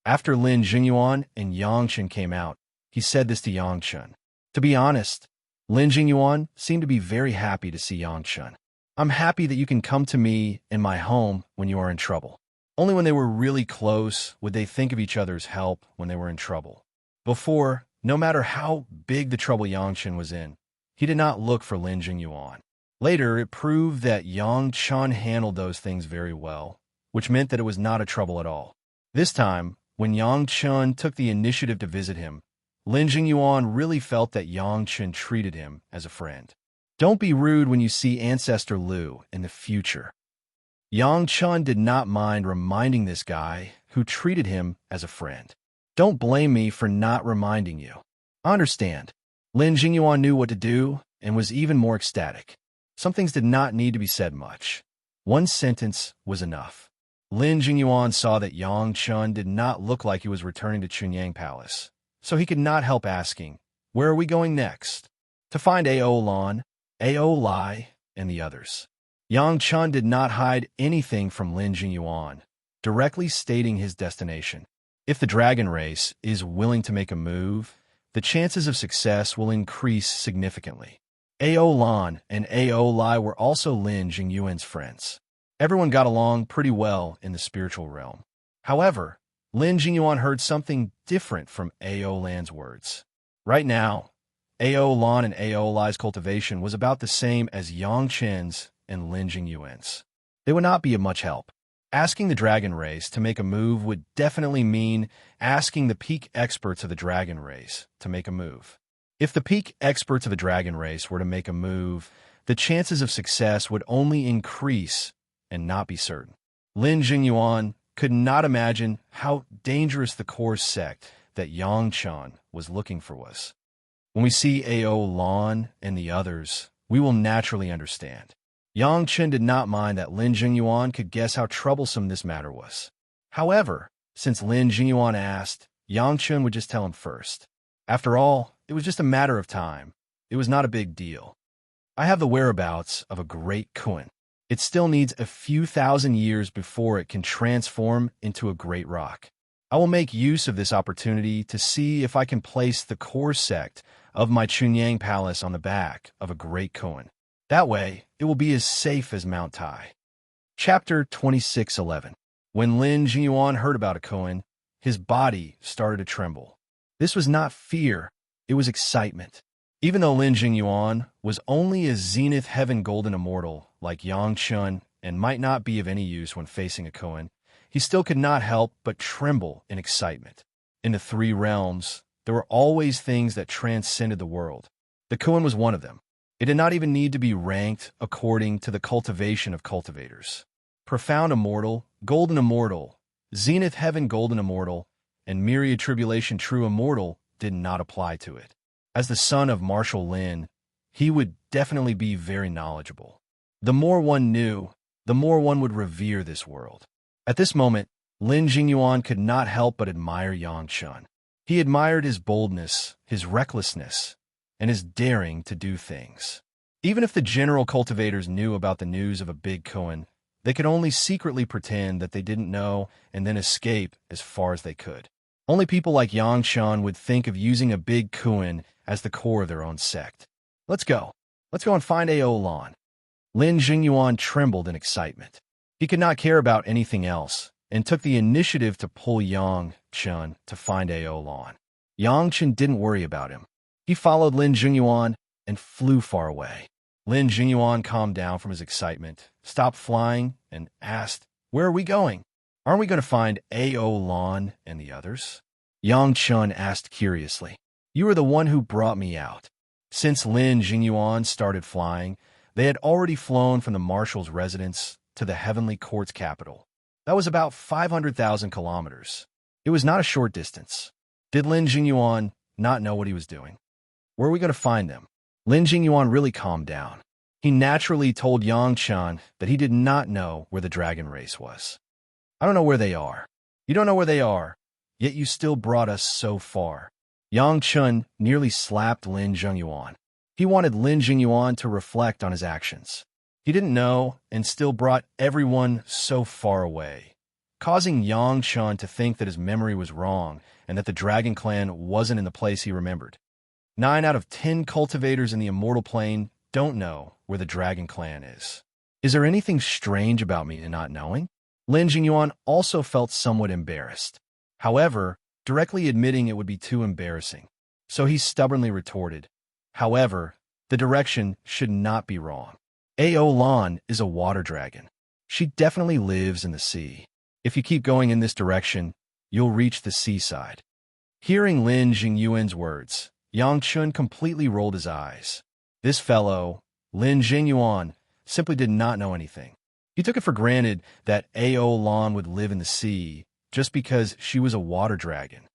After Lin Jingyuan and Yang Chun came out, he said this to Yang Chun. To be honest, Lin Jingyuan seemed to be very happy to see Yang Chun. I'm happy that you can come to me in my home when you are in trouble. Only when they were really close would they think of each other's help when they were in trouble. Before, no matter how big the trouble Yang Chun was in, he did not look for Lin Jingyuan. Later, it proved that Yang Chun handled those things very well, which meant that it was not a trouble at all. This time, when Yang Chun took the initiative to visit him, Lin Jingyuan really felt that Yang Chun treated him as a friend. Don't be rude when you see Ancestor Lu in the future. Yang Chun did not mind reminding this guy who treated him as a friend. Don't blame me for not reminding you. I understand. Lin Jingyuan knew what to do and was even more ecstatic. Some things did not need to be said much. One sentence was enough. Lin Jingyuan saw that Yang Chun did not look like he was returning to Chunyang Palace, so he could not help asking, "Where are we going next?" To find Ao Lan, Ao Lai, and the others. Yang Chun did not hide anything from Lin Jingyuan, directly stating his destination. If the dragon race is willing to make a move, the chances of success will increase significantly. Ao Lan and Ao Lai were also Lin Jingyuan's friends. Everyone got along pretty well in the spiritual realm. However, Lin Jingyuan heard something different from Ao Lan's words. Right now, Ao Lan and Ao Lai's cultivation was about the same as Yang Chen's and Lin Jingyuan's. They would not be of much help. Asking the dragon race to make a move would definitely mean asking the peak experts of the dragon race to make a move. If the peak experts of the dragon race were to make a move, the chances of success would only increase and not be certain. Lin Jingyuan could not imagine how dangerous the core sect that Yang Chun was looking for was. When we see Ao Lan and the others, we will naturally understand. Yang Chun did not mind that Lin Jingyuan could guess how troublesome this matter was. However, since Lin Jingyuan asked, Yang Chun would just tell him first. After all, it was just a matter of time. It was not a big deal. I have the whereabouts of a great Kuan. It still needs a few thousand years before it can transform into a great rock. I will make use of this opportunity to see if I can place the core sect of my Chunyang Palace on the back of a great Kuan. That way, it will be as safe as Mount Tai. Chapter 26:11. When Lin Jingyuan heard about a Kuan, his body started to tremble. This was not fear, it was excitement. Even though Lin Jingyuan was only a Zenith Heaven Golden Immortal like Yang Chun and might not be of any use when facing a Kuan, he still could not help but tremble in excitement. In the 3 realms, there were always things that transcended the world. The Kuan was one of them. It did not even need to be ranked according to the cultivation of cultivators. Profound Immortal, Golden Immortal, Zenith Heaven Golden Immortal, and Myriad Tribulation True Immortal did not apply to it. As the son of Marshal Lin, he would definitely be very knowledgeable. The more one knew, the more one would revere this world. At this moment, Lin Jingyuan could not help but admire Yang Chun. He admired his boldness, his recklessness, and his daring to do things. Even if the general cultivators knew about the news of a big koan, they could only secretly pretend that they didn't know and then escape as far as they could. Only people like Yang Chun would think of using a big koan as the core of their own sect. Let's go. Let's go and find Ao Lan. Lin Jingyuan trembled in excitement. He could not care about anything else, and took the initiative to pull Yang Chun to find Ao Lan. Yang Chun didn't worry about him. He followed Lin Jingyuan and flew far away. Lin Jingyuan calmed down from his excitement, stopped flying, and asked, "Where are we going? Aren't we going to find Ao Lan and the others?" Yang Chun asked curiously. "You are the one who brought me out." Since Lin Jingyuan started flying, they had already flown from the marshal's residence to the Heavenly Court's capital. That was about 500,000 kilometers. It was not a short distance. Did Lin Jingyuan not know what he was doing? Where are we going to find them? Lin Jingyuan really calmed down. He naturally told Yang Chun that he did not know where the dragon race was. "I don't know where they are." "You don't know where they are, yet you still brought us so far." Yang Chun nearly slapped Lin Jingyuan. He wanted Lin Jingyuan to reflect on his actions. He didn't know and still brought everyone so far away, causing Yang Chun to think that his memory was wrong and that the Dragon Clan wasn't in the place he remembered. 9 out of 10 cultivators in the Immortal Plane don't know where the Dragon Clan is. Is there anything strange about me in not knowing? Lin Jingyuan also felt somewhat embarrassed. However, directly admitting it would be too embarrassing. So he stubbornly retorted, "However, the direction should not be wrong. Ao Lan is a water dragon. She definitely lives in the sea. If you keep going in this direction, you'll reach the seaside." Hearing Lin Jingyuan's words, Yang Chun completely rolled his eyes. This fellow, Lin Jingyuan, simply did not know anything. He took it for granted that Ao Lan would live in the sea just because she was a water dragon.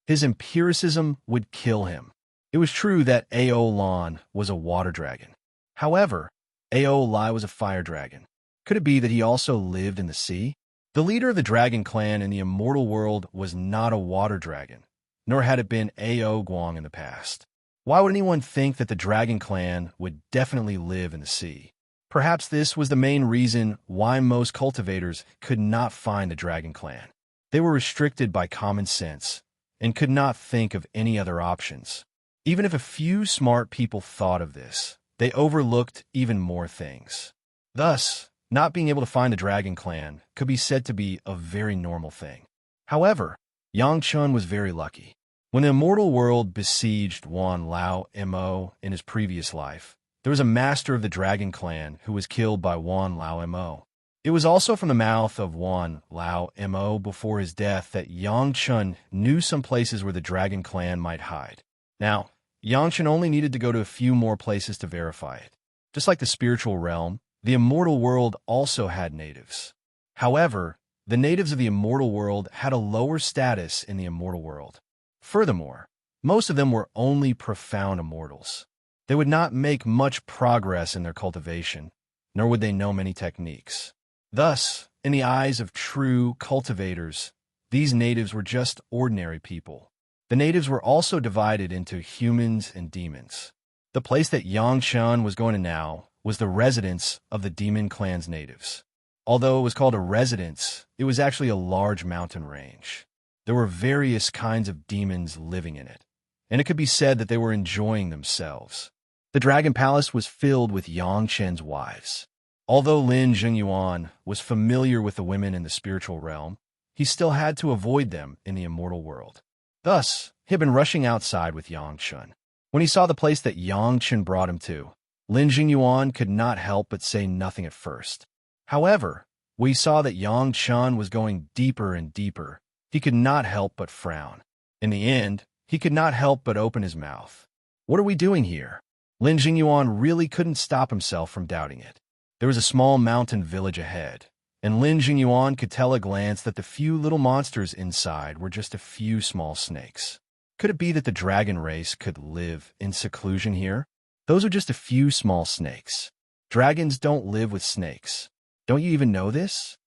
His empiricism would kill him. It was true that Ao Lan was a water dragon. However, Ao Lai was a fire dragon. Could it be that he also lived in the sea? The leader of the dragon clan in the immortal world was not a water dragon, nor had it been Ao Guang in the past. Why would anyone think that the dragon clan would definitely live in the sea? Perhaps this was the main reason why most cultivators could not find the dragon clan. They were restricted by common sense and could not think of any other options. Even if a few smart people thought of this, they overlooked even more things. Thus, not being able to find the dragon clan could be said to be a very normal thing. However, Yang Chun was very lucky. When the immortal world besieged Wan Lao Mo in his previous life, there was a master of the dragon clan who was killed by Wan Lao Mo. It was also from the mouth of Wan Lao Mo before his death that Yang Chun knew some places where the dragon clan might hide. Now, Yang Chun only needed to go to a few more places to verify it. Just like the spiritual realm, the immortal world also had natives. However, the natives of the immortal world had a lower status in the immortal world. Furthermore, most of them were only profound immortals. They would not make much progress in their cultivation, nor would they know many techniques. Thus, in the eyes of true cultivators, these natives were just ordinary people. The natives were also divided into humans and demons. The place that Yang Chun was going to now was the residence of the demon clan's natives. Although it was called a residence, it was actually a large mountain range. There were various kinds of demons living in it, and it could be said that they were enjoying themselves. The Dragon Palace was filled with Yang Chen's wives. Although Lin Jingyuan was familiar with the women in the spiritual realm, he still had to avoid them in the immortal world. Thus, he had been rushing outside with Yang Chun. When he saw the place that Yang Chun brought him to, Lin Jingyuan could not help but say nothing at first. However, when he saw that Yang Chun was going deeper and deeper, he could not help but frown. In the end, he could not help but open his mouth. "What are we doing here?" Lin Jingyuan really couldn't stop himself from doubting it. There was a small mountain village ahead, and Lin Jingyuan could tell at a glance that the few little monsters inside were just a few small snakes. Could it be that the dragon race could live in seclusion here? Those are just a few small snakes. Dragons don't live with snakes. Don't you even know this?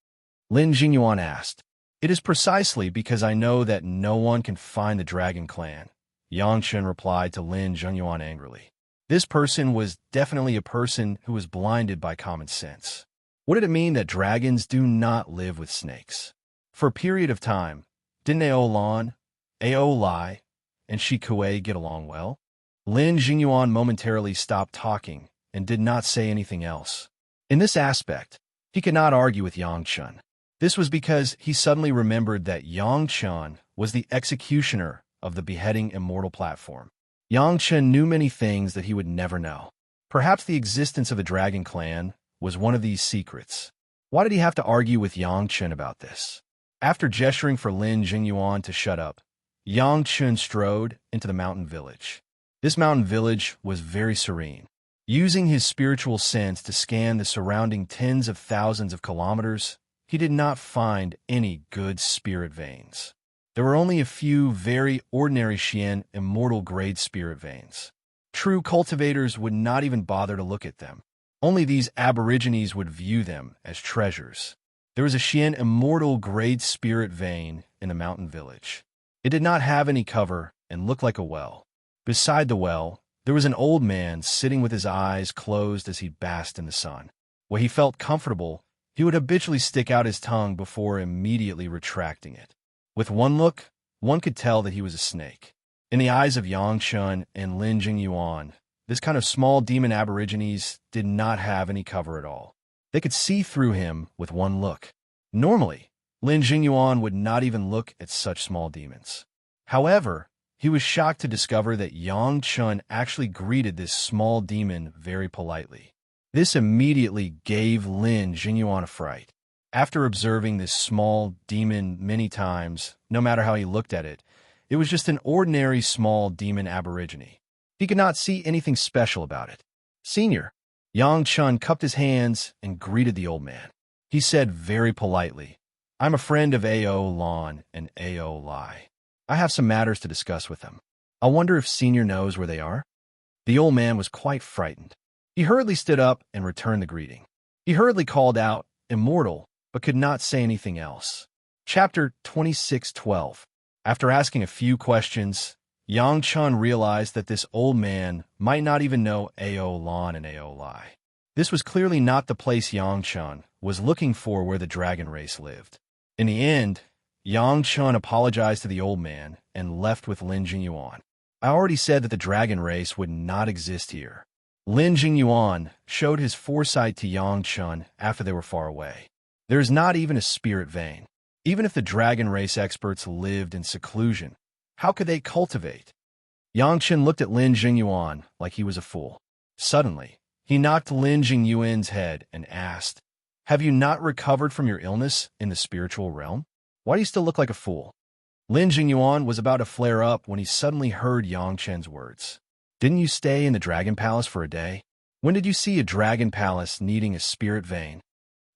Lin Jingyuan asked. It is precisely because I know that no one can find the Dragon Clan, Yang Chen replied to Lin Zhengyuan angrily. This person was definitely a person who was blinded by common sense. What did it mean that dragons do not live with snakes? For a period of time, didn't Ao Lan, Ao Lai, and Shi Kuei get along well? Lin Jingyuan momentarily stopped talking and did not say anything else. In this aspect, he could not argue with Yang Chen. This was because he suddenly remembered that Yang Chen was the executioner of the beheading Immortal platform. Yang Chen knew many things that he would never know. Perhaps the existence of the Dragon Clan was one of these secrets. Why did he have to argue with Yang Chen about this? After gesturing for Lin Jingyuan to shut up, Yang Chen strode into the mountain village. This mountain village was very serene. Using his spiritual sense to scan the surrounding tens of thousands of kilometers, he did not find any good spirit veins. There were only a few very ordinary Xian immortal grade spirit veins. True cultivators would not even bother to look at them. Only these aborigines would view them as treasures. There was a Xian immortal grade spirit vein in the mountain village. It did not have any cover and looked like a well. Beside the well, there was an old man sitting with his eyes closed as he basked in the sun. When he felt comfortable, he would habitually stick out his tongue before immediately retracting it. With one look, one could tell that he was a snake. In the eyes of Yang Chen and Lin Jingyuan, this kind of small demon aborigines did not have any cover at all. They could see through him with one look. Normally, Lin Jingyuan would not even look at such small demons. However, he was shocked to discover that Yang Chen actually greeted this small demon very politely. This immediately gave Lin Jingyuan a fright. After observing this small demon many times, no matter how he looked at it, it was just an ordinary small demon aborigine. He could not see anything special about it. "Senior." Yang Chen cupped his hands and greeted the old man. He said very politely, "I'm a friend of Ao Lan and Ao Lai. I have some matters to discuss with them. I wonder if Senior knows where they are?" The old man was quite frightened. He hurriedly stood up and returned the greeting. He hurriedly called out, "Immortal," but could not say anything else. Chapter 26:12. After asking a few questions, Yang Chen realized that this old man might not even know Ao Lan and Ao Lai. This was clearly not the place Yang Chen was looking for where the dragon race lived. In the end, Yang Chen apologized to the old man and left with Lin Jingyuan. I already said that the dragon race would not exist here. Lin Jingyuan showed his foresight to Yang Chen after they were far away. There is not even a spirit vein. Even if the dragon race experts lived in seclusion, how could they cultivate? Yang Chen looked at Lin Jingyuan like he was a fool. Suddenly, he knocked Lin Jingyuan's head and asked, "Have you not recovered from your illness in the spiritual realm? Why do you still look like a fool?" Lin Jingyuan was about to flare up when he suddenly heard Yang Chen's words. "Didn't you stay in the Dragon Palace for a day? When did you see a Dragon Palace needing a spirit vein?"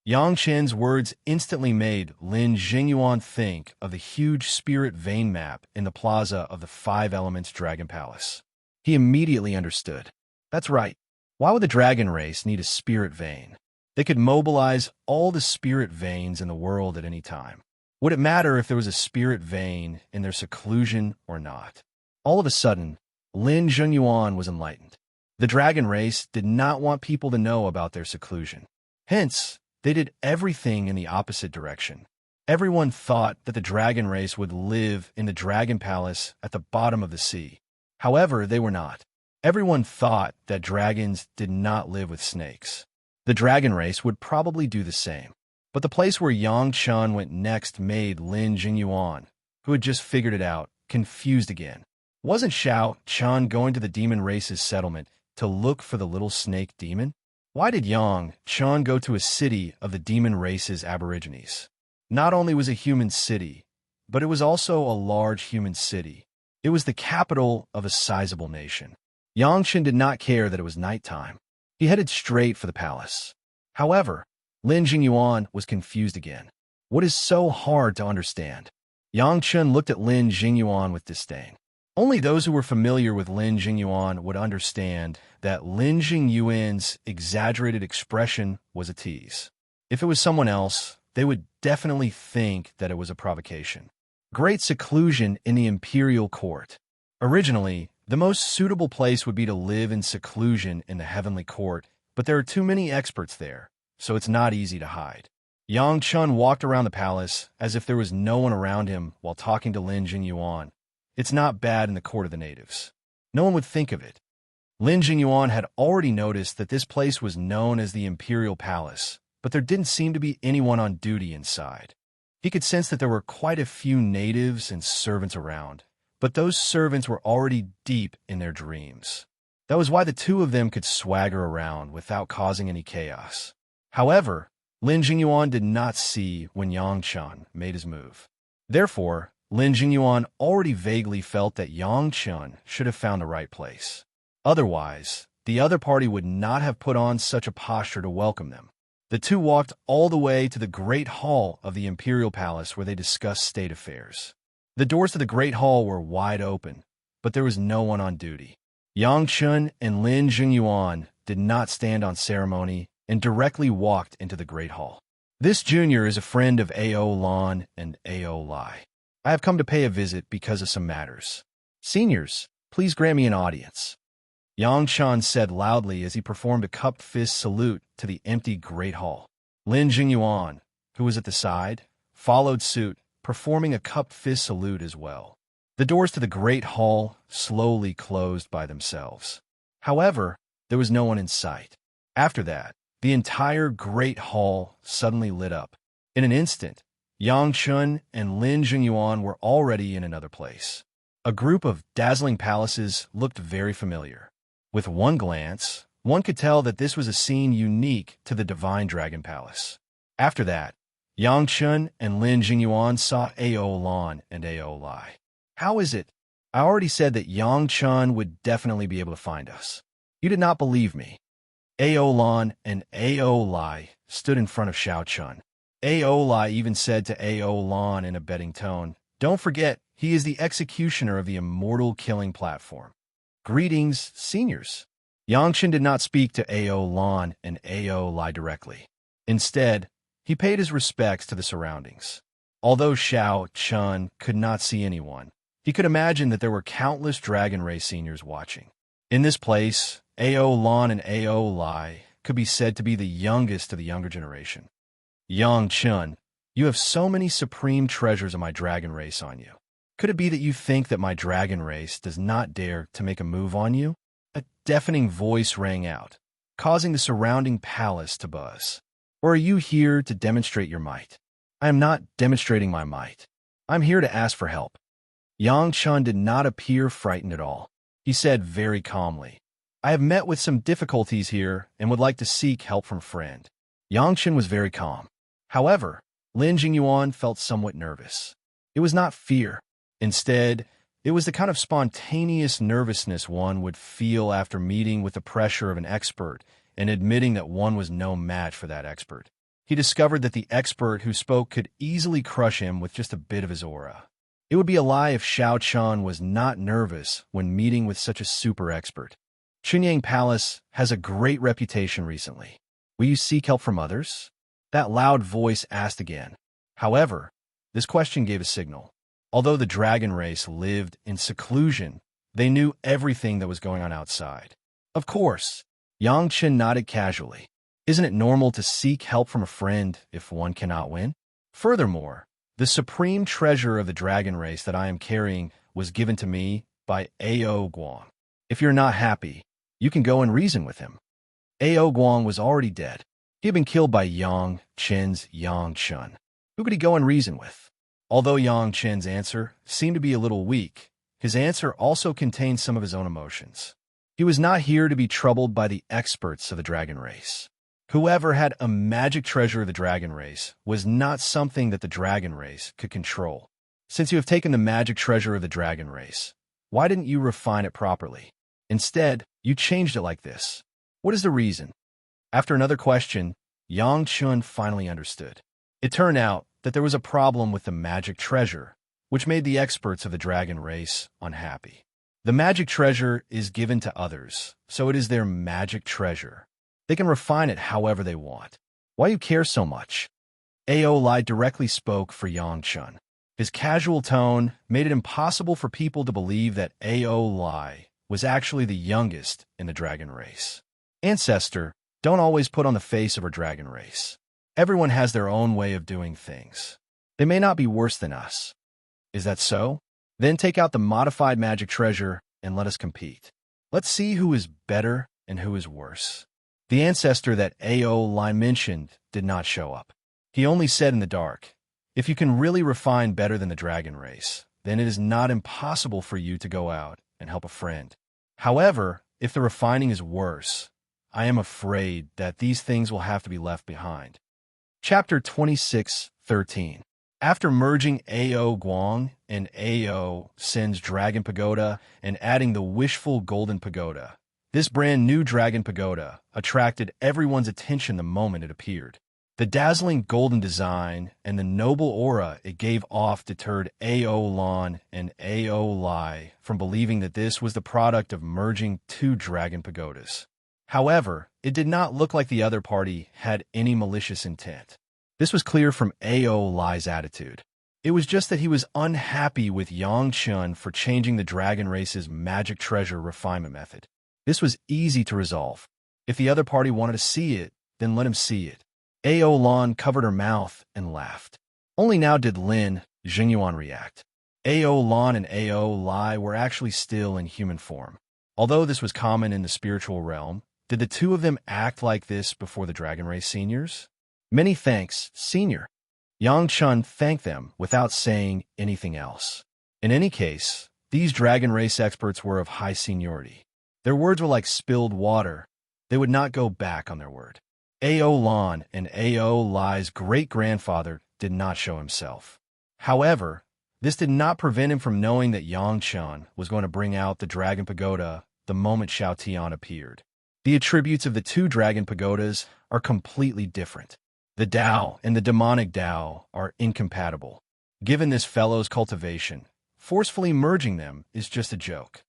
Yang Chen's words instantly made Lin Jingyuan think of the huge spirit vein map in the plaza of the Five Elements Dragon Palace. He immediately understood. That's right. Why would the dragon race need a spirit vein? They could mobilize all the spirit veins in the world at any time. Would it matter if there was a spirit vein in their seclusion or not? All of a sudden, Lin Jingyuan was enlightened. The dragon race did not want people to know about their seclusion. Hence, they did everything in the opposite direction. Everyone thought that the dragon race would live in the Dragon Palace at the bottom of the sea. However, they were not. Everyone thought that dragons did not live with snakes. The dragon race would probably do the same. But the place where Yang Chen went next made Lin Jingyuan, who had just figured it out, confused again. Wasn't Xiao Chen going to the demon race's settlement to look for the little snake demon? Why did Yang Chen go to a city of the demon race's aborigines? Not only was it a human city, but it was also a large human city. It was the capital of a sizable nation. Yang Chen did not care that it was nighttime. He headed straight for the palace. However, Lin Jingyuan was confused again. What is so hard to understand? Yang Chen looked at Lin Jingyuan with disdain. Only those who were familiar with Lin Jingyuan would understand that Lin Jingyuan's exaggerated expression was a tease. If it was someone else, they would definitely think that it was a provocation. Great seclusion in the imperial court. Originally, the most suitable place would be to live in seclusion in the heavenly court, but there are too many experts there, so it's not easy to hide. Yang Chun walked around the palace as if there was no one around him while talking to Lin Jingyuan. It's not bad in the court of the natives. No one would think of it. Lin Jingyuan had already noticed that this place was known as the Imperial Palace, but there didn't seem to be anyone on duty inside. He could sense that there were quite a few natives and servants around, but those servants were already deep in their dreams. That was why the two of them could swagger around without causing any chaos. However, Lin Jingyuan did not see when Yang Chun made his move. Therefore, Lin Jingyuan already vaguely felt that Yang Chun should have found the right place. Otherwise, the other party would not have put on such a posture to welcome them. The two walked all the way to the Great Hall of the Imperial Palace where they discussed state affairs. The doors to the Great Hall were wide open, but there was no one on duty. Yang Chun and Lin Jingyuan did not stand on ceremony and directly walked into the Great Hall. This junior is a friend of A.O. Lan and A.O. Lai. I have come to pay a visit because of some matters. Seniors, please grant me an audience. Yang Chun said loudly as he performed a cupped fist salute to the empty Great Hall. Lin Jingyuan, who was at the side, followed suit, performing a cupped fist salute as well. The doors to the Great Hall slowly closed by themselves. However, there was no one in sight. After that, the entire Great Hall suddenly lit up. In an instant, Yang Chun and Lin Jingyuan were already in another place. A group of dazzling palaces looked very familiar. With one glance, one could tell that this was a scene unique to the Divine Dragon Palace. After that, Yang Chun and Lin Jingyuan saw A.O. Lan and A.O. Lai. How is it? I already said that Yang Chun would definitely be able to find us. You did not believe me. A.O. Lan and A.O. Lai stood in front of Xiao Chun. A.O. Lai even said to A.O. Lan in a betting tone, "Don't forget, he is the executioner of the Immortal killing platform." Greetings, seniors. Yang Chun did not speak to A.O. Lan and A.O. Lai directly. Instead, he paid his respects to the surroundings. Although Xiao Chun could not see anyone, he could imagine that there were countless Dragon Race seniors watching. In this place, A.O. Lan and A.O. Lai could be said to be the youngest of the younger generation. Yang Chun, you have so many supreme treasures of my Dragon Race on you. Could it be that you think that my Dragon Race does not dare to make a move on you? A deafening voice rang out, causing the surrounding palace to buzz. Or are you here to demonstrate your might? I am not demonstrating my might. I'm here to ask for help. Yang Chun did not appear frightened at all. He said very calmly, I have met with some difficulties here and would like to seek help from a friend. Yang Chun was very calm. However, Lin Jingyuan felt somewhat nervous. It was not fear. Instead, it was the kind of spontaneous nervousness one would feel after meeting with the pressure of an expert and admitting that one was no match for that expert. He discovered that the expert who spoke could easily crush him with just a bit of his aura. It would be a lie if Xiao Chun was not nervous when meeting with such a super expert. Chunyang Palace has a great reputation recently. Will you seek help from others? That loud voice asked again. However, this question gave a signal. Although the Dragon Race lived in seclusion, they knew everything that was going on outside. Of course, Yang Chun nodded casually. Isn't it normal to seek help from a friend if one cannot win? Furthermore, the supreme treasure of the Dragon Race that I am carrying was given to me by A.O. Guang. If you're not happy, you can go and reason with him. A.O. Guang was already dead. He had been killed by Yang Chen's Yang Chun. Who could he go and reason with? Although Yang Chen's answer seemed to be a little weak, his answer also contained some of his own emotions. He was not here to be troubled by the experts of the Dragon Race. Whoever had a magic treasure of the Dragon Race was not something that the Dragon Race could control. Since you have taken the magic treasure of the Dragon Race, why didn't you refine it properly? Instead, you changed it like this. What is the reason? After another question, Yang Chun finally understood. It turned out that there was a problem with the magic treasure, which made the experts of the Dragon Race unhappy. The magic treasure is given to others, so it is their magic treasure. They can refine it however they want. Why you care so much? Ao Lai directly spoke for Yang Chun. His casual tone made it impossible for people to believe that Ao Lai was actually the youngest in the dragon race. Ancestor don't always put on the face of our dragon race. Everyone has their own way of doing things. They may not be worse than us. Is that so? Then take out the modified magic treasure and let us compete. Let's see who is better and who is worse. The ancestor that Ao Lai mentioned did not show up. He only said in the dark, if you can really refine better than the dragon race, then it is not impossible for you to go out and help a friend. However, if the refining is worse, I am afraid that these things will have to be left behind. Chapter 26:13. After merging Ao Guang and Ao Sin's Dragon Pagoda and adding the wishful Golden Pagoda, this brand new Dragon Pagoda attracted everyone's attention the moment it appeared. The dazzling golden design and the noble aura it gave off deterred Ao Lan and Ao Lai from believing that this was the product of merging two Dragon Pagodas. However, it did not look like the other party had any malicious intent. This was clear from Ao Lai's attitude. It was just that he was unhappy with Yang Chun for changing the dragon race's magic treasure refinement method. This was easy to resolve. If the other party wanted to see it, then let him see it. Ao Lan covered her mouth and laughed. Only now did Lin Jingyuan react. Ao Lan and Ao Lai were actually still in human form. Although this was common in the spiritual realm, did the two of them act like this before the Dragon Race seniors? Many thanks, senior. Yang Chun thanked them without saying anything else. In any case, these Dragon Race experts were of high seniority. Their words were like spilled water. They would not go back on their word. Ao Lan and Ao Lai's great-grandfather did not show himself. However, this did not prevent him from knowing that Yang Chun was going to bring out the Dragon Pagoda the moment Xiao Tian appeared. The attributes of the two Dragon Pagodas are completely different. The Tao and the demonic Tao are incompatible. Given this fellow's cultivation, forcefully merging them is just a joke.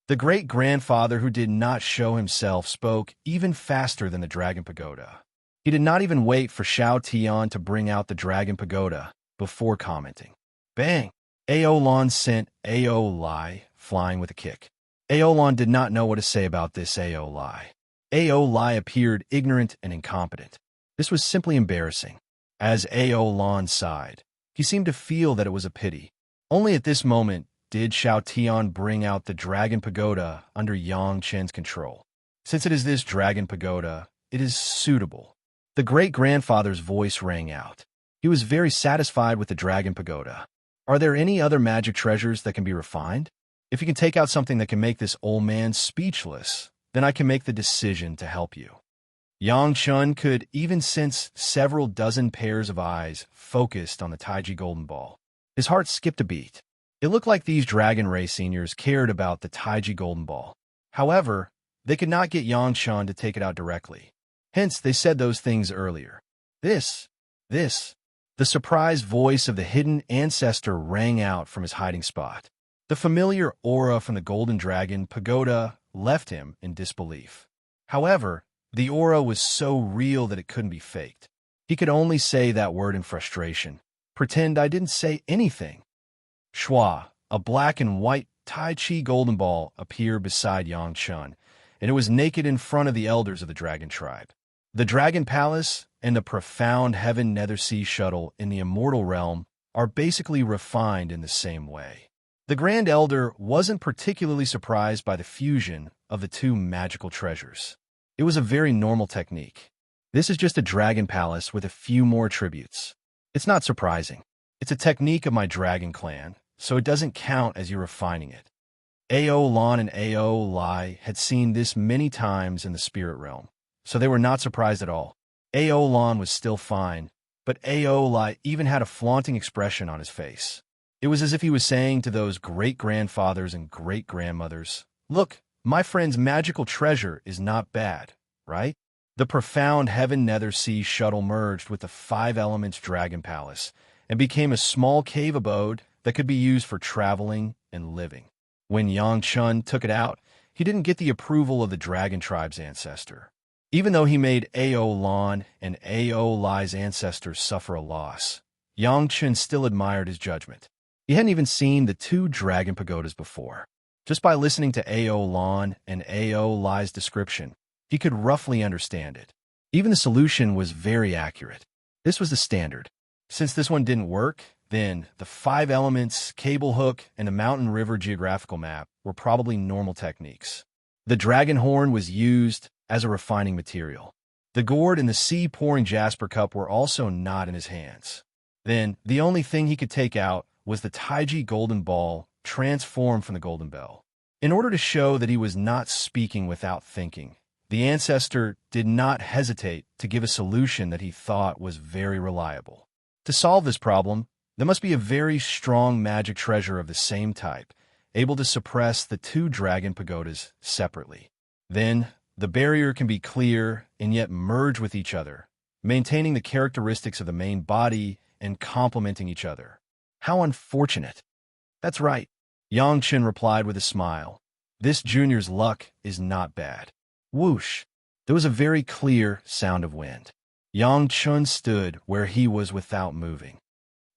The great-grandfather who did not show himself spoke even faster than the Dragon Pagoda. He did not even wait for Xiao Tian to bring out the Dragon Pagoda before commenting. Bang! Ao Lan sent Ao Lai flying with a kick. Ao Lan did not know what to say about this Ao Lai. Ao Lai appeared ignorant and incompetent. This was simply embarrassing. As Ao Lan sighed, he seemed to feel that it was a pity. Only at this moment did Xiao Tian bring out the Dragon Pagoda under Yang Chen's control. Since it is this Dragon Pagoda, it is suitable. The great-grandfather's voice rang out. He was very satisfied with the Dragon Pagoda. Are there any other magic treasures that can be refined? If you can take out something that can make this old man speechless, then I can make the decision to help you. Yang Chun could even sense several dozen pairs of eyes focused on the Taiji Golden Ball. His heart skipped a beat. It looked like these Dragon Race seniors cared about the Taiji Golden Ball. However, they could not get Yang Chun to take it out directly. Hence, they said those things earlier. This. The surprised voice of the hidden ancestor rang out from his hiding spot. The familiar aura from the Golden Dragon Pagoda left him in disbelief. However, the aura was so real that it couldn't be faked. He could only say that word in frustration. Pretend I didn't say anything. Shua, a black and white Tai Chi golden ball, appeared beside Yang Chun, and it was naked in front of the elders of the Dragon Tribe. The Dragon Palace and the profound Heaven Nether Sea Shuttle in the Immortal Realm are basically refined in the same way. The Grand Elder wasn't particularly surprised by the fusion of the two magical treasures. It was a very normal technique. This is just a Dragon Palace with a few more attributes. It's not surprising. It's a technique of my Dragon Clan, so it doesn't count as you refining it. Ao Lan and Ao Lai had seen this many times in the spirit realm, so they were not surprised at all. Ao Lan was still fine, but Ao Lai even had a flaunting expression on his face. It was as if he was saying to those great-grandfathers and great-grandmothers, "Look, my friend's magical treasure is not bad, right?" The profound Heaven Nether Sea Shuttle merged with the Five Elements Dragon Palace and became a small cave abode that could be used for traveling and living. When Yang Chun took it out, he didn't get the approval of the Dragon Tribe's ancestor. Even though he made Ao Lan and Ao Lai's ancestors suffer a loss, Yang Chen still admired his judgment. He hadn't even seen the two dragon pagodas before. Just by listening to Ao Lan and Ao Lai's description, he could roughly understand it. Even the solution was very accurate. This was the standard. Since this one didn't work, then the 5 elements, cable hook, and the mountain river geographical map were probably normal techniques. The dragon horn was used as a refining material. The gourd and the sea-pouring jasper cup were also not in his hands. Then, the only thing he could take out was the Taiji golden ball transformed from the golden bell. In order to show that he was not speaking without thinking, the ancestor did not hesitate to give a solution that he thought was very reliable. To solve this problem, there must be a very strong magic treasure of the same type, able to suppress the two dragon pagodas separately. Then, the barrier can be clear and yet merge with each other, maintaining the characteristics of the main body and complementing each other. How unfortunate. That's right, Yang Chen replied with a smile. This junior's luck is not bad. Whoosh! There was a very clear sound of wind. Yang Chen stood where he was without moving.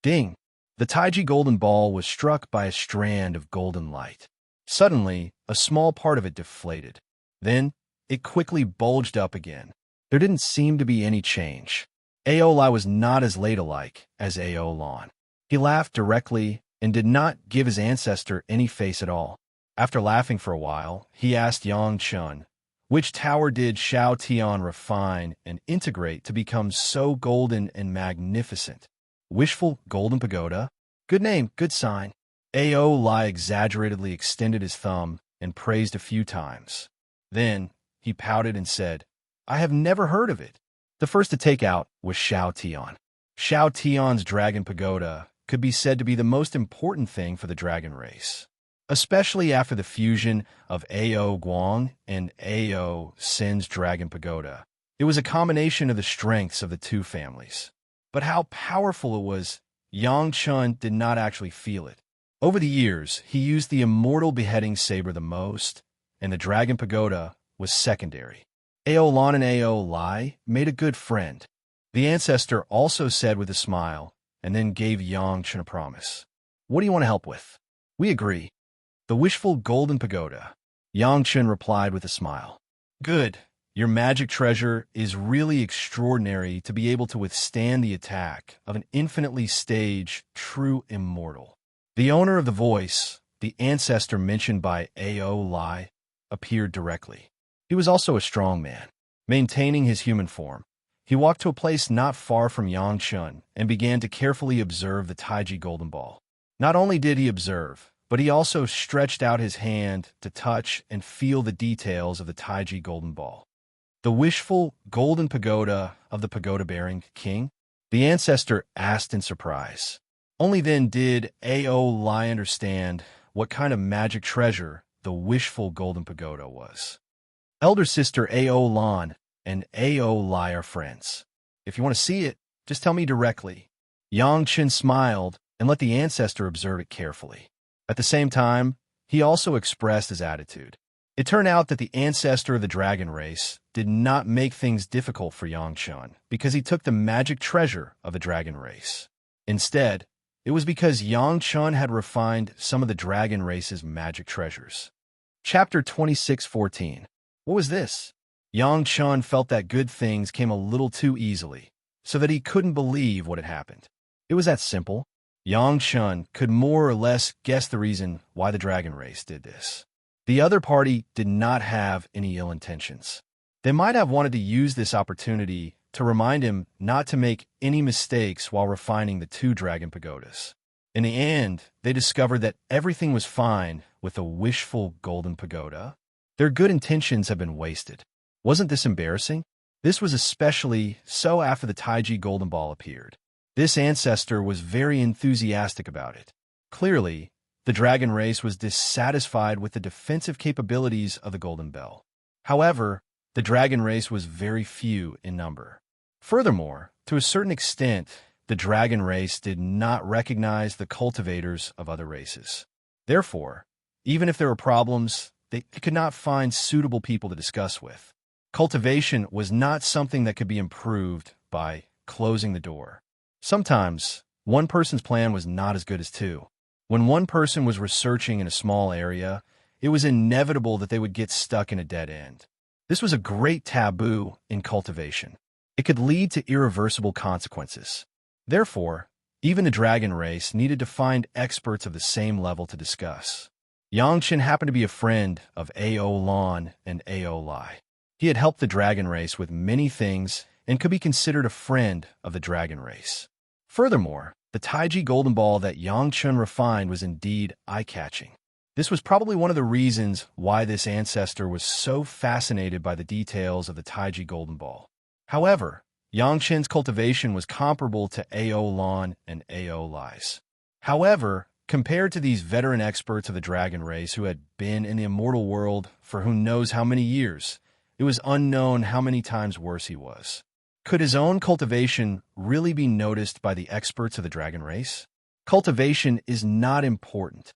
Ding! The Taiji golden ball was struck by a strand of golden light. Suddenly, a small part of it deflated. Then, it quickly bulged up again. There didn't seem to be any change. Ao Lai was not as ladylike as Ao Lan. He laughed directly and did not give his ancestor any face at all. After laughing for a while, he asked Yang Chen, which tower did Xiao Tian refine and integrate to become so golden and magnificent? Wishful Golden Pagoda? Good name, good sign. Ao Lai exaggeratedly extended his thumb and praised a few times. Then, he pouted and said, I have never heard of it. The first to take out was Xiao Tian. Xiao Tian's dragon pagoda could be said to be the most important thing for the dragon race, especially after the fusion of Ao Guang and Ao Sin's dragon pagoda. It was a combination of the strengths of the two families. But how powerful it was, Yang Chen did not actually feel it. Over the years, he used the Immortal beheading saber the most, and the dragon pagoda was secondary. Ao Lan and Ao Lai made a good friend. The ancestor also said with a smile, and then gave Yang Chen a promise. What do you want to help with? We agree. The wishful golden pagoda. Yang Chen replied with a smile. Good. Your magic treasure is really extraordinary to be able to withstand the attack of an infinitely staged, true immortal. The owner of the voice, the ancestor mentioned by Ao Lai, appeared directly. He was also a strong man. Maintaining his human form, he walked to a place not far from Yang Chen and began to carefully observe the Taiji golden ball. Not only did he observe, but he also stretched out his hand to touch and feel the details of the Taiji golden ball. The wishful golden pagoda of the pagoda-bearing king? The ancestor asked in surprise. Only then did Ao Lai understand what kind of magic treasure the wishful golden pagoda was. Elder sister Ao Lan and Ao Lai are friends. If you want to see it, just tell me directly. Yang Chen smiled and let the ancestor observe it carefully. At the same time, he also expressed his attitude. It turned out that the ancestor of the dragon race did not make things difficult for Yang Chen because he took the magic treasure of the dragon race. Instead, it was because Yang Chen had refined some of the dragon race's magic treasures. Chapter 26:14. What was this? Yang Chen felt that good things came a little too easily, so that he couldn't believe what had happened. It was that simple. Yang Chen could more or less guess the reason why the dragon race did this. The other party did not have any ill intentions. They might have wanted to use this opportunity to remind him not to make any mistakes while refining the two dragon pagodas. In the end, they discovered that everything was fine with the wishful golden pagoda. Their good intentions had been wasted. Wasn't this embarrassing? This was especially so after the Taiji golden ball appeared. This ancestor was very enthusiastic about it. Clearly, the dragon race was dissatisfied with the defensive capabilities of the golden bell. However, the dragon race was very few in number. Furthermore, to a certain extent, the dragon race did not recognize the cultivators of other races. Therefore, even if there were problems, they could not find suitable people to discuss with. Cultivation was not something that could be improved by closing the door. Sometimes, one person's plan was not as good as two. When one person was researching in a small area, it was inevitable that they would get stuck in a dead end. This was a great taboo in cultivation. It could lead to irreversible consequences. Therefore, even the dragon race needed to find experts of the same level to discuss. Yangchen happened to be a friend of Ao Lan and Ao Lai. He had helped the dragon race with many things and could be considered a friend of the dragon race. Furthermore, the Taiji golden ball that Yangchen refined was indeed eye-catching. This was probably one of the reasons why this ancestor was so fascinated by the details of the Taiji golden ball. However, Yangchen's cultivation was comparable to Ao Lan and Ao Lai's. However, compared to these veteran experts of the dragon race who had been in the immortal world for who knows how many years, it was unknown how many times worse he was. Could his own cultivation really be noticed by the experts of the dragon race? Cultivation is not important.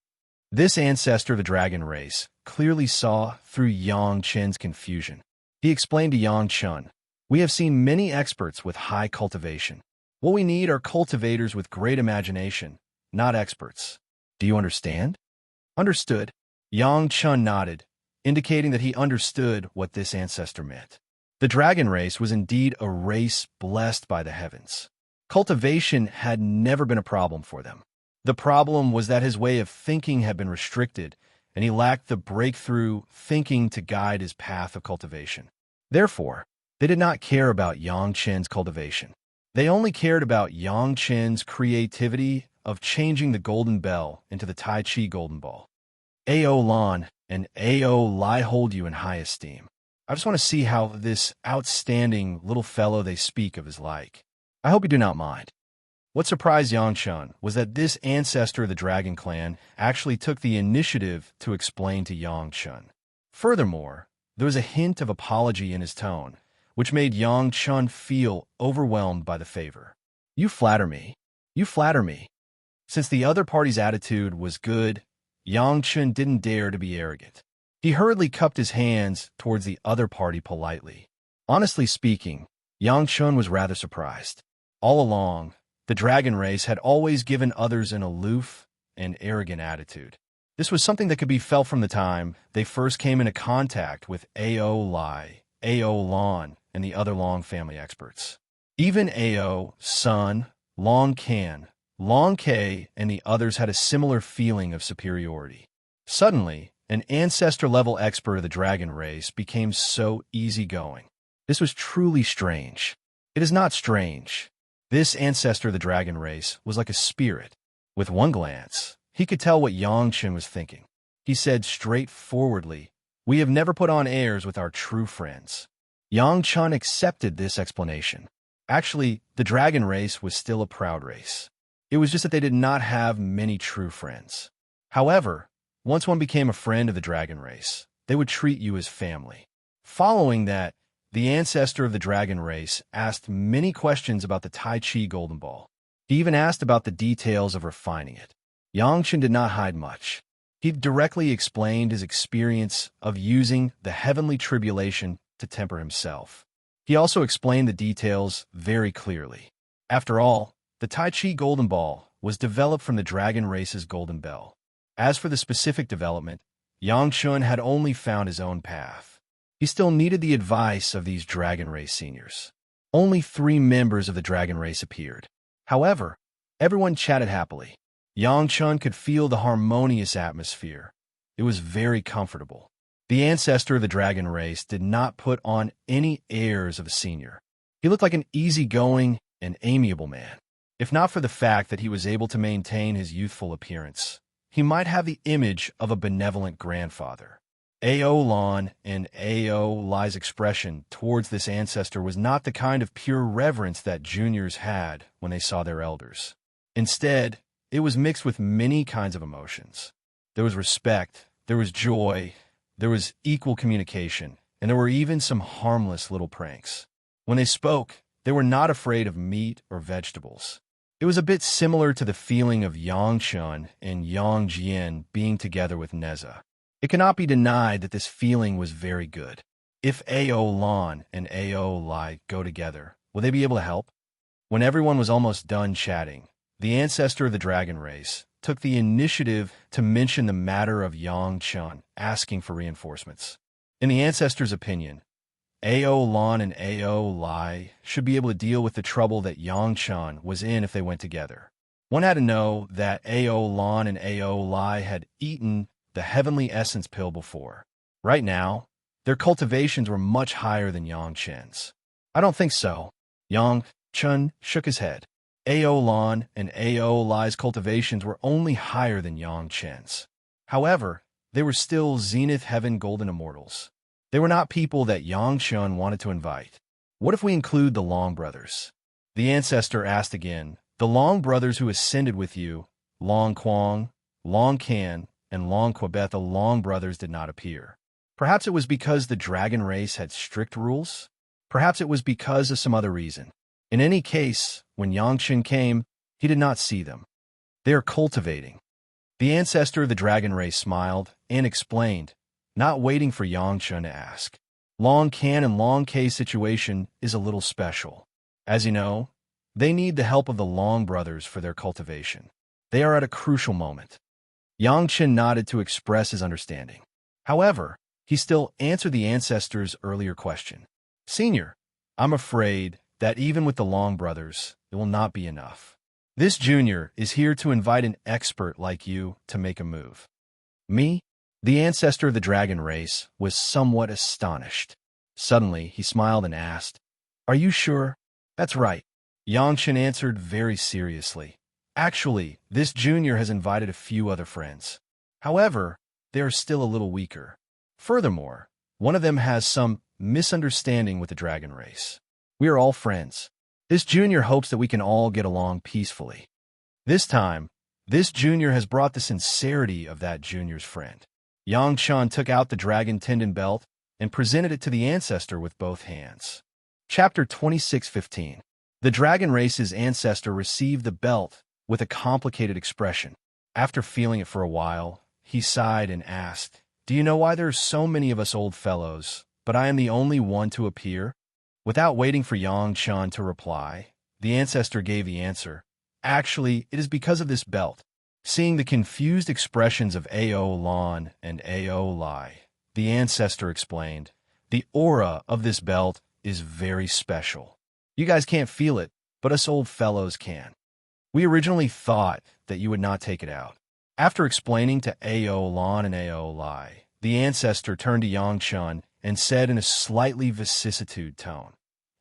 This ancestor of the dragon race clearly saw through Yangchen's confusion. He explained to Yangchen, "We have seen many experts with high cultivation. What we need are cultivators with great imagination, not experts. Do you understand?" Understood. Yangchen nodded, indicating that he understood what this ancestor meant. The dragon race was indeed a race blessed by the heavens. Cultivation had never been a problem for them. The problem was that his way of thinking had been restricted, and he lacked the breakthrough thinking to guide his path of cultivation. Therefore, they did not care about Yangchen's cultivation. They only cared about Yangchen's creativity of changing the golden bell into the Tai Chi golden ball. Ao Lan and Ao Lai hold you in high esteem. I just want to see how this outstanding little fellow they speak of is like. I hope you do not mind. What surprised Yangchen was that this ancestor of the dragon clan actually took the initiative to explain to Yangchen. Furthermore, there was a hint of apology in his tone, which made Yangchen feel overwhelmed by the favor. "You flatter me. You flatter me." Since the other party's attitude was good, Yangchen didn't dare to be arrogant. He hurriedly cupped his hands towards the other party politely. Honestly speaking, Yangchen was rather surprised. All along, the dragon race had always given others an aloof and arrogant attitude. This was something that could be felt from the time they first came into contact with Ao Lai, Ao Lan, and the other Long family experts. Even Ao, Sun, Long Kan, Long K, and the others had a similar feeling of superiority. Suddenly, an ancestor-level expert of the dragon race became so easygoing. This was truly strange. It is not strange. This ancestor of the dragon race was like a spirit. With one glance, he could tell what Yangchen was thinking. He said straightforwardly, "We have never put on airs with our true friends." Yangchen accepted this explanation. Actually, the dragon race was still a proud race. It was just that they did not have many true friends. However, once one became a friend of the dragon race, they would treat you as family. Following that, the ancestor of the dragon race asked many questions about the Tai Chi golden ball. He even asked about the details of refining it. Yangchen did not hide much. He directly explained his experience of using the heavenly tribulation to temper himself. He also explained the details very clearly. After all, the Tai Chi golden ball was developed from the dragon race's golden bell. As for the specific development, Yangchen had only found his own path. He still needed the advice of these dragon race seniors. Only 3 members of the dragon race appeared. However, everyone chatted happily. Yangchen could feel the harmonious atmosphere. It was very comfortable. The ancestor of the dragon race did not put on any airs of a senior. He looked like an easygoing and amiable man. If not for the fact that he was able to maintain his youthful appearance, he might have the image of a benevolent grandfather. Ao Lan and Ao Lai's expression towards this ancestor was not the kind of pure reverence that juniors had when they saw their elders. Instead, it was mixed with many kinds of emotions. There was respect, there was joy, there was equal communication, and there were even some harmless little pranks. When they spoke, they were not afraid of meat or vegetables. It was a bit similar to the feeling of Yangchen and Yangjian being together with Neza. It cannot be denied that this feeling was very good. If Ao Lan and Ao Lai go together, will they be able to help? When everyone was almost done chatting, the ancestor of the dragon race took the initiative to mention the matter of Yang Chun asking for reinforcements. In the ancestor's opinion, Ao Lan and Ao Lai should be able to deal with the trouble that Yang Chun was in if they went together. One had to know that Ao Lan and Ao Lai had eaten the heavenly essence pill before. Right now, their cultivations were much higher than Yang Chen's. I don't think so. Yang Chun shook his head. Ao Lan and Ao Lai's cultivations were only higher than Yang Chen's. However, they were still Zenith Heaven Golden Immortals. They were not people that Yang Chun wanted to invite. What if we include the Long brothers? The ancestor asked again. The Long brothers who ascended with you, Long Quang, Long Can, and Long Quabeth, the Long brothers did not appear. Perhaps it was because the dragon race had strict rules? Perhaps it was because of some other reason. In any case, when Yangchen came, he did not see them. They are cultivating. The ancestor of the dragon race smiled and explained, not waiting for Yangchen to ask. Long Can and Long K's situation is a little special. As you know, they need the help of the Long brothers for their cultivation. They are at a crucial moment. Yangchen nodded to express his understanding. However, he still answered the ancestor's earlier question. Senior, I'm afraid that even with the Long brothers, it will not be enough. This junior is here to invite an expert like you to make a move. Me? The ancestor of the dragon race was somewhat astonished. Suddenly, he smiled and asked, Are you sure? That's right. Yangchen answered very seriously. Actually, this junior has invited a few other friends. However, they are still a little weaker. Furthermore, one of them has some misunderstanding with the dragon race. We are all friends. This junior hopes that we can all get along peacefully. This time, this junior has brought the sincerity of that junior's friend. Yang Chun took out the dragon tendon belt and presented it to the ancestor with both hands. Chapter 26:15. The dragon race's ancestor received the belt with a complicated expression. After feeling it for a while, he sighed and asked, Do you know why there are so many of us old fellows, but I am the only one to appear? Without waiting for Yang Chun to reply, the ancestor gave the answer. Actually, it is because of this belt. Seeing the confused expressions of Ao Lan and Ao Lai, the ancestor explained, The aura of this belt is very special. You guys can't feel it, but us old fellows can. We originally thought that you would not take it out. After explaining to Ao Lan and Ao Lai, the ancestor turned to Yang Chun and said in a slightly vicissitude tone,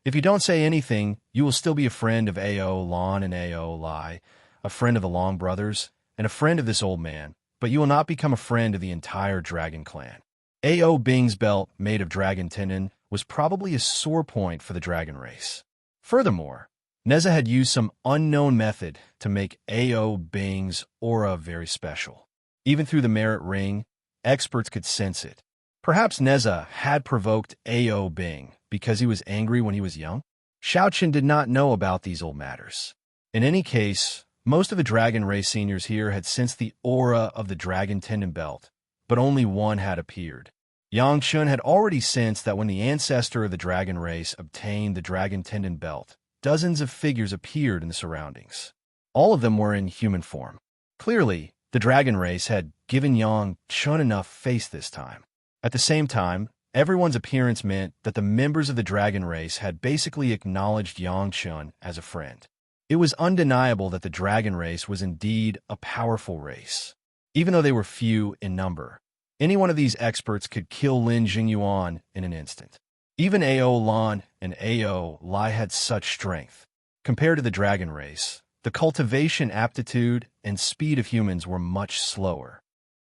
If you don't say anything, you will still be a friend of Ao Lan and Ao Lai, a friend of the Long brothers, and a friend of this old man, but you will not become a friend of the entire dragon clan. Ao Bing's belt, made of dragon tendon, was probably a sore point for the dragon race. Furthermore, Neza had used some unknown method to make Ao Bing's aura very special. Even through the merit ring, experts could sense it. Perhaps Neza had provoked Ao Bing because he was angry when he was young? Xiaoqin did not know about these old matters. In any case, most of the dragon race seniors here had sensed the aura of the dragon tendon belt, but only one had appeared. Yang Chun had already sensed that when the ancestor of the dragon race obtained the dragon tendon belt, dozens of figures appeared in the surroundings. All of them were in human form. Clearly, the dragon race had given Yang Chun enough face this time. At the same time, everyone's appearance meant that the members of the dragon race had basically acknowledged Yang Chun as a friend. It was undeniable that the dragon race was indeed a powerful race. Even though they were few in number, any one of these experts could kill Lin Jingyuan in an instant. Even Ao Lan and Ao Lai had such strength. Compared to the dragon race, the cultivation aptitude and speed of humans were much slower.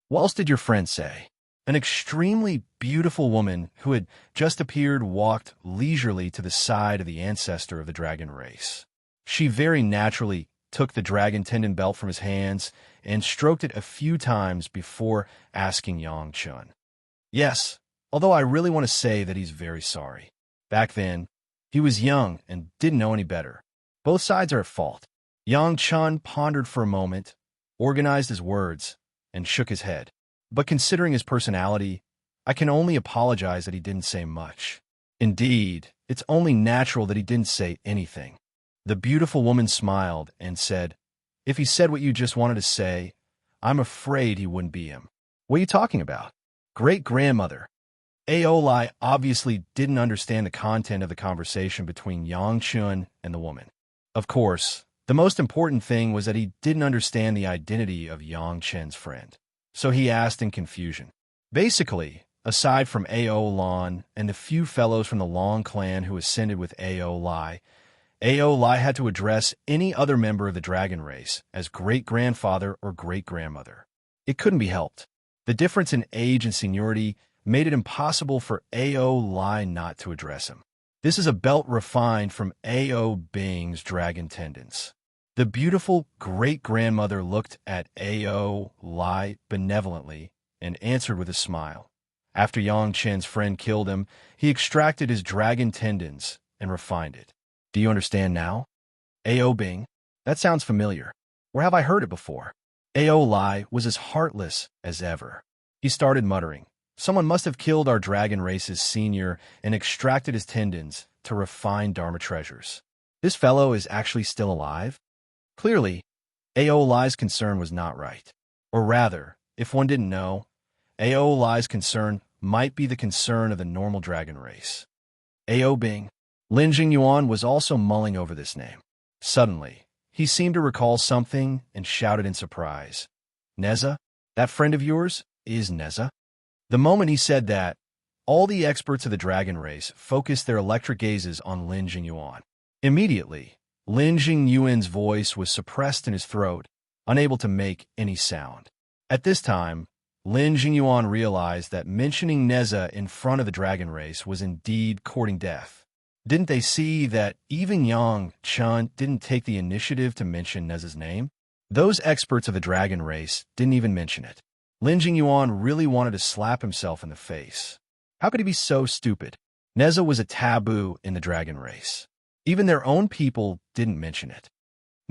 What else did your friend say? An extremely beautiful woman who had just appeared walked leisurely to the side of the ancestor of the dragon race. She very naturally took the dragon tendon belt from his hands and stroked it a few times before asking Yang Chun. Yes, although I really want to say that he's very sorry. Back then, he was young and didn't know any better. Both sides are at fault. Yang Chun pondered for a moment, organized his words, and shook his head. But considering his personality, I can only apologize that he didn't say much. Indeed, it's only natural that he didn't say anything. The beautiful woman smiled and said, if he said what you just wanted to say, I'm afraid he wouldn't be him. What are you talking about? Great-grandmother. Aolai obviously didn't understand the content of the conversation between Yang Chun and the woman. Of course, the most important thing was that he didn't understand the identity of Yang Chen's friend. So he asked in confusion. Basically, aside from Ao Lan and the few fellows from the Long clan who ascended with Aolai had to address any other member of the dragon race as great-grandfather or great-grandmother. It couldn't be helped. The difference in age and seniority made it impossible for Aolai not to address him. This is a belt refined from Ao Bing's dragon tendons. The beautiful great-grandmother looked at Aolai benevolently and answered with a smile. After Yang Chen's friend killed him, he extracted his dragon tendons and refined it. Do you understand now? Ao Bing? That sounds familiar. Where have I heard it before? Aolai was as heartless as ever. He started muttering, someone must have killed our dragon race's senior and extracted his tendons to refine Dharma treasures. This fellow is actually still alive? Clearly, Aolai's concern was not right. Or rather, if one didn't know, Aolai's concern might be the concern of the normal dragon race. Ao Bing. Lin Jingyuan was also mulling over this name. Suddenly, he seemed to recall something and shouted in surprise. Neza? That friend of yours is Neza? The moment he said that, all the experts of the dragon race focused their electric gazes on Lin Jingyuan. Immediately, Lin Jingyuan's voice was suppressed in his throat, unable to make any sound. At this time, Lin Jingyuan realized that mentioning Neza in front of the dragon race was indeed courting death. Didn't they see that even Yang Chun didn't take the initiative to mention Neza's name? Those experts of the dragon race didn't even mention it. Lin Jingyuan really wanted to slap himself in the face. How could he be so stupid? Neza was a taboo in the dragon race. Even their own people didn't mention it.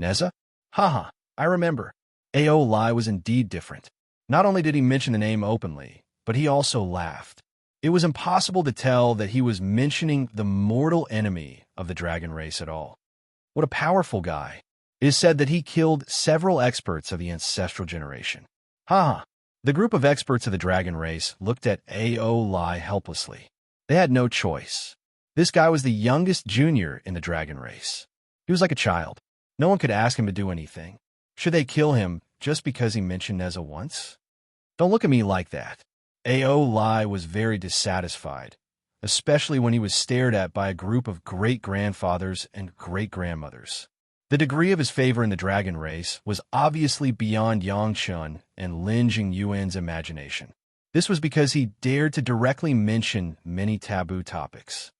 Neza? Haha, I remember. Aolai was indeed different. Not only did he mention the name openly, but he also laughed. It was impossible to tell that he was mentioning the mortal enemy of the dragon race at all. What a powerful guy. It is said that he killed several experts of the ancestral generation. Haha. The group of experts of the dragon race looked at Aolai helplessly. They had no choice. This guy was the youngest junior in the dragon race. He was like a child. No one could ask him to do anything. Should they kill him just because he mentioned Neza once? Don't look at me like that. Aolai was very dissatisfied, especially when he was stared at by a group of great-grandfathers and great-grandmothers. The degree of his favor in the dragon race was obviously beyond Yang Chun and Lin Jingyuan's imagination. This was because he dared to directly mention many taboo topics.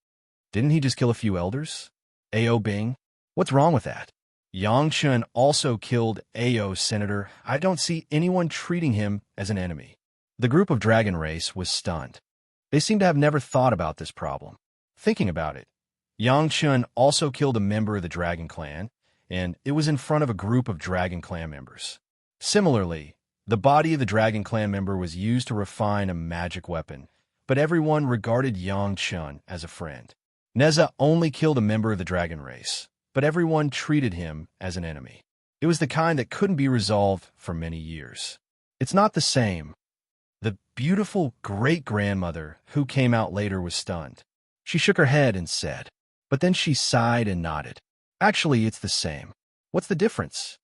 Didn't he just kill a few elders? Ao Bing? What's wrong with that? Yang Chun also killed Ao's senator. I don't see anyone treating him as an enemy. The group of dragon race was stunned. They seemed to have never thought about this problem. Thinking about it, Yang Chun also killed a member of the dragon clan, and it was in front of a group of dragon clan members. Similarly, the body of the dragon clan member was used to refine a magic weapon, but everyone regarded Yang Chun as a friend. Neza only killed a member of the dragon race, but everyone treated him as an enemy. It was the kind that couldn't be resolved for many years. It's not the same. The beautiful great-grandmother who came out later was stunned. She shook her head and said, but then she sighed and nodded. Actually, it's the same. What's the difference?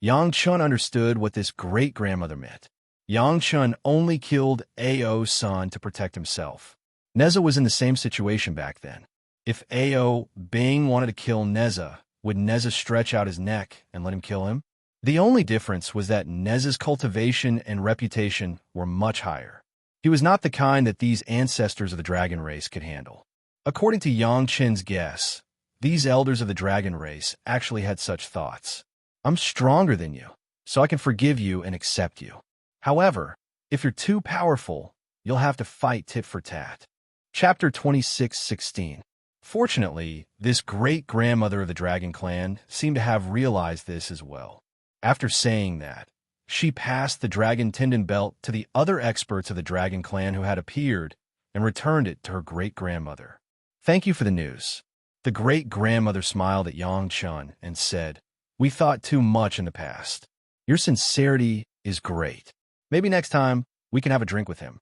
Yang Chun understood what this great-grandmother meant. Yang Chun only killed Ao's son to protect himself. Neza was in the same situation back then. If Ao Bing wanted to kill Neza, would Neza stretch out his neck and let him kill him? The only difference was that Neza's cultivation and reputation were much higher. He was not the kind that these ancestors of the dragon race could handle. According to Yang Chen's guess, these elders of the dragon race actually had such thoughts. I'm stronger than you, so I can forgive you and accept you. However, if you're too powerful, you'll have to fight tit for tat. Chapter 26:16. Fortunately, this great-grandmother of the dragon clan seemed to have realized this as well. After saying that, she passed the dragon tendon belt to the other experts of the dragon clan who had appeared and returned it to her great-grandmother. "Thank you for the news." The great-grandmother smiled at Yang Chun and said, "We thought too much in the past. Your sincerity is great. Maybe next time we can have a drink with him."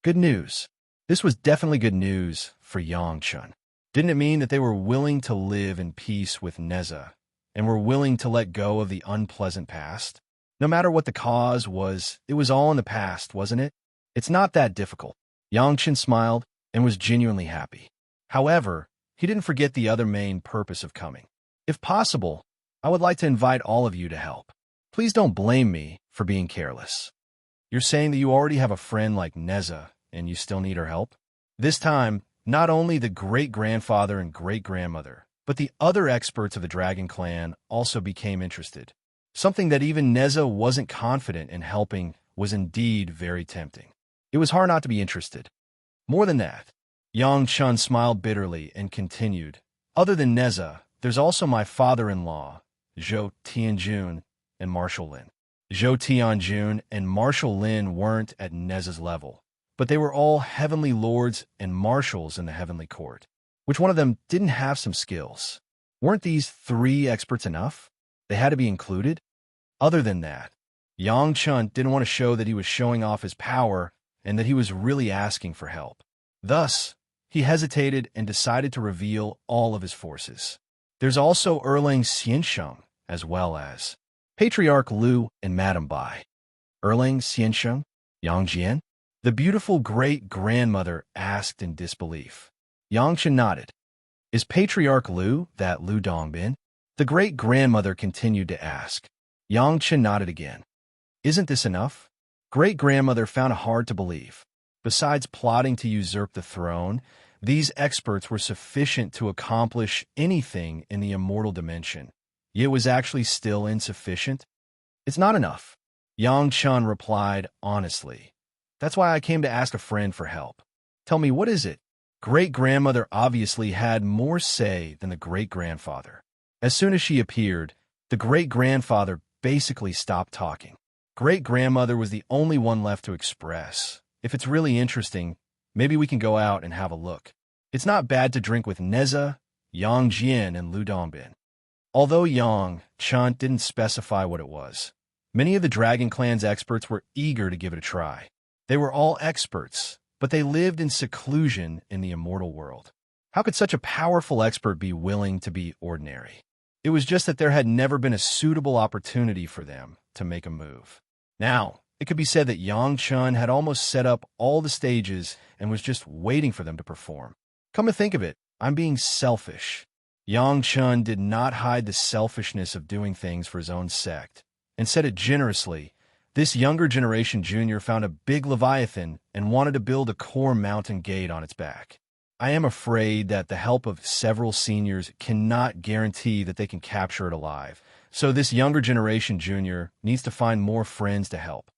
Good news. This was definitely good news for Yang Chun. Didn't it mean that they were willing to live in peace with Neza and were willing to let go of the unpleasant past? No matter what the cause was, it was all in the past, wasn't it? It's not that difficult. Yang Chun smiled and was genuinely happy. However, he didn't forget the other main purpose of coming. If possible, I would like to invite all of you to help. Please don't blame me for being careless. You're saying that you already have a friend like Neza and you still need her help? This time, not only the great-grandfather and great-grandmother, but the other experts of the Dragon Clan also became interested. Something that even Neza wasn't confident in helping was indeed very tempting. It was hard not to be interested. More than that, Yang Chun smiled bitterly and continued, "Other than Neza, there's also my father-in-law, Zhou Tianjun, and Marshal Lin." Zhou Tianjun and Marshal Lin weren't at Neza's level, but they were all heavenly lords and marshals in the heavenly court. Which one of them didn't have some skills? Weren't these three experts enough? They had to be included? Other than that, Yang Chun didn't want to show that he was showing off his power and that he was really asking for help. Thus, he hesitated and decided to reveal all of his forces. There's also Erlang Xiansheng, as well as Patriarch Lu and Madame Bai. Erlang Xiansheng? Yang Jian? The beautiful great-grandmother asked in disbelief. Yang Chun nodded. "Is Patriarch Lu that Lu Dongbin?" The great-grandmother continued to ask. Yang Chun nodded again. "Isn't this enough?" Great-grandmother found it hard to believe. Besides plotting to usurp the throne, these experts were sufficient to accomplish anything in the immortal dimension. Yet it was actually still insufficient. "It's not enough," Yang Chun replied honestly. "That's why I came to ask a friend for help. Tell me, what is it?" Great-grandmother obviously had more say than the great-grandfather. As soon as she appeared, the great-grandfather basically stopped talking. Great-grandmother was the only one left to express. "If it's really interesting, maybe we can go out and have a look. It's not bad to drink with Neza, Yang Jian, and Lu Dongbin." Although Yang Chun didn't specify what it was, many of the Dragon Clan's experts were eager to give it a try. They were all experts, but they lived in seclusion in the immortal world. How could such a powerful expert be willing to be ordinary? It was just that there had never been a suitable opportunity for them to make a move. Now, it could be said that Yang Chun had almost set up all the stages and was just waiting for them to perform. Come to think of it, I'm being selfish. Yang Chun did not hide the selfishness of doing things for his own sect, and said it generously. This younger generation junior found a big Leviathan and wanted to build a core mountain gate on its back. I am afraid that the help of several seniors cannot guarantee that they can capture it alive, so this younger generation junior needs to find more friends to help.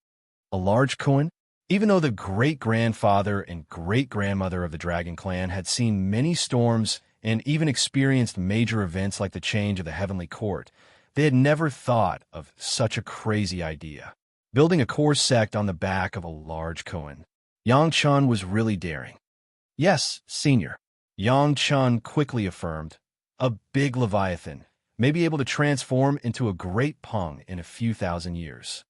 A large koan? Even though the great-grandfather and great-grandmother of the Dragon Clan had seen many storms and even experienced major events like the change of the Heavenly Court, they had never thought of such a crazy idea. Building a core sect on the back of a large koan. Yang Chun was really daring. "Yes, senior," Yang Chun quickly affirmed. "A big Leviathan may be able to transform into a great Pung in a few thousand years."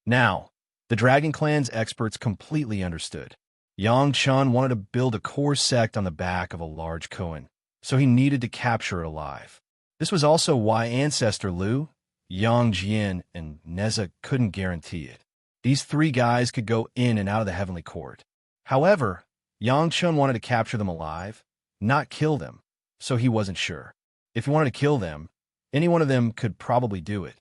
Now, the Dragon Clan's experts completely understood. Yang Chun wanted to build a core sect on the back of a large koan, so he needed to capture it alive. This was also why Ancestor Lu, Yang Jian, and Neza couldn't guarantee it. These three guys could go in and out of the Heavenly Court. However, Yang Chun wanted to capture them alive, not kill them, so he wasn't sure. If he wanted to kill them, any one of them could probably do it.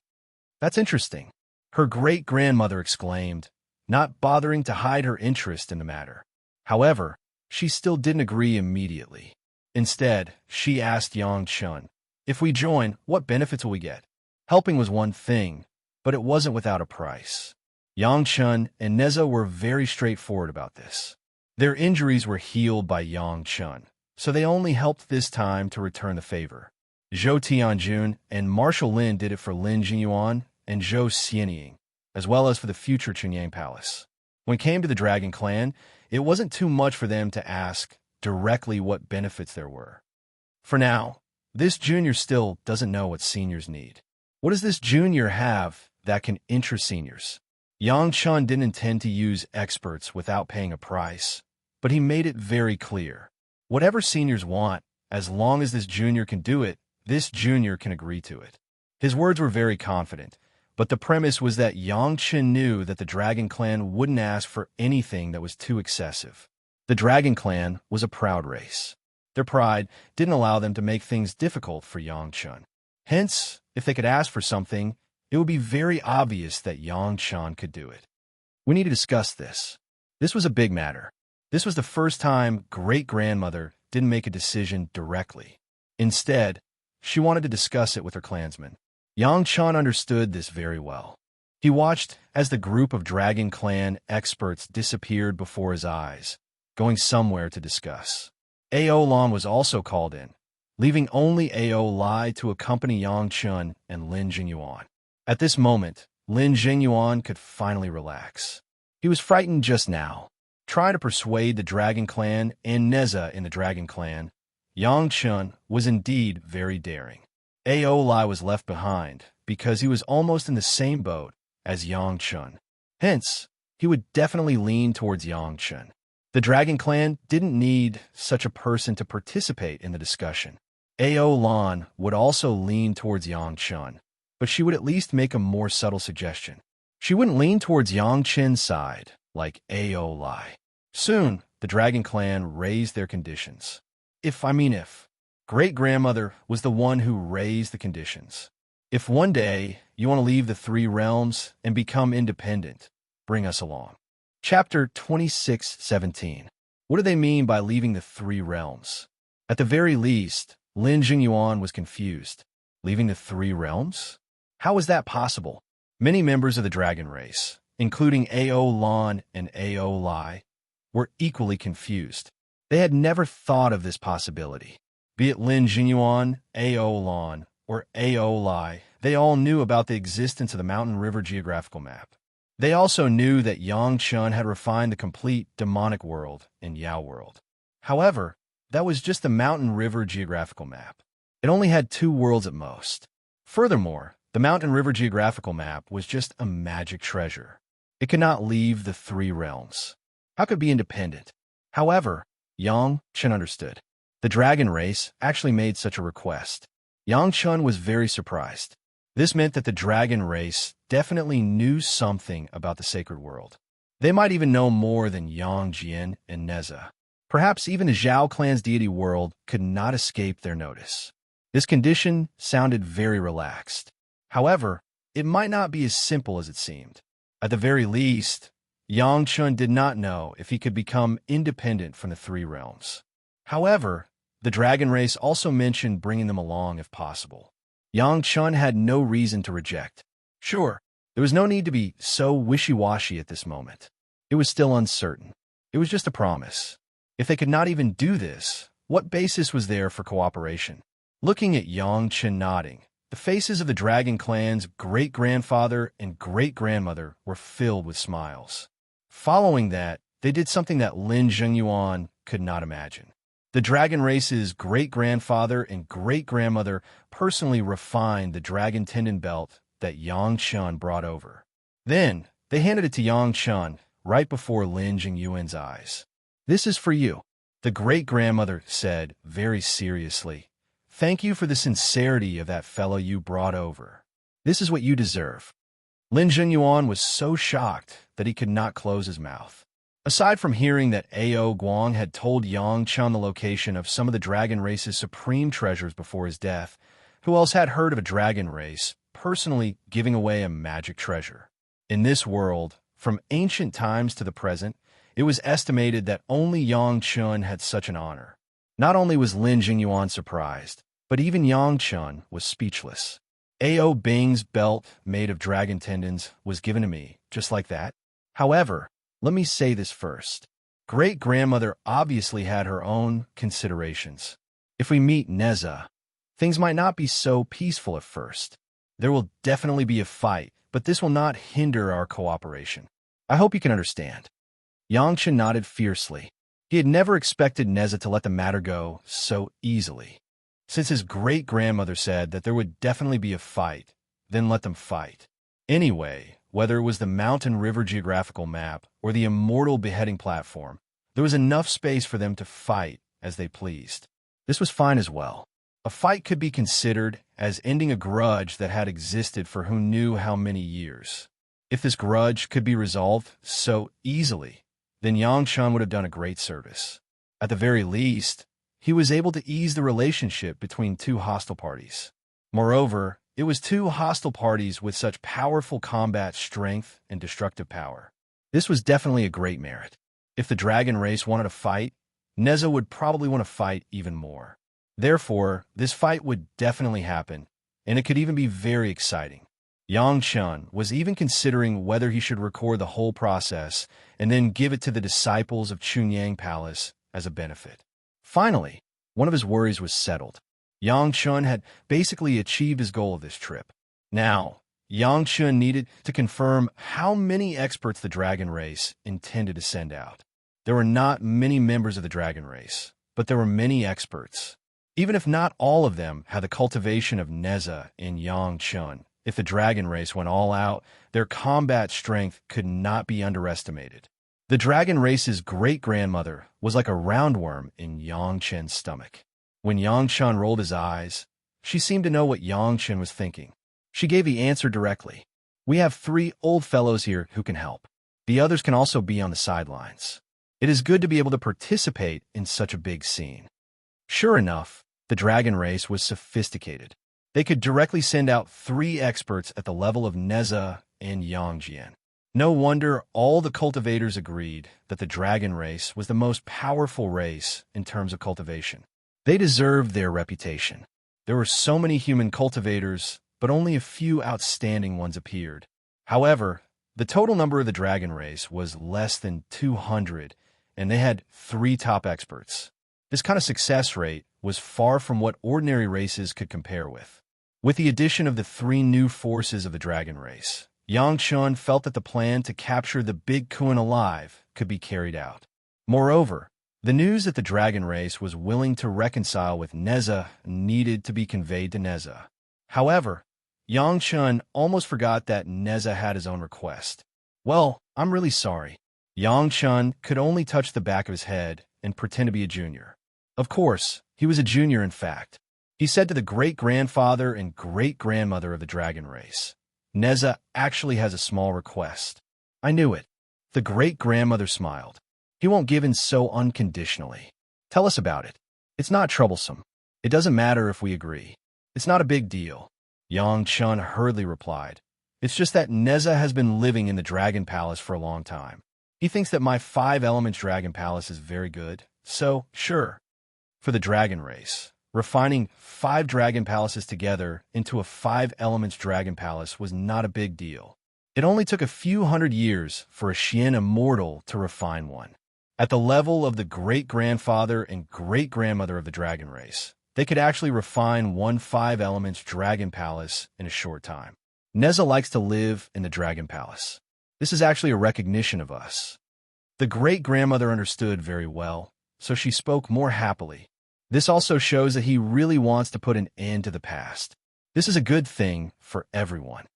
"That's interesting," her great-grandmother exclaimed, not bothering to hide her interest in the matter. However, she still didn't agree immediately. Instead, she asked Yang Chun, "If we join, what benefits will we get?" Helping was one thing, but it wasn't without a price. Yang Chun and Neza were very straightforward about this. Their injuries were healed by Yang Chun, so they only helped this time to return the favor. Zhou Tianjun and Marshal Lin did it for Lin Jingyuan and Zhou Xianying, as well as for the future Chunyang Palace. When it came to the Dragon Clan, it wasn't too much for them to ask directly what benefits there were. For now, this junior still doesn't know what seniors need. What does this junior have that can interest seniors? Yang Chun didn't intend to use experts without paying a price, but he made it very clear. Whatever seniors want, as long as this junior can do it, this junior can agree to it. His words were very confident, but the premise was that Yang Chen knew that the Dragon Clan wouldn't ask for anything that was too excessive. The Dragon Clan was a proud race. Their pride didn't allow them to make things difficult for Yang Chen. Hence, if they could ask for something, it would be very obvious that Yang Chen could do it. We need to discuss this. This was a big matter. This was the first time great-grandmother didn't make a decision directly. Instead, she wanted to discuss it with her clansmen. Yang Chen understood this very well. He watched as the group of Dragon Clan experts disappeared before his eyes, going somewhere to discuss. Ao Lan was also called in, leaving only Ao Lai to accompany Yang Chen and Lin Jingyuan. At this moment, Lin Jingyuan could finally relax. He was frightened just now. Trying to persuade the Dragon Clan and Neza in the Dragon Clan, Yang Chen was indeed very daring. Ao Lai was left behind because he was almost in the same boat as Yang Chen. Hence, he would definitely lean towards Yang Chen. The Dragon Clan didn't need such a person to participate in the discussion. Ao Lan would also lean towards Yang Chen, but she would at least make a more subtle suggestion. She wouldn't lean towards Yang Chen's side, like Ao Lai. Soon, the Dragon Clan raised their conditions. If great-grandmother was the one who raised the conditions. If one day you want to leave the three realms and become independent, bring us along. Chapter 26:17. What do they mean by leaving the three realms? At the very least, Lin Jingyuan was confused. Leaving the three realms? How was that possible? Many members of the dragon race, including Ao Lan and Ao Lai, were equally confused. They had never thought of this possibility. Be it Lin Jingyuan, Ao Lan, or Ao Lai, they all knew about the existence of the Mountain River geographical map. They also knew that Yang Chen had refined the complete demonic world in Yao world. However, that was just the Mountain River geographical map. It only had 2 worlds at most. Furthermore, the Mountain River geographical map was just a magic treasure. It could not leave the 3 realms. How could it be independent? However, Yang Chen understood. The dragon race actually made such a request. Yang Chen was very surprised. This meant that the dragon race definitely knew something about the sacred world. They might even know more than Yang Jian and Neza. Perhaps even the Zhao clan's deity world could not escape their notice. This condition sounded very relaxed. However, it might not be as simple as it seemed. At the very least, Yang Chen did not know if he could become independent from the 3 realms. However, the dragon race also mentioned bringing them along if possible. Yang Chen had no reason to reject. Sure, there was no need to be so wishy-washy at this moment. It was still uncertain. It was just a promise. If they could not even do this, what basis was there for cooperation? Looking at Yang Chen nodding, the faces of the Dragon Clan's great-grandfather and great-grandmother were filled with smiles. Following that, they did something that Lin Jingyuan could not imagine. The dragon race's great-grandfather and great-grandmother personally refined the dragon tendon belt that Yang Chen brought over. Then, they handed it to Yang Chen right before Lin Jingyuan's eyes. "This is for you," the great-grandmother said very seriously. "Thank you for the sincerity of that fellow you brought over. This is what you deserve." Lin Jingyuan was so shocked that he could not close his mouth. Aside from hearing that Ao Guang had told Yang Chen the location of some of the dragon race's supreme treasures before his death, who else had heard of a dragon race personally giving away a magic treasure? In this world, from ancient times to the present, it was estimated that only Yang Chen had such an honor. Not only was Lin Jingyuan surprised, but even Yang Chen was speechless. Ao Bing's belt made of dragon tendons was given to me, just like that. However, let me say this first. Great-grandmother obviously had her own considerations. If we meet Neza, things might not be so peaceful at first. There will definitely be a fight, but this will not hinder our cooperation. I hope you can understand." Yangchen nodded fiercely. He had never expected Neza to let the matter go so easily. Since his great-grandmother said that there would definitely be a fight, then let them fight. Anyway, whether it was the Mountain River geographical map or the Immortal beheading platform, there was enough space for them to fight as they pleased. This was fine as well. A fight could be considered as ending a grudge that had existed for who knew how many years. If this grudge could be resolved so easily, then Yangshan would have done a great service. At the very least, he was able to ease the relationship between two hostile parties. Moreover, it was two hostile parties with such powerful combat strength and destructive power. This was definitely a great merit. If the dragon race wanted to fight, Neza would probably want to fight even more. Therefore, this fight would definitely happen, and it could even be very exciting. Yangshan was even considering whether he should record the whole process and then give it to the disciples of Chunyang Palace as a benefit. Finally, one of his worries was settled. Yangshan had basically achieved his goal of this trip. Now, Yangshan needed to confirm how many experts the dragon race intended to send out. There were not many members of the dragon race, but there were many experts. Even if not all of them had the cultivation of Neza and Yangshan, if the dragon race went all out, their combat strength could not be underestimated. The dragon race's great-grandmother was like a roundworm in Yangshan's stomach. When Yangshan rolled his eyes, she seemed to know what Yangshan was thinking. She gave the answer directly. "We have 3 old fellows here who can help. The others can also be on the sidelines. It is good to be able to participate in such a big scene." Sure enough, the dragon race was sophisticated. They could directly send out 3 experts at the level of Neza and Yangjian. No wonder all the cultivators agreed that the dragon race was the most powerful race in terms of cultivation. They deserved their reputation. There were so many human cultivators, but only a few outstanding ones appeared. However, the total number of the dragon race was less than 200, and they had 3 top experts. This kind of success rate was far from what ordinary races could compare with. With the addition of the 3 new forces of the dragon race, Yangshan felt that the plan to capture the Big Kun alive could be carried out. Moreover, the news that the dragon race was willing to reconcile with Neza needed to be conveyed to Neza. However, Yangshan almost forgot that Neza had his own request. "Well, I'm really sorry." Yangshan could only touch the back of his head and pretend to be a junior. Of course, he was a junior in fact. He said to the great-grandfather and great-grandmother of the dragon race, "Neza actually has a small request." "I knew it." The great-grandmother smiled. "He won't give in so unconditionally. Tell us about it. It's not troublesome. It doesn't matter if we agree. It's not a big deal." Yangshan hurriedly replied, "It's just that Neza has been living in the Dragon Palace for a long time. He thinks that my 5 Elements Dragon Palace is very good, so sure." For the dragon race, refining 5 dragon palaces together into a 5 Elements Dragon Palace was not a big deal. It only took a few hundred years for a Xian Immortal to refine one. At the level of the great-grandfather and great-grandmother of the dragon race, they could actually refine one 5 Elements Dragon Palace in a short time. Neza likes to live in the Dragon Palace. This is actually a recognition of us. The great-grandmother understood very well, so she spoke more happily. This also shows that he really wants to put an end to the past. This is a good thing for everyone.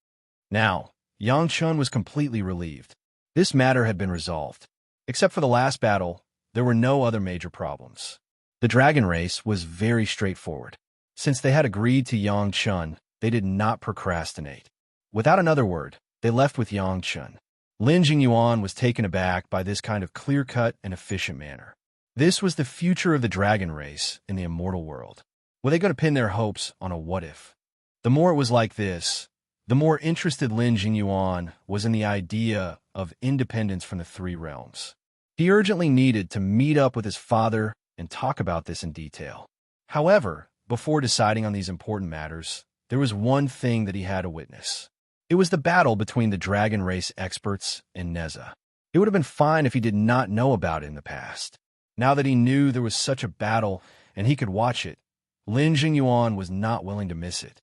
Now, Yangshan was completely relieved. This matter had been resolved. Except for the last battle, there were no other major problems. The dragon race was very straightforward. Since they had agreed to Yangshan, they did not procrastinate. Without another word, they left with Yangshan. Lin Jingyuan was taken aback by this kind of clear-cut and efficient manner. This was the future of the dragon race in the immortal world. Were they going to pin their hopes on a what-if? The more it was like this, the more interested Lin Jingyuan was in the idea of independence from the 3 realms. He urgently needed to meet up with his father and talk about this in detail. However, before deciding on these important matters, there was one thing that he had to witness. It was the battle between the dragon race experts and Neza. It would have been fine if he did not know about it in the past. Now that he knew there was such a battle and he could watch it, Lin Jingyuan was not willing to miss it.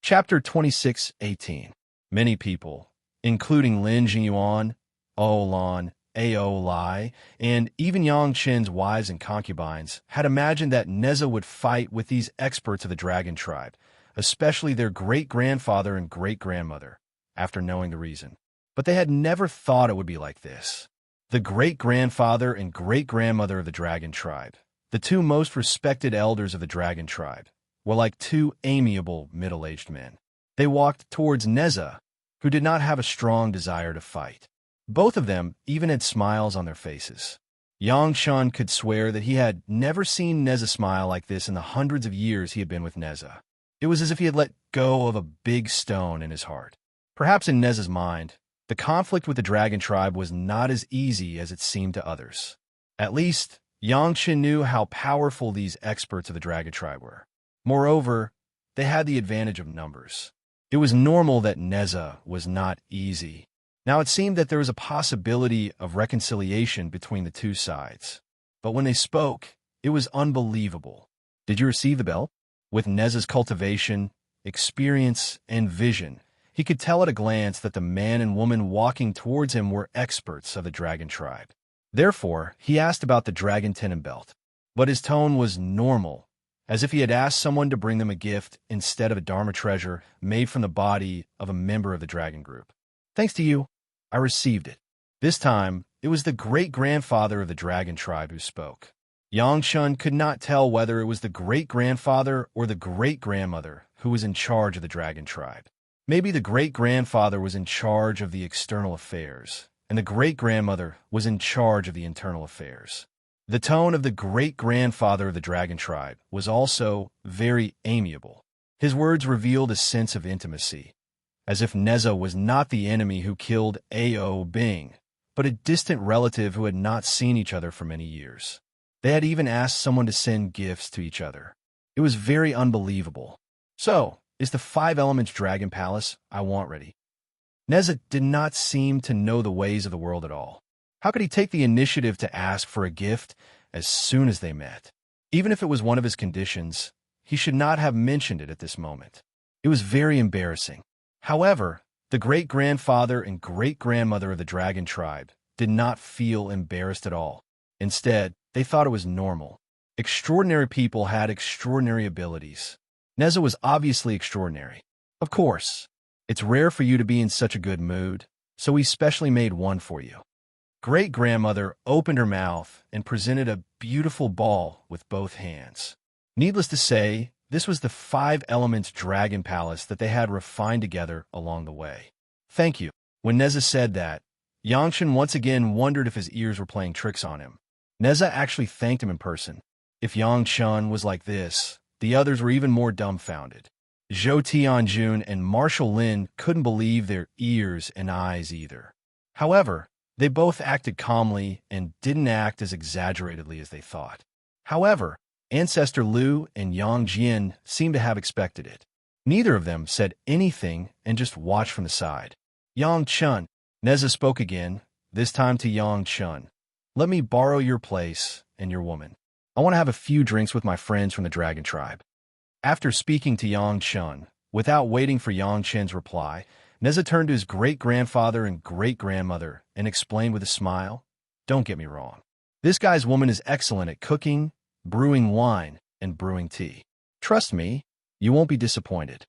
Chapter 26:18. Many people, including Lin Jingyuan, Lan, Ao Lai, and even Yang Qin's wives and concubines, had imagined that Neza would fight with these experts of the dragon tribe, especially their great-grandfather and great-grandmother, after knowing the reason. But they had never thought it would be like this. The great-grandfather and great-grandmother of the dragon tribe, the two most respected elders of the dragon tribe, were like two amiable middle-aged men. They walked towards Neza, who did not have a strong desire to fight. Both of them even had smiles on their faces. Yang Shun could swear that he had never seen Neza smile like this in the hundreds of years he had been with Neza. It was as if he had let go of a big stone in his heart. Perhaps in Neza's mind, the conflict with the dragon tribe was not as easy as it seemed to others. At least, Yang Qin knew how powerful these experts of the dragon tribe were. Moreover, they had the advantage of numbers. It was normal that Neza was not easy. Now it seemed that there was a possibility of reconciliation between the two sides. But when they spoke, it was unbelievable. Did you receive the belt? With Neza's cultivation, experience, and vision, he could tell at a glance that the man and woman walking towards him were experts of the dragon tribe. Therefore, he asked about the dragon tenon belt. But his tone was normal, as if he had asked someone to bring them a gift instead of a Dharma treasure made from the body of a member of the dragon group. Thanks to you, I received it. This time, it was the great-grandfather of the dragon tribe who spoke. Yang Shun could not tell whether it was the great-grandfather or the great-grandmother who was in charge of the dragon tribe. Maybe the great-grandfather was in charge of the external affairs, and the great-grandmother was in charge of the internal affairs. The tone of the great-grandfather of the dragon tribe was also very amiable. His words revealed a sense of intimacy, as if Neza was not the enemy who killed Ao Bing, but a distant relative who had not seen each other for many years. They had even asked someone to send gifts to each other. It was very unbelievable. So, is the Five Elements Dragon Palace I want ready? Neza did not seem to know the ways of the world at all. How could he take the initiative to ask for a gift as soon as they met? Even if it was one of his conditions, he should not have mentioned it at this moment. It was very embarrassing. However, the great-grandfather and great-grandmother of the dragon tribe did not feel embarrassed at all. Instead, they thought it was normal. Extraordinary people had extraordinary abilities. Neza was obviously extraordinary. Of course, it's rare for you to be in such a good mood, so we specially made one for you. Great-grandmother opened her mouth and presented a beautiful ball with both hands. Needless to say, this was the Five Elements Dragon Palace that they had refined together along the way. Thank you. When Neza said that, Yang Qin once again wondered if his ears were playing tricks on him. Neza actually thanked him in person. If Yang Qin was like this, the others were even more dumbfounded. Zhou Tianjun and Marshal Lin couldn't believe their ears and eyes either. However, they both acted calmly and didn't act as exaggeratedly as they thought. However, Ancestor Liu and Yang Jian seemed to have expected it. Neither of them said anything and just watched from the side. Yang Chun, Neza spoke again, this time to Yang Chun. Let me borrow your place and your woman. I want to have a few drinks with my friends from the dragon tribe. After speaking to Yang Chun, without waiting for Yang Chen's reply, Neza turned to his great-grandfather and great-grandmother and explained with a smile, "Don't get me wrong. This guy's woman is excellent at cooking, brewing wine, and brewing tea. Trust me, you won't be disappointed."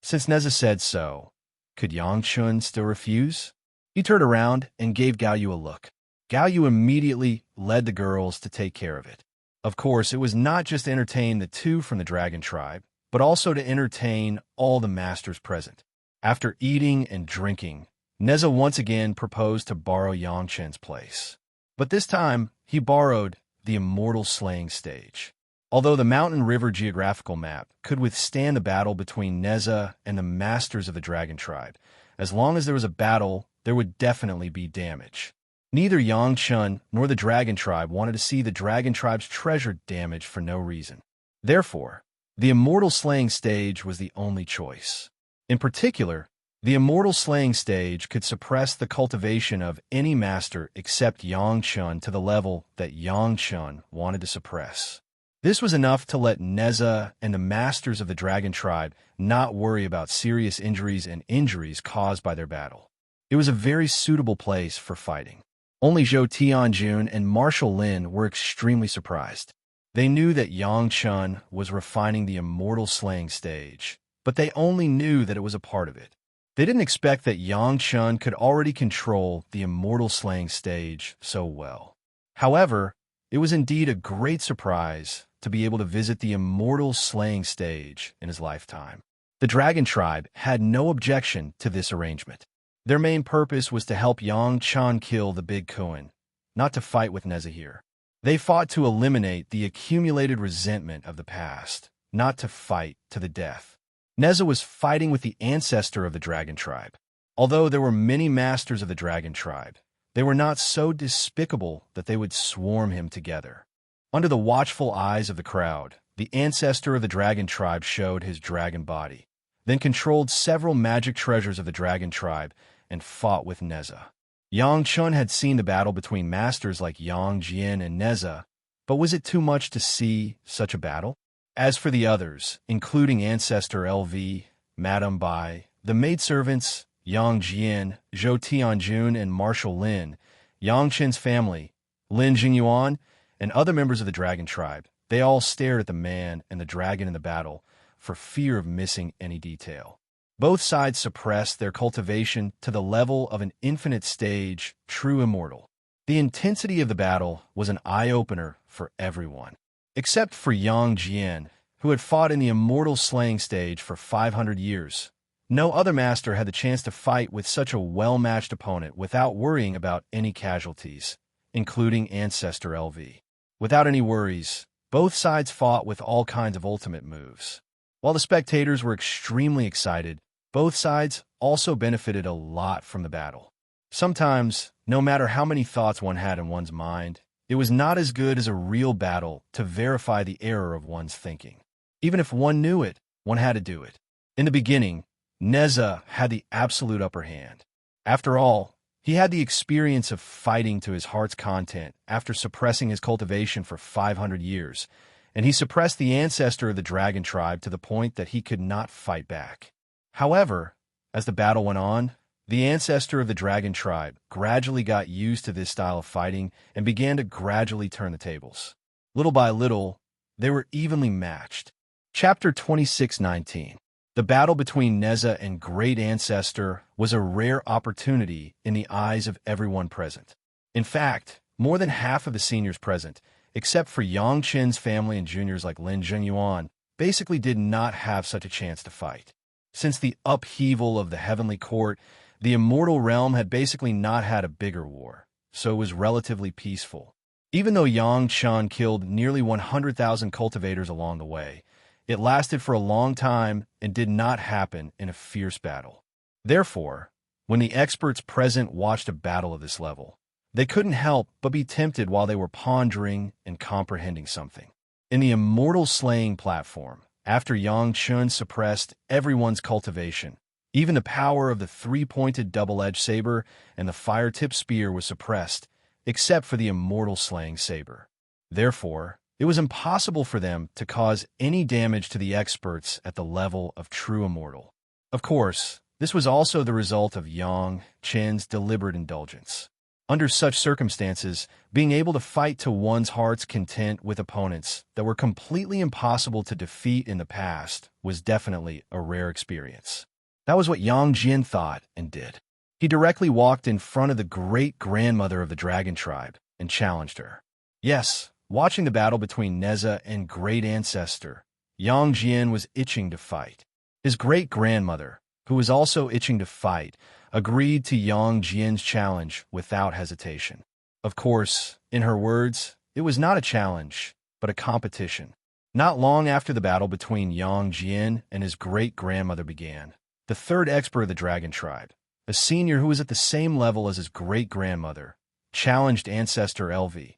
Since Neza said so, could Yang Chun still refuse? He turned around and gave Gao Yu a look. Gao Yu immediately led the girls to take care of it. Of course, it was not just to entertain the two from the dragon tribe, but also to entertain all the masters present. After eating and drinking, Neza once again proposed to borrow Yang Chen's place. But this time, he borrowed the Immortal slaying stage. Although the Mountain River geographical map could withstand the battle between Neza and the masters of the dragon tribe, as long as there was a battle, there would definitely be damage. Neither Yang Chun nor the dragon tribe wanted to see the dragon tribe's treasure damaged for no reason. Therefore, the Immortal slaying stage was the only choice. In particular, the Immortal slaying stage could suppress the cultivation of any master except Yang Chun to the level that Yang Chun wanted to suppress. This was enough to let Neza and the masters of the dragon tribe not worry about serious injuries and injuries caused by their battle. It was a very suitable place for fighting. Only Zhou Tianjun and Marshal Lin were extremely surprised. They knew that Yang Chun was refining the immortal slaying stage, but they only knew that it was a part of it. They didn't expect that Yang Chun could already control the immortal slaying stage so well. However, it was indeed a great surprise to be able to visit the immortal slaying stage in his lifetime. The dragon tribe had no objection to this arrangement. Their main purpose was to help Yang Chun kill the Big Kuan, not to fight with Neza here. They fought to eliminate the accumulated resentment of the past, not to fight to the death. Neza was fighting with the ancestor of the dragon tribe. Although there were many masters of the dragon tribe, they were not so despicable that they would swarm him together. Under the watchful eyes of the crowd, the ancestor of the dragon tribe showed his dragon body, then controlled several magic treasures of the dragon tribe and fought with Neza. Yang Chun had seen the battle between masters like Yang Jian and Neza, but was it too much to see such a battle? As for the others, including Ancestor LV, Madame Bai, the maidservants, Yang Jian, Zhou Tianjun, and Marshal Lin, Yang Chen's family, Lin Jingyuan, and other members of the dragon tribe, they all stared at the man and the dragon in the battle for fear of missing any detail. Both sides suppressed their cultivation to the level of an infinite stage, true immortal. The intensity of the battle was an eye-opener for everyone, except for Yang Jian, who had fought in the immortal slaying stage for 500 years. No other master had the chance to fight with such a well-matched opponent without worrying about any casualties, including Ancestor LV. Without any worries, both sides fought with all kinds of ultimate moves. While the spectators were extremely excited, both sides also benefited a lot from the battle. Sometimes, no matter how many thoughts one had in one's mind, it was not as good as a real battle to verify the error of one's thinking. Even if one knew it, one had to do it. In the beginning, Neza had the absolute upper hand. After all, he had the experience of fighting to his heart's content after suppressing his cultivation for 500 years, and he suppressed the ancestor of the dragon tribe to the point that he could not fight back. However, as the battle went on, the ancestor of the dragon tribe gradually got used to this style of fighting and began to gradually turn the tables. Little by little, they were evenly matched. Chapter 26:19. The battle between Neza and Great Ancestor was a rare opportunity in the eyes of everyone present. In fact, more than half of the seniors present, except for Yang Chen's family and juniors like Lin Jingyuan, basically did not have such a chance to fight. Since the upheaval of the Heavenly Court, the Immortal Realm had basically not had a bigger war, so it was relatively peaceful. Even though Yang Chun killed nearly 100,000 cultivators along the way, it lasted for a long time and did not happen in a fierce battle. Therefore, when the experts present watched a battle of this level, they couldn't help but be tempted while they were pondering and comprehending something. In the Immortal Slaying platform, after Yang Chun suppressed everyone's cultivation, even the power of the three-pointed double-edged saber and the fire-tipped spear was suppressed, except for the Immortal Slaying saber. Therefore, it was impossible for them to cause any damage to the experts at the level of true immortal. Of course, this was also the result of Yang Chen's deliberate indulgence. Under such circumstances, being able to fight to one's heart's content with opponents that were completely impossible to defeat in the past was definitely a rare experience. That was what Yang Jian thought and did. He directly walked in front of the great-grandmother of the dragon tribe and challenged her. Yes, watching the battle between Neza and Great Ancestor, Yang Jian was itching to fight. His great-grandmother, who was also itching to fight, agreed to Yang Jian's challenge without hesitation. Of course, in her words, it was not a challenge, but a competition. Not long after the battle between Yang Jian and his great-grandmother began, the third expert of the dragon tribe, a senior who was at the same level as his great-grandmother, challenged Ancestor LV.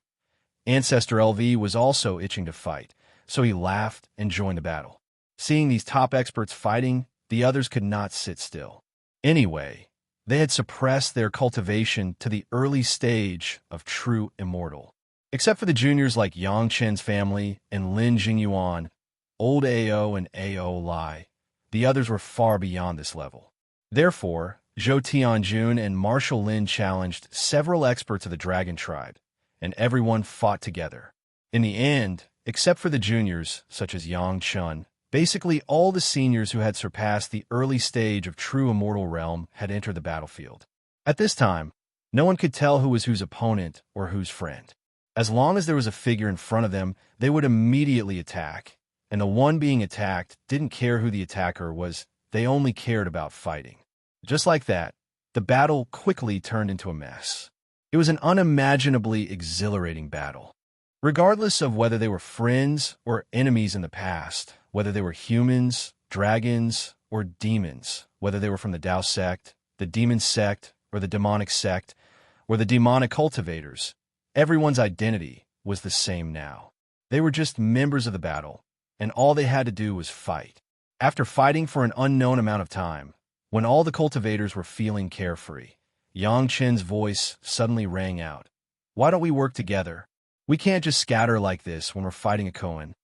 Ancestor LV was also itching to fight, so he laughed and joined the battle. Seeing these top experts fighting, the others could not sit still. Anyway, they had suppressed their cultivation to the early stage of true immortal. Except for the juniors like Yang Chen's family and Lin Jingyuan, old Ao and Ao Lai, the others were far beyond this level. Therefore, Zhou Tianjun and Marshal Lin challenged several experts of the Dragon Tribe, and everyone fought together. In the end, except for the juniors, such as Yang Chun, basically all the seniors who had surpassed the early stage of true immortal realm had entered the battlefield. At this time, no one could tell who was whose opponent or whose friend. As long as there was a figure in front of them, they would immediately attack, and the one being attacked didn't care who the attacker was, they only cared about fighting. Just like that, the battle quickly turned into a mess. It was an unimaginably exhilarating battle. Regardless of whether they were friends or enemies in the past, whether they were humans, dragons, or demons, whether they were from the Dao sect, the demon sect, or the demonic sect, or the demonic cultivators, everyone's identity was the same now. They were just members of the battle, and all they had to do was fight. After fighting for an unknown amount of time, when all the cultivators were feeling carefree, Yang Chen's voice suddenly rang out. "Why don't we work together? We can't just scatter like this when we're fighting a Koan."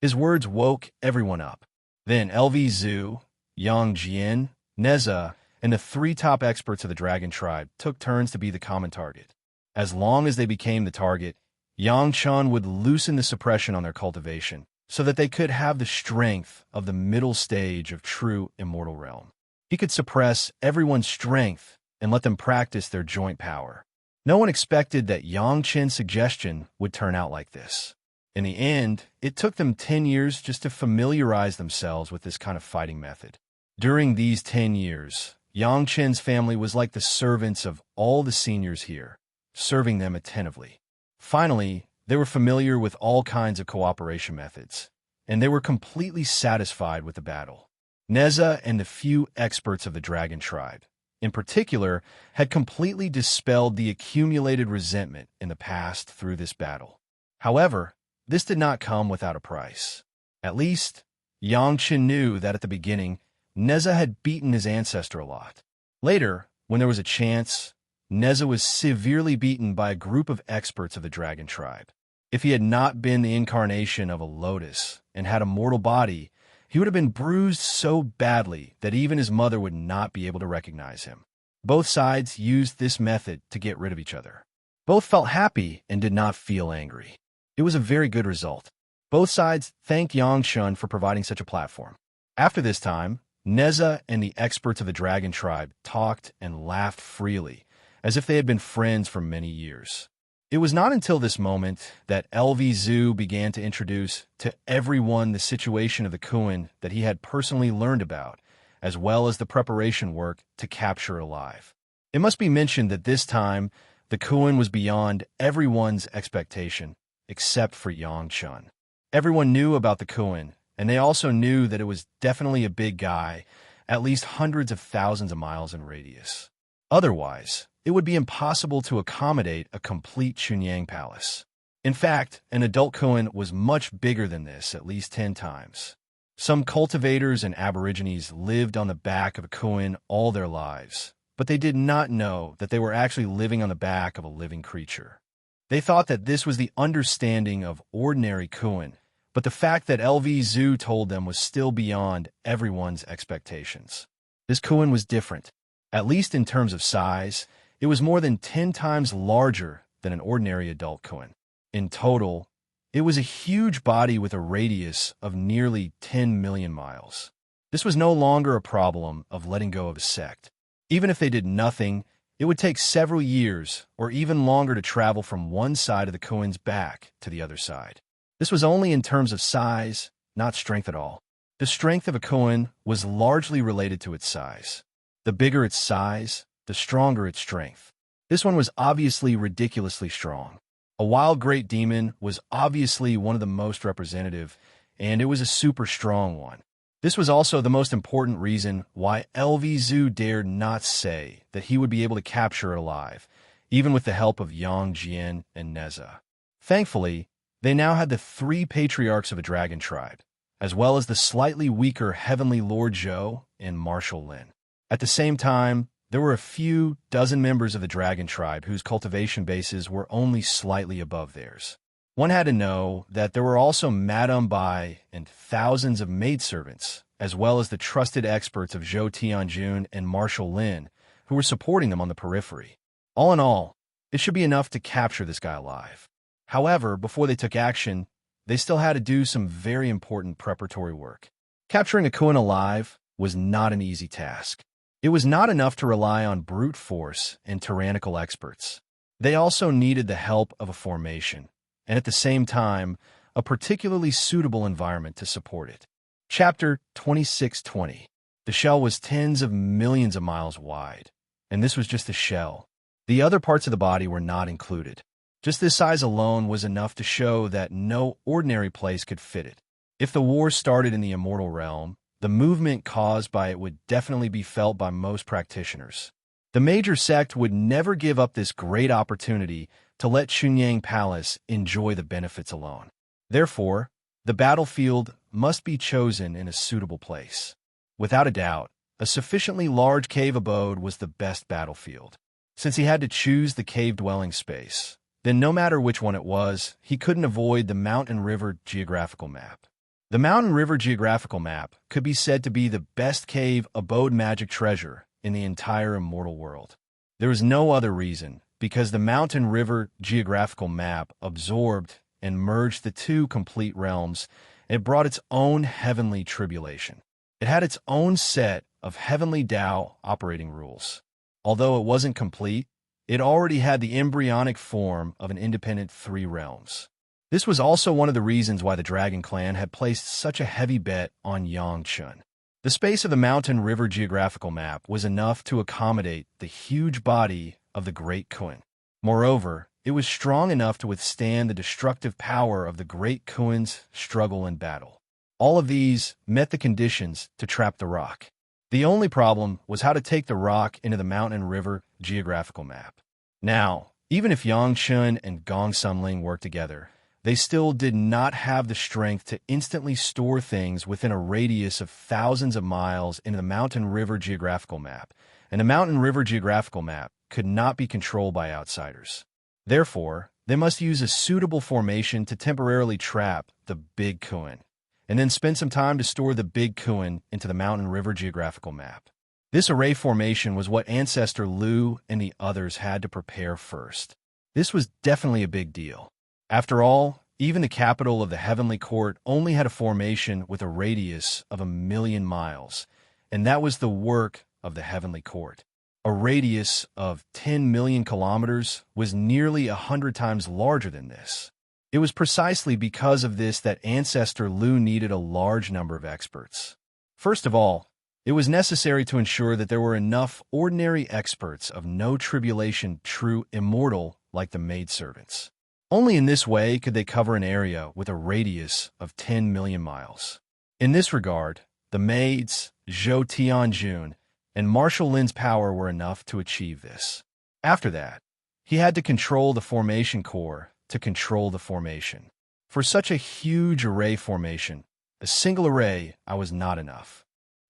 His words woke everyone up. Then LV Zhu, Yang Jian, Neza, and the three top experts of the Dragon Tribe took turns to be the common target. As long as they became the target, Yang Chun would loosen the suppression on their cultivation so that they could have the strength of the middle stage of true immortal realm. He could suppress everyone's strength and let them practice their joint power. No one expected that Yang Chen's suggestion would turn out like this. In the end, it took them 10 years just to familiarize themselves with this kind of fighting method. During these 10 years, Yang Chen's family was like the servants of all the seniors here, serving them attentively. Finally, they were familiar with all kinds of cooperation methods, and they were completely satisfied with the battle. Neza and the few experts of the Dragon Tribe, in particular, had completely dispelled the accumulated resentment in the past through this battle. However, this did not come without a price. At least, Yang Chen knew that at the beginning, Neza had beaten his ancestor a lot. Later, when there was a chance, Neza was severely beaten by a group of experts of the Dragon Tribe. If he had not been the incarnation of a lotus and had a mortal body, he would have been bruised so badly that even his mother would not be able to recognize him. Both sides used this method to get rid of each other. Both felt happy and did not feel angry. It was a very good result. Both sides thanked Yang Chun for providing such a platform. After this time, Neza and the experts of the Dragon Tribe talked and laughed freely, as if they had been friends for many years. It was not until this moment that LV Zhu began to introduce to everyone the situation of the Kuan that he had personally learned about, as well as the preparation work to capture alive. It must be mentioned that this time, the Kuan was beyond everyone's expectation, except for Yang Chun. Everyone knew about the Kuan, and they also knew that it was definitely a big guy, at least hundreds of thousands of miles in radius. Otherwise, it would be impossible to accommodate a complete Chunyang palace. In fact, an adult Kuan was much bigger than this, at least 10 times. Some cultivators and aborigines lived on the back of a Kuan all their lives, but they did not know that they were actually living on the back of a living creature. They thought that this was the understanding of ordinary Kuan, but the fact that LV Zhu told them was still beyond everyone's expectations. This Kuan was different. At least in terms of size, it was more than 10 times larger than an ordinary adult Kuan. In total, it was a huge body with a radius of nearly 10 million miles. This was no longer a problem of letting go of a sect. Even if they did nothing, it would take several years or even longer to travel from one side of the Kuan's back to the other side. This was only in terms of size, not strength at all. The strength of a Kuan was largely related to its size. The bigger its size, the stronger its strength. This one was obviously ridiculously strong. A wild great demon was obviously one of the most representative, and it was a super strong one. This was also the most important reason why LV Zhu dared not say that he would be able to capture it alive, even with the help of Yang Jian and Neza. Thankfully, they now had the 3 patriarchs of a Dragon Tribe, as well as the slightly weaker Heavenly Lord Zhou and Marshal Lin. At the same time, There were a few dozen members of the dragon tribe whose cultivation bases were only slightly above theirs. One had to know that there were also Madame Bai and thousands of maidservants, as well as the trusted experts of Zhou Tianjun and Marshal Lin, who were supporting them on the periphery. All in all, it should be enough to capture this guy alive. However, before they took action, they still had to do some very important preparatory work. Capturing a Kuan alive was not an easy task. It was not enough to rely on brute force and tyrannical experts. They also needed the help of a formation, and at the same time, a particularly suitable environment to support it. Chapter 2620. The shell was tens of millions of miles wide, and this was just the shell. The other parts of the body were not included. Just this size alone was enough to show that no ordinary place could fit it. If the war started in the immortal realm, the movement caused by it would definitely be felt by most practitioners. The major sect would never give up this great opportunity to let Chunyang Palace enjoy the benefits alone. Therefore, the battlefield must be chosen in a suitable place. Without a doubt, a sufficiently large cave abode was the best battlefield. Since he had to choose the cave-dwelling space, then no matter which one it was, he couldn't avoid the Mountain River geographical map. The Mountain River geographical map could be said to be the best cave abode magic treasure in the entire immortal world. There was no other reason, because the Mountain River geographical map absorbed and merged the two complete realms. It brought its own heavenly tribulation. It had its own set of heavenly Tao operating rules. Although it wasn't complete, it already had the embryonic form of an independent three realms. This was also one of the reasons why the Dragon Clan had placed such a heavy bet on Yangchun. The space of the Mountain River geographical map was enough to accommodate the huge body of the Great Kuan. Moreover, it was strong enough to withstand the destructive power of the Great Kuan's struggle and battle. All of these met the conditions to trap the rock. The only problem was how to take the rock into the Mountain River geographical map. Now, even if Yangchun and Gong Sunling worked together, they still did not have the strength to instantly store things within a radius of thousands of miles into the Mountain River geographical map, and the Mountain River geographical map could not be controlled by outsiders. Therefore, they must use a suitable formation to temporarily trap the Big Kuan, and then spend some time to store the Big Kuan into the Mountain River geographical map. This array formation was what Ancestor Lu and the others had to prepare first. This was definitely a big deal. After all, even the capital of the Heavenly Court only had a formation with a radius of 1,000,000 miles, and that was the work of the Heavenly Court. A radius of 10 million kilometers was nearly 100 times larger than this. It was precisely because of this that Ancestor Lu needed a large number of experts. First of all, it was necessary to ensure that there were enough ordinary experts of no tribulation true immortal like the maidservants. Only in this way could they cover an area with a radius of 10 million miles. In this regard, the maids, Zhou Tianjun, and Marshal Lin's power were enough to achieve this. After that, he had to control the formation core to control the formation. For such a huge array formation, a single array was not enough.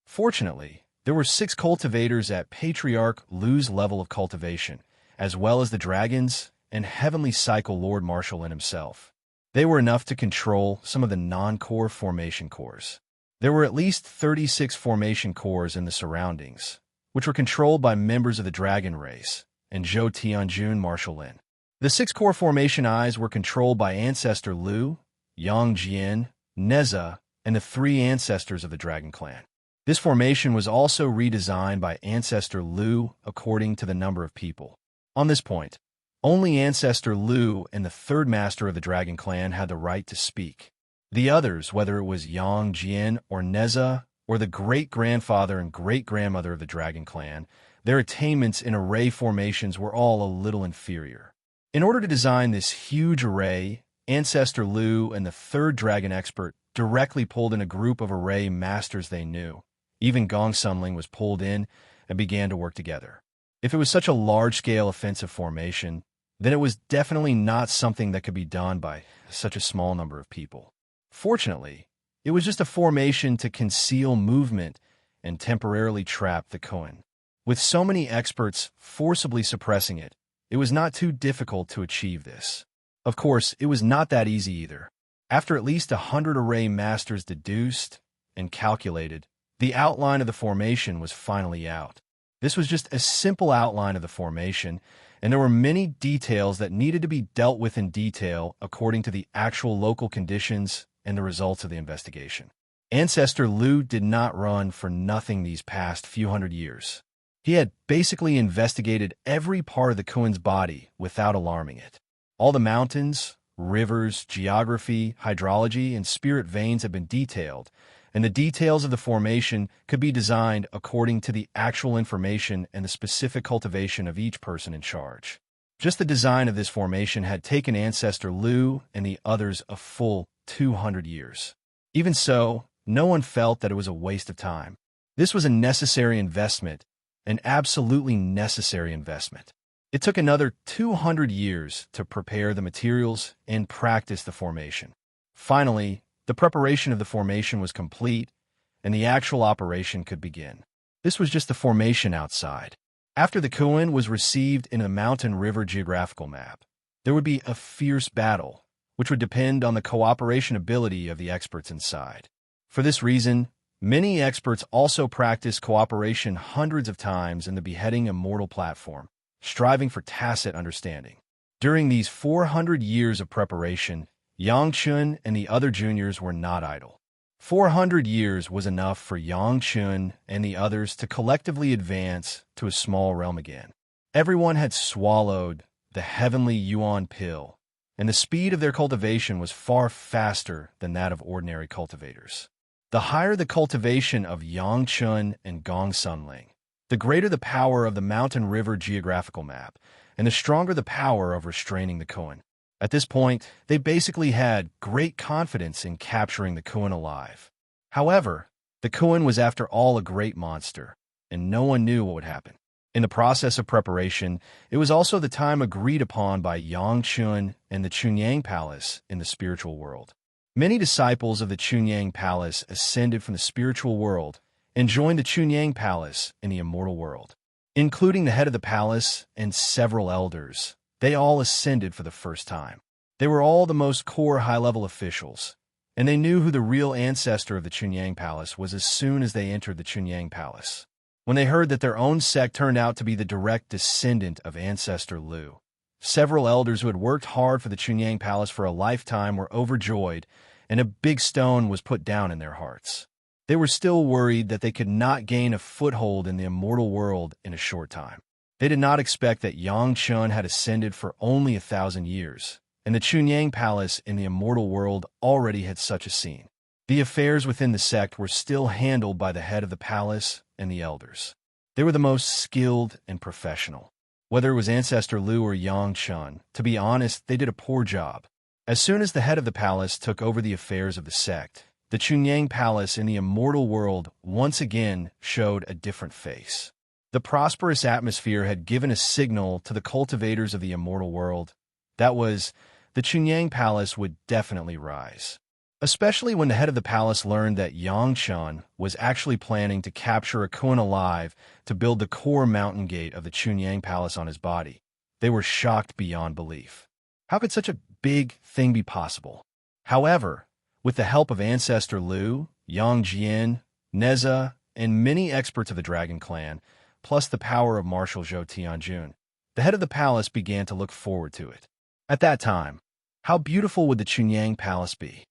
Fortunately, there were 6 cultivators at Patriarch Lu's level of cultivation, as well as the dragons and Heavenly Cycle Lord Marshal Lin himself. They were enough to control some of the non-core formation cores. There were at least 36 formation cores in the surroundings, which were controlled by members of the dragon race, and Zhou Tianjun Marshal Lin. The 6 core formation eyes were controlled by Ancestor Lu, Yang Jian, Neza, and the 3 ancestors of the Dragon Clan. This formation was also redesigned by Ancestor Lu according to the number of people. On this point, only Ancestor Lu and the 3rd master of the Dragon Clan had the right to speak. The others, whether it was Yang Jian or Neza, or the great-grandfather and great-grandmother of the Dragon Clan, their attainments in array formations were all a little inferior. In order to design this huge array, Ancestor Lu and the 3rd dragon expert directly pulled in a group of array masters they knew. Even Gong Sunling was pulled in and began to work together. If it was such a large-scale offensive formation, then it was definitely not something that could be done by such a small number of people. Fortunately, it was just a formation to conceal movement and temporarily trap the Kuan. With so many experts forcibly suppressing it, it was not too difficult to achieve this. Of course, it was not that easy either. After at least 100 array masters deduced and calculated, the outline of the formation was finally out. This was just a simple outline of the formation, and there were many details that needed to be dealt with in detail according to the actual local conditions and the results of the investigation. Ancestor Lu did not run for nothing these past few hundred years. He had basically investigated every part of the Kuan's body without alarming it. All the mountains, rivers, geography, hydrology, and spirit veins have been detailed, and the details of the formation could be designed according to the actual information and the specific cultivation of each person in charge. Just the design of this formation had taken Ancestor Lu and the others a full 200 years. Even so, no one felt that it was a waste of time. This was a necessary investment, an absolutely necessary investment. It took another 200 years to prepare the materials and practice the formation. Finally, the preparation of the formation was complete, and the actual operation could begin. This was just the formation outside. After the Kuan was received in a mountain river geographical map, there would be a fierce battle, which would depend on the cooperation ability of the experts inside. For this reason, many experts also practice cooperation hundreds of times in the beheading Immortal platform, striving for tacit understanding. During these 400 years of preparation, Yang Chun and the other juniors were not idle. 400 years was enough for Yang Chun and the others to collectively advance to a small realm again. Everyone had swallowed the heavenly Yuan pill, and the speed of their cultivation was far faster than that of ordinary cultivators. The higher the cultivation of Yang Chun and Gong Sunling, the greater the power of the mountain river geographical map, and the stronger the power of restraining the Kuan. At this point, they basically had great confidence in capturing the Kuan alive. However, the Kuan was after all a great monster, and no one knew what would happen. In the process of preparation, it was also the time agreed upon by Yang Chun and the Chunyang Palace in the spiritual world. Many disciples of the Chunyang Palace ascended from the spiritual world and joined the Chunyang Palace in the immortal world. Including the head of the palace and several elders, they all ascended for the first time. They were all the most core high-level officials, and they knew who the real ancestor of the Chunyang Palace was as soon as they entered the Chunyang Palace. When they heard that their own sect turned out to be the direct descendant of Ancestor Lu, several elders who had worked hard for the Chunyang Palace for a lifetime were overjoyed, and a big stone was put down in their hearts. They were still worried that they could not gain a foothold in the immortal world in a short time. They did not expect that Yang Chun had ascended for only 1,000 years, and the Chunyang Palace in the immortal world already had such a scene. The affairs within the sect were still handled by the head of the palace and the elders. They were the most skilled and professional. Whether it was Ancestor Lu or Yang Chun, to be honest, they did a poor job. As soon as the head of the palace took over the affairs of the sect, the Chunyang Palace in the immortal world once again showed a different face. The prosperous atmosphere had given a signal to the cultivators of the immortal world. That was, the Chunyang Palace would definitely rise. Especially when the head of the palace learned that Yang Chun was actually planning to capture a Kuan alive to build the core mountain gate of the Chunyang Palace on his body. They were shocked beyond belief. How could such a big thing be possible? However, with the help of Ancestor Lu, Yang Jian, Neza, and many experts of the Dragon Clan, plus the power of Marshal Zhou Tianjun, the head of the palace began to look forward to it. At that time, how beautiful would the Chunyang Palace be?